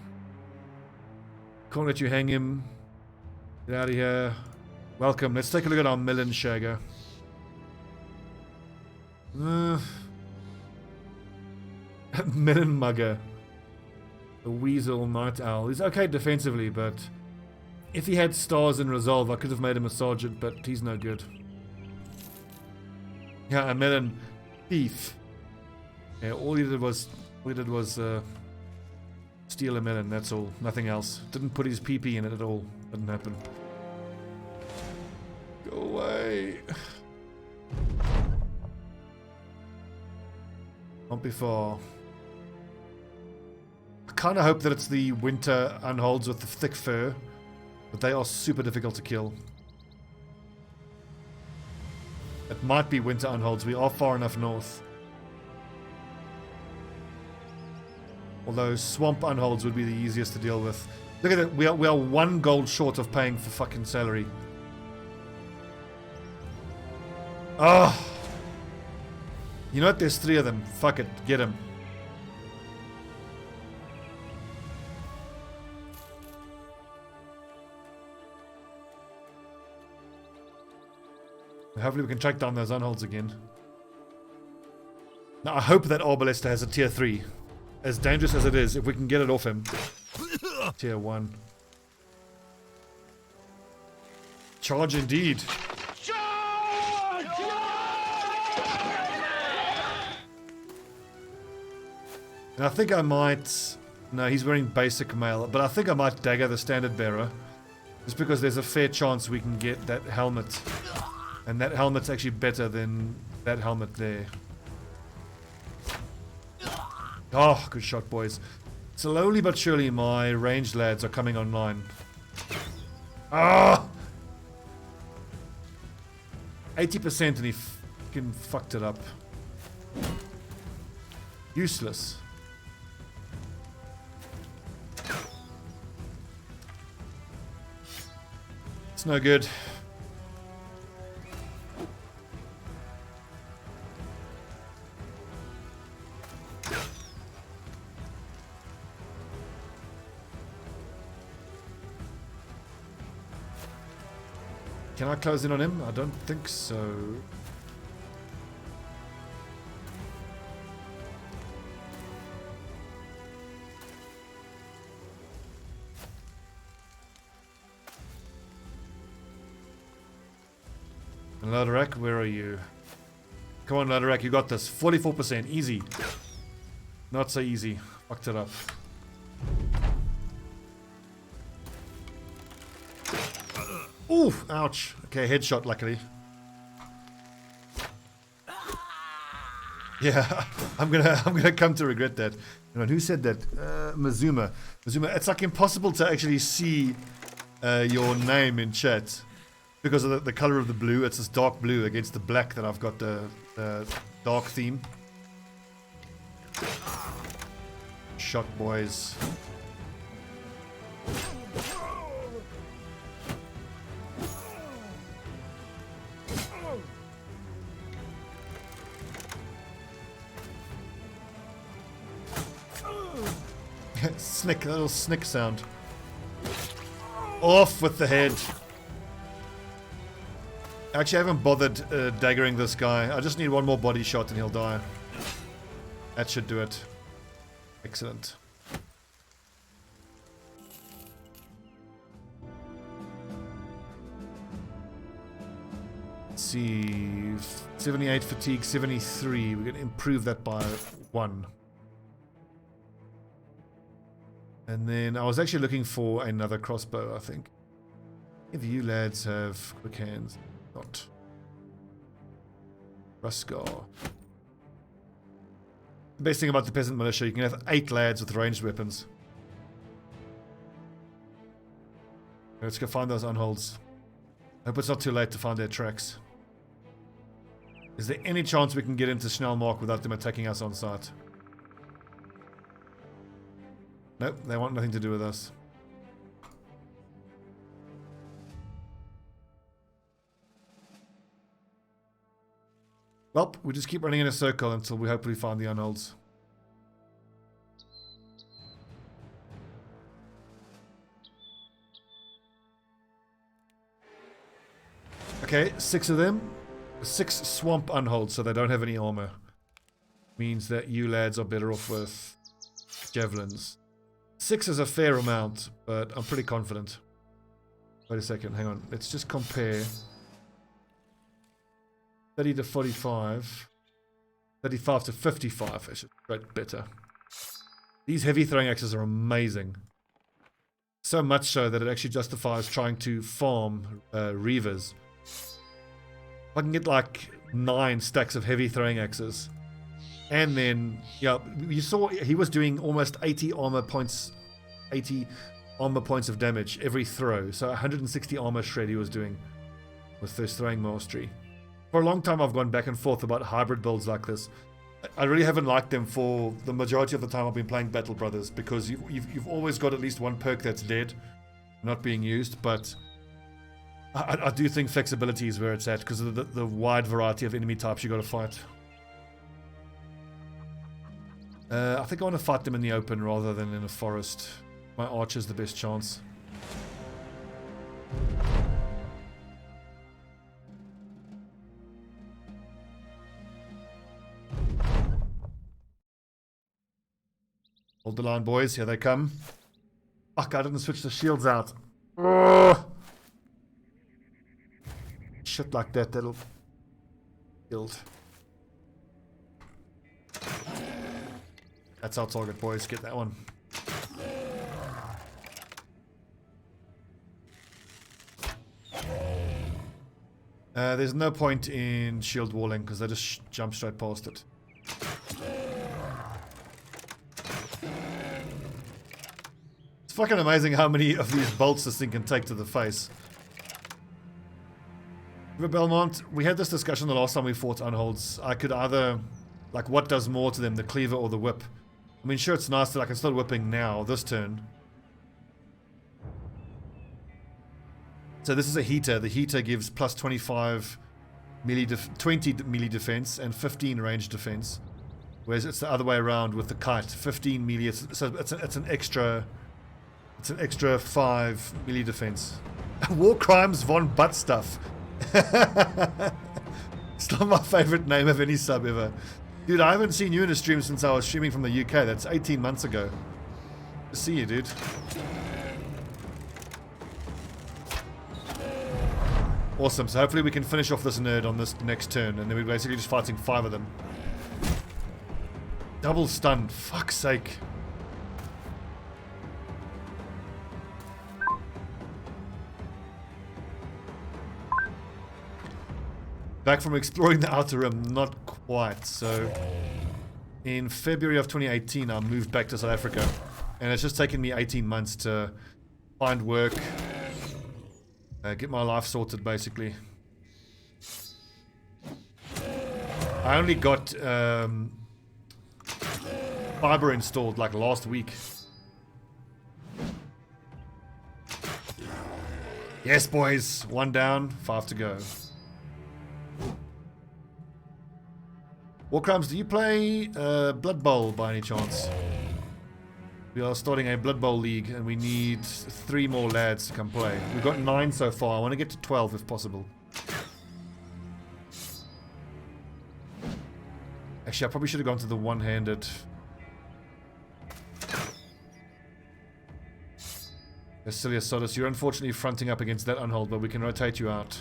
Can't let you hang him. Get out of here. Welcome. Let's take a look at our melon shagger. Melon mugger. A weasel night owl. He's okay defensively, but if he had stars in resolve, I could have made him a sergeant, but he's no good. Yeah, a melon thief. Yeah, all he did was steal a melon, that's all. Nothing else. Didn't put his PP in it at all. Didn't happen. Go away. Not be far. I kind of hope that it's the winter unholds with the thick fur, but they are super difficult to kill. It might be winter unholds. We are far enough north. Although swamp unholds would be the easiest to deal with. Look at it. We are 1 gold short of paying for fucking salary. Oh. You know what? There's 3 of them. Fuck it. Get him. Hopefully we can track down those unholds again. Now I hope that Arbalesta has a tier 3. As dangerous as it is, if we can get it off him. Tier 1. Charge indeed. Charge! And I think I might... No, he's wearing basic mail. But I think I might dagger the standard bearer. Just because there's a fair chance we can get that helmet. And that helmet's actually better than that helmet there. Oh, good shot, boys. Slowly but surely my ranged lads are coming online. Ah! 80% and he fucking fucked it up. Useless. It's no good. Can I close in on him? I don't think so. And Ladorak, where are you? Come on, Ladorak, you got this. 44%, easy. Not so easy. Fucked it up. Ooh, ouch. Okay, headshot, luckily. Yeah, I'm gonna come to regret that. Hang on, who said that? Mazuma. Mazuma. It's like impossible to actually see your name in chat because of the color of the blue. It's this dark blue against the black that I've got the dark theme. Shot, boys. Snick, a little snick sound. Off with the head. Actually, I haven't bothered daggering this guy. I just need 1 more body shot and he'll die. That should do it. Excellent. Let's see. 78 fatigue, 73. We're going to improve that by 1. And then I was actually looking for another crossbow, I think. If you lads have quick hands. Not. Ruskar. The best thing about the Peasant Militia, you can have 8 lads with ranged weapons. Let's go find those unholds. I hope it's not too late to find their tracks. Is there any chance we can get into Schnellmark without them attacking us on sight? Nope, they want nothing to do with us. Well, we just keep running in a circle until we hopefully find the unholds. Okay, 6 of them. 6 swamp unholds, so they don't have any armor. Means that you lads are better off with javelins. 6 is a fair amount, but I'm pretty confident. Wait a second, hang on. Let's just compare. 30 to 45. 35 to 55. It's right better. These heavy throwing axes are amazing. So much so that it actually justifies trying to farm reavers. If I can get like 9 stacks of heavy throwing axes. And then, yeah, you saw he was doing almost 80 armor points of damage every throw. So 160 armor shred he was doing with this throwing mastery. For a long time I've gone back and forth about hybrid builds like this. I really haven't liked them for the majority of the time I've been playing Battle Brothers, because you've always got at least one perk that's dead, not being used, but I do think flexibility is where it's at because of the wide variety of enemy types you got to fight. I think I want to fight them in the open rather than in a forest. My archer's the best chance. Hold the line, boys. Here they come. Fuck, I didn't switch the shields out. Ugh. Shit like that, that'll... Killed. That's our target, boys. Get that one. There's no point in shield walling because they just jump straight past it. It's fucking amazing how many of these bolts this thing can take to the face. River Belmont, we had this discussion the last time we fought unholds. I could either, like, what does more to them, the cleaver or the whip? I mean, sure, it's nice that I can start whipping now, this turn. So this is a heater. The heater gives plus 25 melee 20 melee defense and 15 range defense. Whereas it's the other way around with the kite. 15 melee, so it's an extra 5 melee defense. War Crimes von Butt Stuff. It's not my favorite name of any sub ever. Dude, I haven't seen you in a stream since I was streaming from the UK. That's 18 months ago. Good to see you, dude. Awesome. So hopefully we can finish off this nerd on this next turn, and then we're basically just fighting 5 of them. Double stun. Fuck's sake. Back from exploring the Outer Rim, not quite. So, in February of 2018, I moved back to South Africa, and it's just taken me 18 months to find work, get my life sorted, basically. I only got fiber installed like last week. Yes, boys, 1 down, 5 to go. Warcrimes, do you play Blood Bowl by any chance? We are starting a Blood Bowl league and we need 3 more lads to come play. We've got 9 so far. I want to get to 12 if possible. Actually, I probably should have gone to the one-handed. Basilia Sodus, you're unfortunately fronting up against that unhold, but we can rotate you out.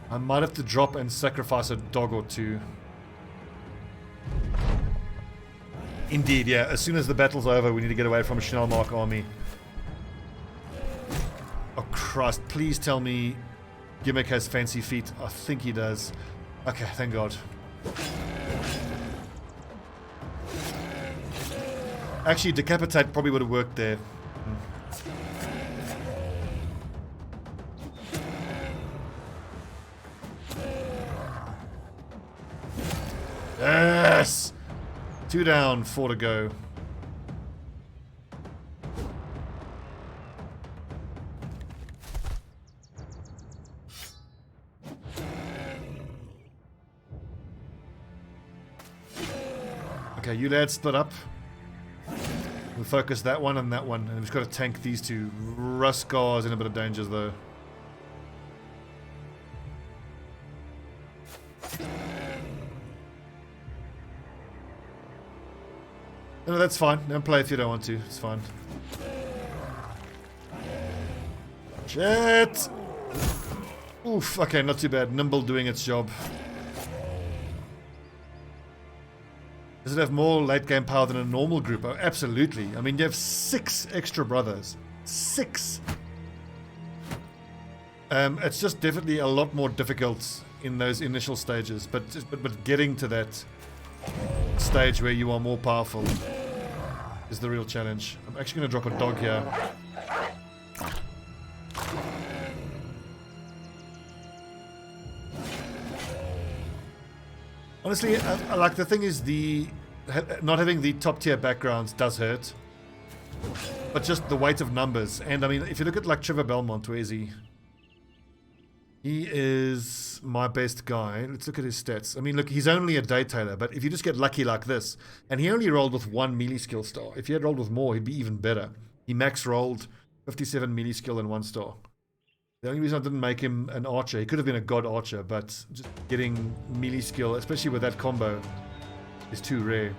I might have to drop and sacrifice a dog or 2. Indeed, yeah. As soon as the battle's over, we need to get away from a Chanel Mark army. Oh, Christ. Please tell me Gimmick has fancy feet. I think he does. Okay, thank God. Actually, Decapitate probably would have worked there. 2 down, 4 to go. Okay, you lads split up. We'll focus that one and that one, and we've got to tank these two. Ruskar's in a bit of danger though. No, that's fine. Don't play if you don't want to. It's fine. Shit! Oof, okay, not too bad. Nimble doing its job. Does it have more late game power than a normal group? Oh, absolutely. I mean, you have 6 extra brothers. 6! It's just definitely a lot more difficult in those initial stages, but getting to that stage where you are more powerful is the real challenge. I'm actually going to drop a dog here. Honestly, like the thing is, not having the top tier backgrounds does hurt, but just the weight of numbers. And I mean, if you look at like Trevor Belmont, where is he? He is my best guy. Let's look at his stats. I mean, look, he's only a day tailor, but if you just get lucky like this, and he only rolled with 1 melee skill star. If he had rolled with more, he'd be even better. He max rolled 57 melee skill and 1 star. The only reason I didn't make him an archer, he could have been a god archer, but just getting melee skill, especially with that combo, is too rare.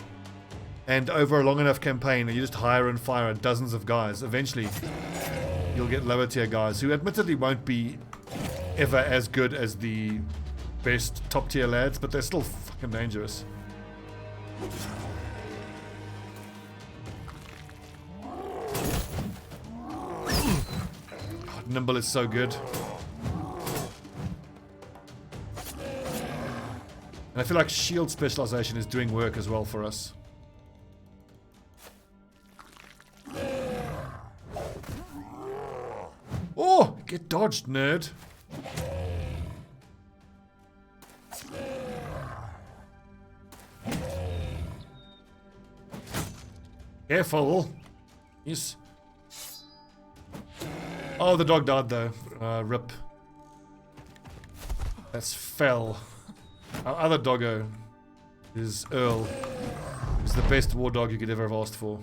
And over a long enough campaign, you just hire and fire dozens of guys. Eventually, you'll get lower tier guys who admittedly won't be ever as good as the best top tier lads, but they're still fucking dangerous. God, Nimble is so good. And I feel like shield specialization is doing work as well for us. Oh! Get dodged, nerd! Careful! Yes. Oh, the dog died though. Rip. That's fell. Our other doggo is Earl. He's the best war dog you could ever have asked for.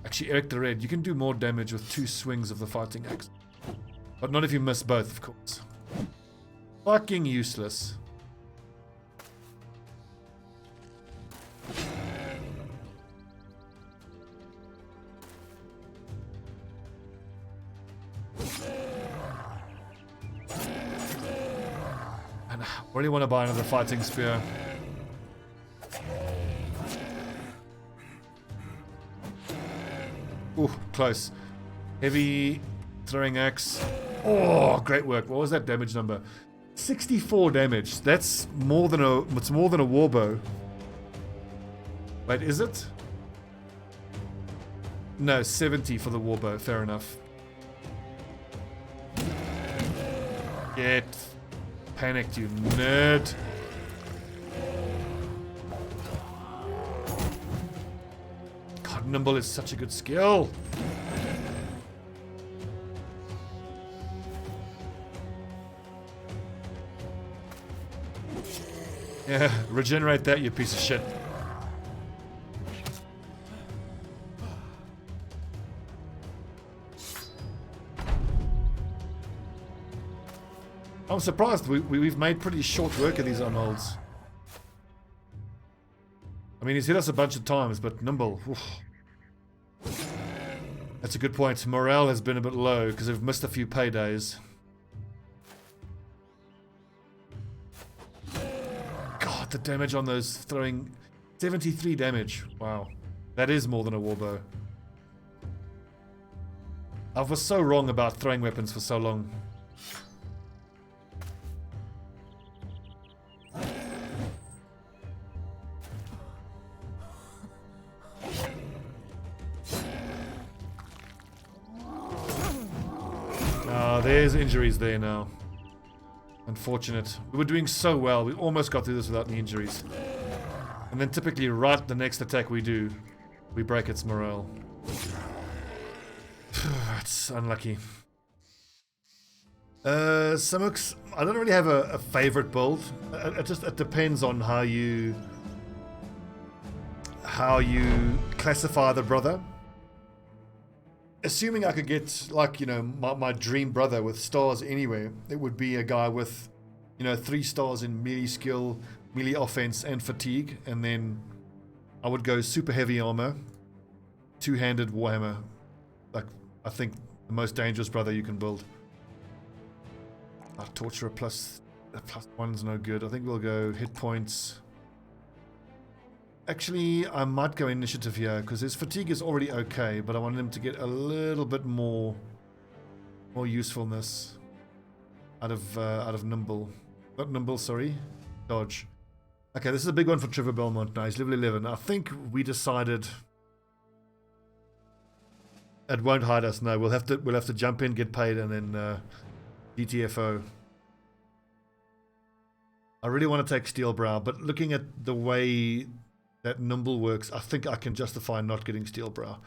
Actually, Eric the Red, you can do more damage with 2 swings of the fighting axe. But not if you miss both, of course. Fucking useless. And I really want to buy another fighting spear. Ooh, close. Heavy throwing axe. Oh, great work. What was that damage number? 64 damage. That's more than a. It's more than a warbow. Wait, is it? No, 70 for the warbow. Fair enough. Get panicked, you nerd. God, Nimble is such a good skill. Yeah, regenerate that, you piece of shit. I'm surprised we've made pretty short work of these unholds. I mean, he's hit us a bunch of times, but Nimble, oof. That's a good point. Morale has been a bit low because we've missed a few paydays. God, the damage on those throwing 73 damage. Wow, that is more than a warbow. I was so wrong about throwing weapons for so long. There's injuries there now. Unfortunate. We were doing so well. We almost got through this without any injuries. And then typically right the next attack we do, we break its morale. That's unlucky. Samux, I don't really have a favorite build. It depends on how you classify the brother. Assuming I could get, like, you know, my dream brother with stars anywhere, it would be a guy with, you know, 3 stars in melee skill, melee offense, and fatigue, and then I would go super heavy armor, 2-handed warhammer. Like, I think the most dangerous brother you can build. Torturer plus 1's no good. I think we'll go hit points. Actually, I might go initiative here because his fatigue is already okay, but I want him to get a little bit more usefulness out of nimble. Not nimble, sorry, dodge. Okay, this is a big one for Trevor Belmont. Now he's level 11. I think we decided it won't hide us. No, we'll have to jump in, get paid, and then GTFO. I really want to take Steelbrow, but looking at the way that nimble works, I think I can justify not getting Steelbrow.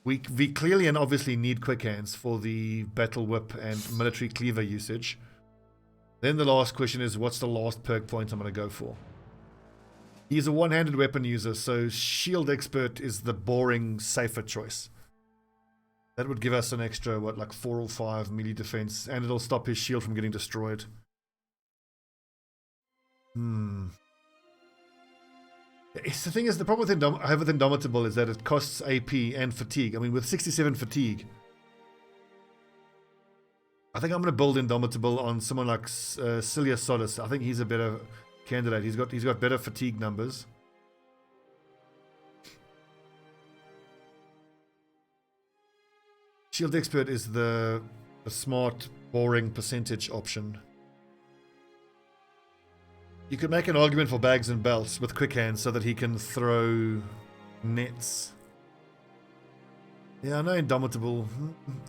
We clearly and obviously need quick hands for the battle whip and military cleaver usage. Then the last question is, what's the last perk point I'm going to go for? He's a one-handed weapon user, so shield expert is the boring, safer choice. That would give us an extra, what, like 4 or 5 melee defense, and it'll stop his shield from getting destroyed. The thing is, the problem with I have with Indomitable is that it costs AP and fatigue. I mean, with 67 fatigue, I think I'm going to build Indomitable on someone like Cilia Solace. I think he's a better candidate. He's got better fatigue numbers. Shield Expert is the smart, boring percentage option. You could make an argument for bags and belts with quick hands so that he can throw nets. Yeah, I know Indomitable.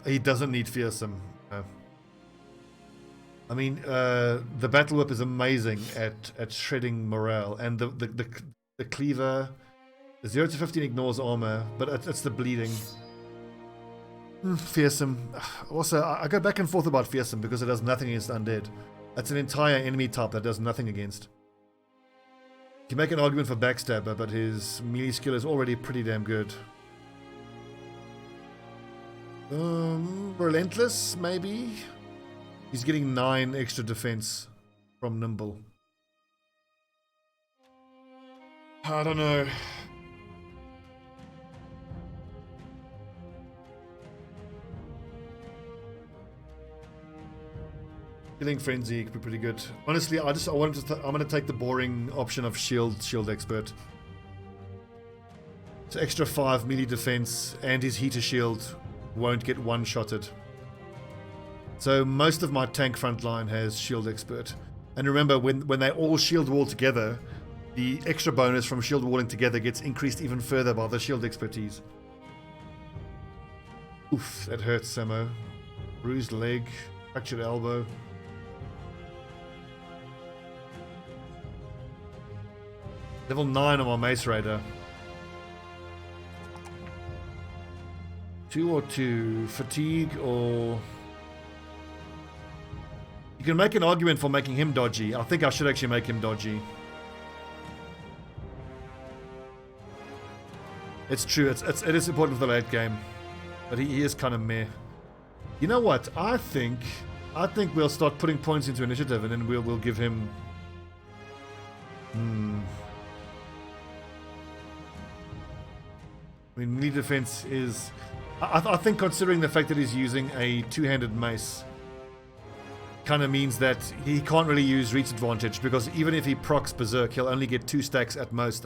He doesn't need fearsome. No. I mean, the battle whip is amazing at shredding morale, and the cleaver, the 0 to 15 ignores armor, but it's the bleeding. Fearsome. Also, I go back and forth about fearsome because it does nothing against undead. That's an entire enemy type that does nothing against. You can make an argument for Backstabber, but his melee skill is already pretty damn good. Relentless, maybe? He's getting 9 extra defense from Nimble. I don't know. Killing Frenzy could be pretty good. Honestly, I'm gonna take the boring option of Shield Expert. It's extra 5 melee defense, and his heater shield won't get one-shotted. So most of my tank front line has Shield Expert. And remember, when they all shield wall together, the extra bonus from shield walling together gets increased even further by the shield expertise. Oof, that hurts, Samo. Bruised leg, fractured elbow. Level 9 on my Mace Raider. 2 or 2. Fatigue or... You can make an argument for making him dodgy. I think I should actually make him dodgy. It's true. It is important for the late game. But he is kind of meh. You know what? I think we'll start putting points into initiative, and then we'll give him... I mean, melee defense is... I think considering the fact that he's using a two-handed mace kind of means that he can't really use reach advantage, because even if he procs Berserk, he'll only get 2 stacks at most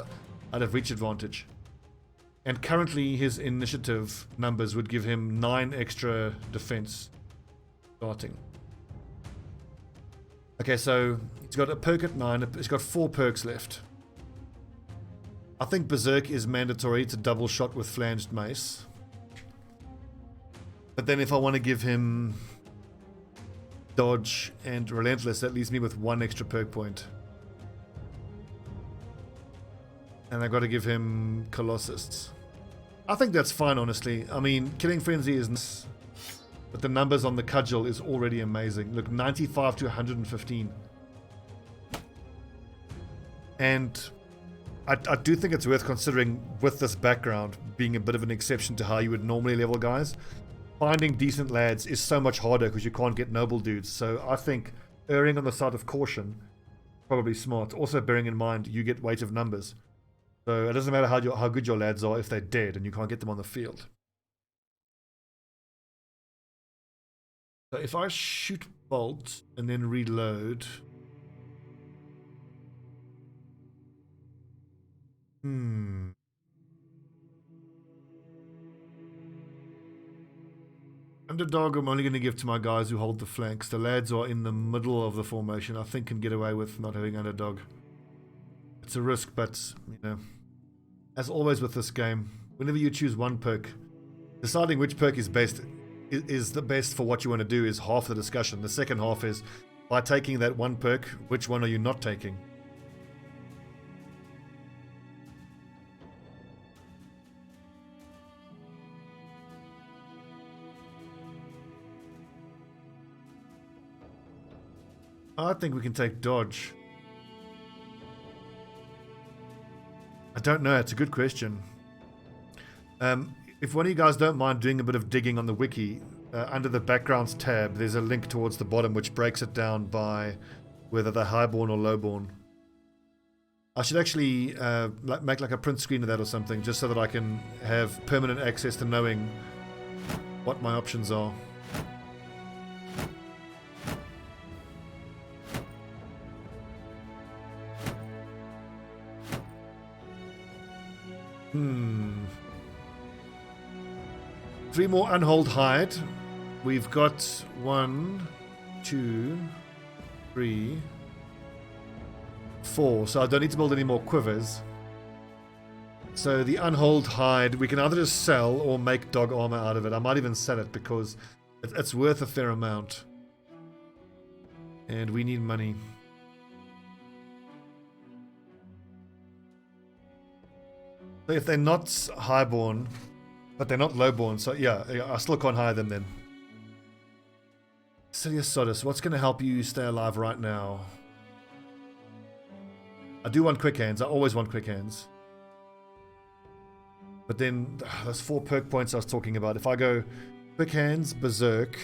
out of reach advantage. And currently his initiative numbers would give him 9 extra defense starting. Okay, so he's got a perk at 9. He's got 4 perks left. I think Berserk is mandatory to double shot with flanged mace. But then if I want to give him dodge and relentless, that leaves me with 1 extra perk point. And I got to give him Colossus. I think that's fine, honestly. I mean, Killing Frenzy is nice, but the numbers on the cudgel is already amazing. Look, 95 to 115. And I do think it's worth considering with this background being a bit of an exception to how you would normally level guys. Finding decent lads is so much harder because you can't get noble dudes. So I think erring on the side of caution, probably smart. Also bearing in mind you get weight of numbers. So it doesn't matter how good your lads are if they're dead and you can't get them on the field. So if I shoot bolt and then reload... Underdog I'm only going to give to my guys who hold the flanks. The lads are in the middle of the formation. I think can get away with not having underdog. It's a risk, but, you know, as always with this game, whenever you choose one perk, deciding which perk is best is the best for what you want to do is half the discussion. The second half is, by taking that one perk, which one are you not taking? I think we can take dodge. I don't know. It's a good question. If one of you guys don't mind doing a bit of digging on the wiki, under the backgrounds tab, there's a link towards the bottom which breaks it down by whether they're highborn or lowborn. I should actually make like a print screen of that or something, just so that I can have permanent access to knowing what my options are. Three more unhold hide. We've got 1, 2, 3, 4. So I don't need to build any more quivers. So the unhold hide, we can either just sell or make dog armor out of it. I might even sell it because it's worth a fair amount. And we need money. So if they're not highborn, but they're not lowborn, so yeah, I still can't hire them then. Sidious Sodus, what's going to help you stay alive right now? I do want quick hands. I always want quick hands. But then, those 4 perk points I was talking about. If I go quick hands, berserk.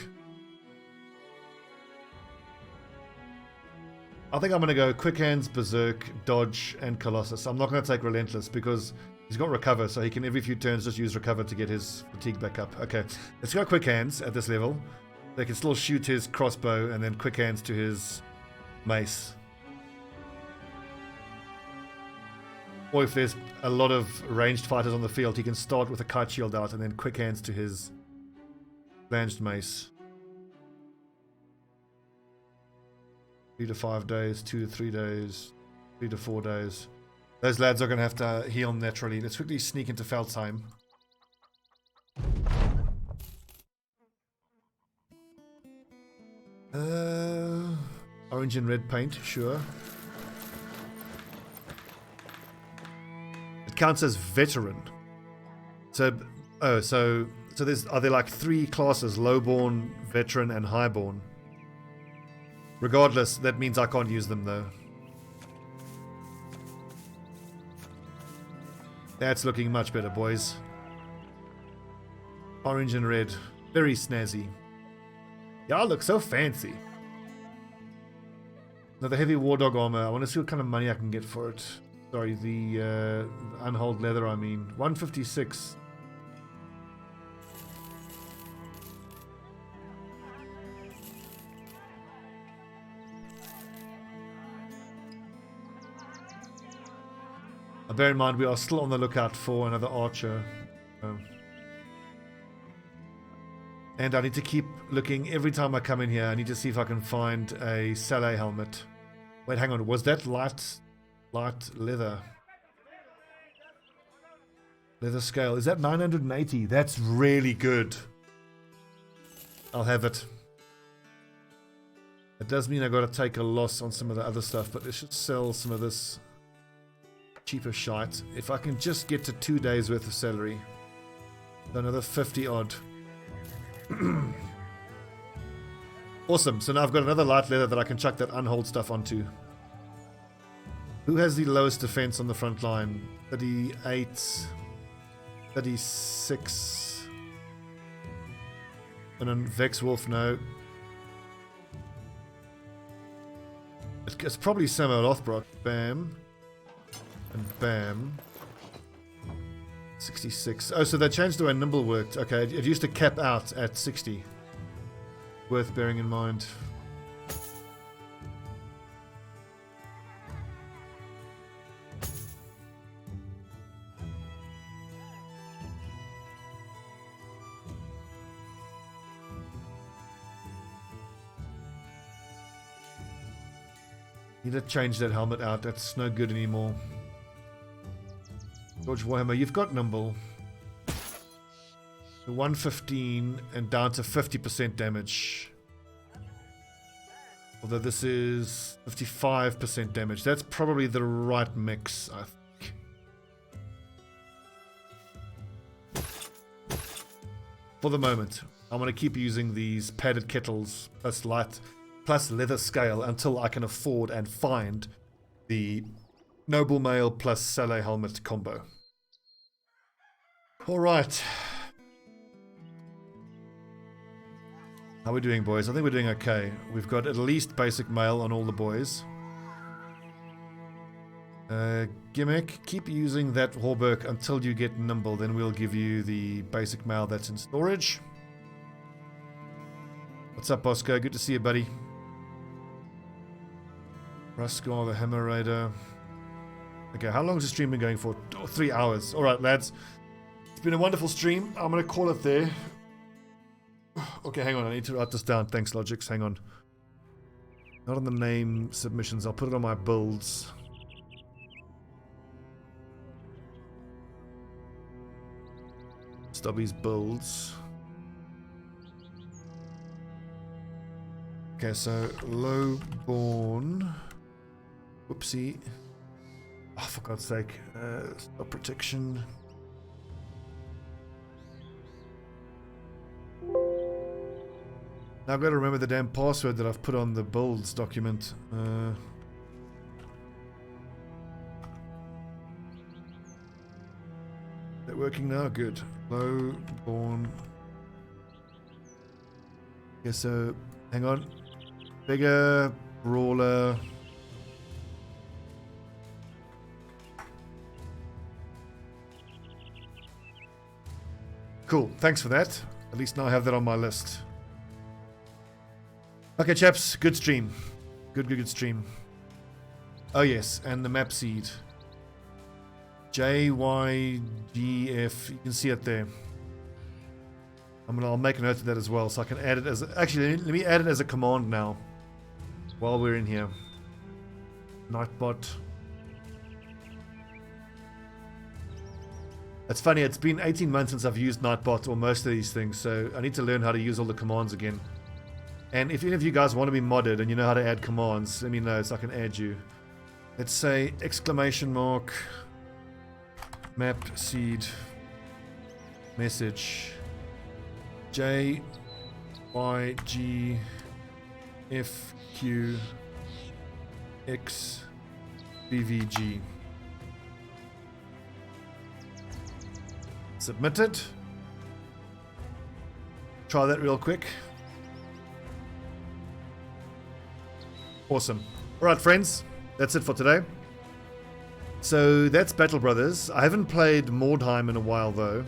I think I'm going to go quick hands, berserk, dodge, and colossus. I'm not going to take relentless because he's got recover, so he can every few turns just use recover to get his fatigue back up. Okay, let's go quick hands at this level. They can still shoot his crossbow and then quick hands to his mace. Or if there's a lot of ranged fighters on the field, he can start with a kite shield out and then quick hands to his flanged mace. 3 to 5 days, 2 to 3 days, 3 to 4 days. Those lads are going to have to heal naturally. Let's quickly sneak into Feldheim. Orange and red paint, sure. It counts as veteran. So are there like 3 classes: lowborn, veteran, and highborn? Regardless, that means I can't use them though. That's looking much better, boys. Orange and red. Very snazzy. Y'all look so fancy. Now the heavy war dog armor. I want to see what kind of money I can get for it. Sorry, the unhold leather, I mean. 156. Bear in mind, we are still on the lookout for another archer. And I need to keep looking every time I come in here. I need to see if I can find a Saleh helmet. Wait, hang on. Was that light leather? Leather scale. Is that 980? That's really good. I'll have it. It does mean I got to take a loss on some of the other stuff, but let's just sell some of this cheaper shite. If I can just get to 2 days worth of salary. Another 50 odd. Awesome. So now I've got another light leather that I can chuck that unhold stuff onto. Who has the lowest defense on the front line? 38, 36. And then Vex Wolf, no. It's probably Samuel Lothbrok. Bam. And bam. 66. Oh, so they changed the way Nimble worked. Okay, it used to cap out at 60. Worth bearing in mind. Need to change that helmet out. That's no good anymore. George Warhammer, you've got Nimble. 115 and down to 50% damage. Although this is 55% damage. That's probably the right mix, I think. For the moment, I'm going to keep using these padded kettles plus light plus leather scale until I can afford and find the Noble Mail plus Saleh helmet combo. Alright. How are we doing, boys? I think we're doing okay. We've got at least basic mail on all the boys. Gimmick, keep using that Hauberk until you get Nimble, then we'll give you the basic mail that's in storage. What's up, Bosco? Good to see you, buddy. Ruskar, the Hammer Raider. Okay, how long has the stream been going for? 3 hours. Alright, lads. It's been a wonderful stream. I'm going to call it there. Okay, hang on. I need to write this down. Thanks, Logix. Hang on. Not on the name submissions. I'll put it on my builds. Stubby's builds. Okay, so lowborn. Whoopsie. Oh, for God's sake. Stop protection. Now I've got to remember the damn password that I've put on the builds document. They're working now? Good. Lowborn. Okay, so hang on. Bigger, brawler. Cool, thanks for that. At least now I have that on my list. Okay, chaps, good stream. Good stream. Oh yes, and the map seed. JYGF, you can see it there. I'll make a note of that as well, so I can add it as... Actually, let me add it as a command now. While we're in here. Nightbot. It's funny, it's been 18 months since I've used Nightbot or most of these things, so I need to learn how to use all the commands again. And if any of you guys want to be modded and you know how to add commands, let me know so I can add you. Let's say exclamation mark map seed message J Y G F Q X B V G. Submitted. Try that real quick. Awesome. Alright, friends. That's it for today. So that's Battle Brothers. I haven't played Mordheim in a while though.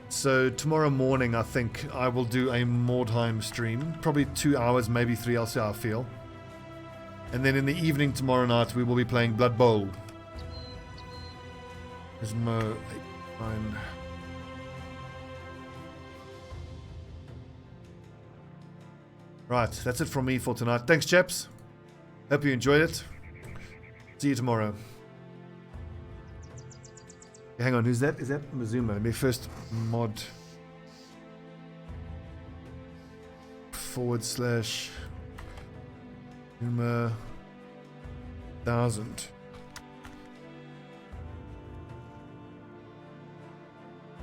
So tomorrow morning I think I will do a Mordheim stream. Probably 2 hours, maybe 3. I'll see how I feel. And then in the evening tomorrow night we will be playing Blood Bowl. There's Mo 8, 9. Right, that's it from me for tonight. Thanks, chaps. Hope you enjoyed it. See you tomorrow. Hang on, who's that? Is that Mazuma? Let me first mod / Zuma 1000.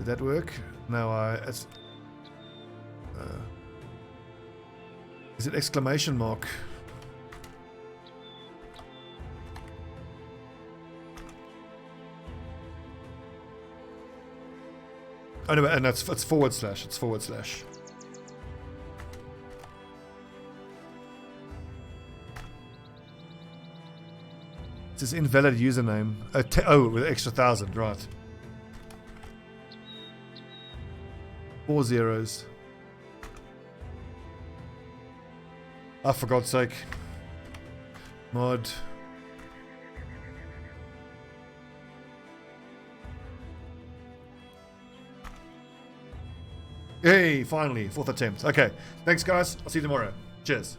Did that work? No, is it exclamation mark? Oh no, and it's forward slash. It's forward slash. It says invalid username. Oh, with extra 1,000, right. 4 zeros. Oh, for God's sake. Mod. Hey, finally, 4th attempt. Okay, thanks guys. I'll see you tomorrow. Cheers.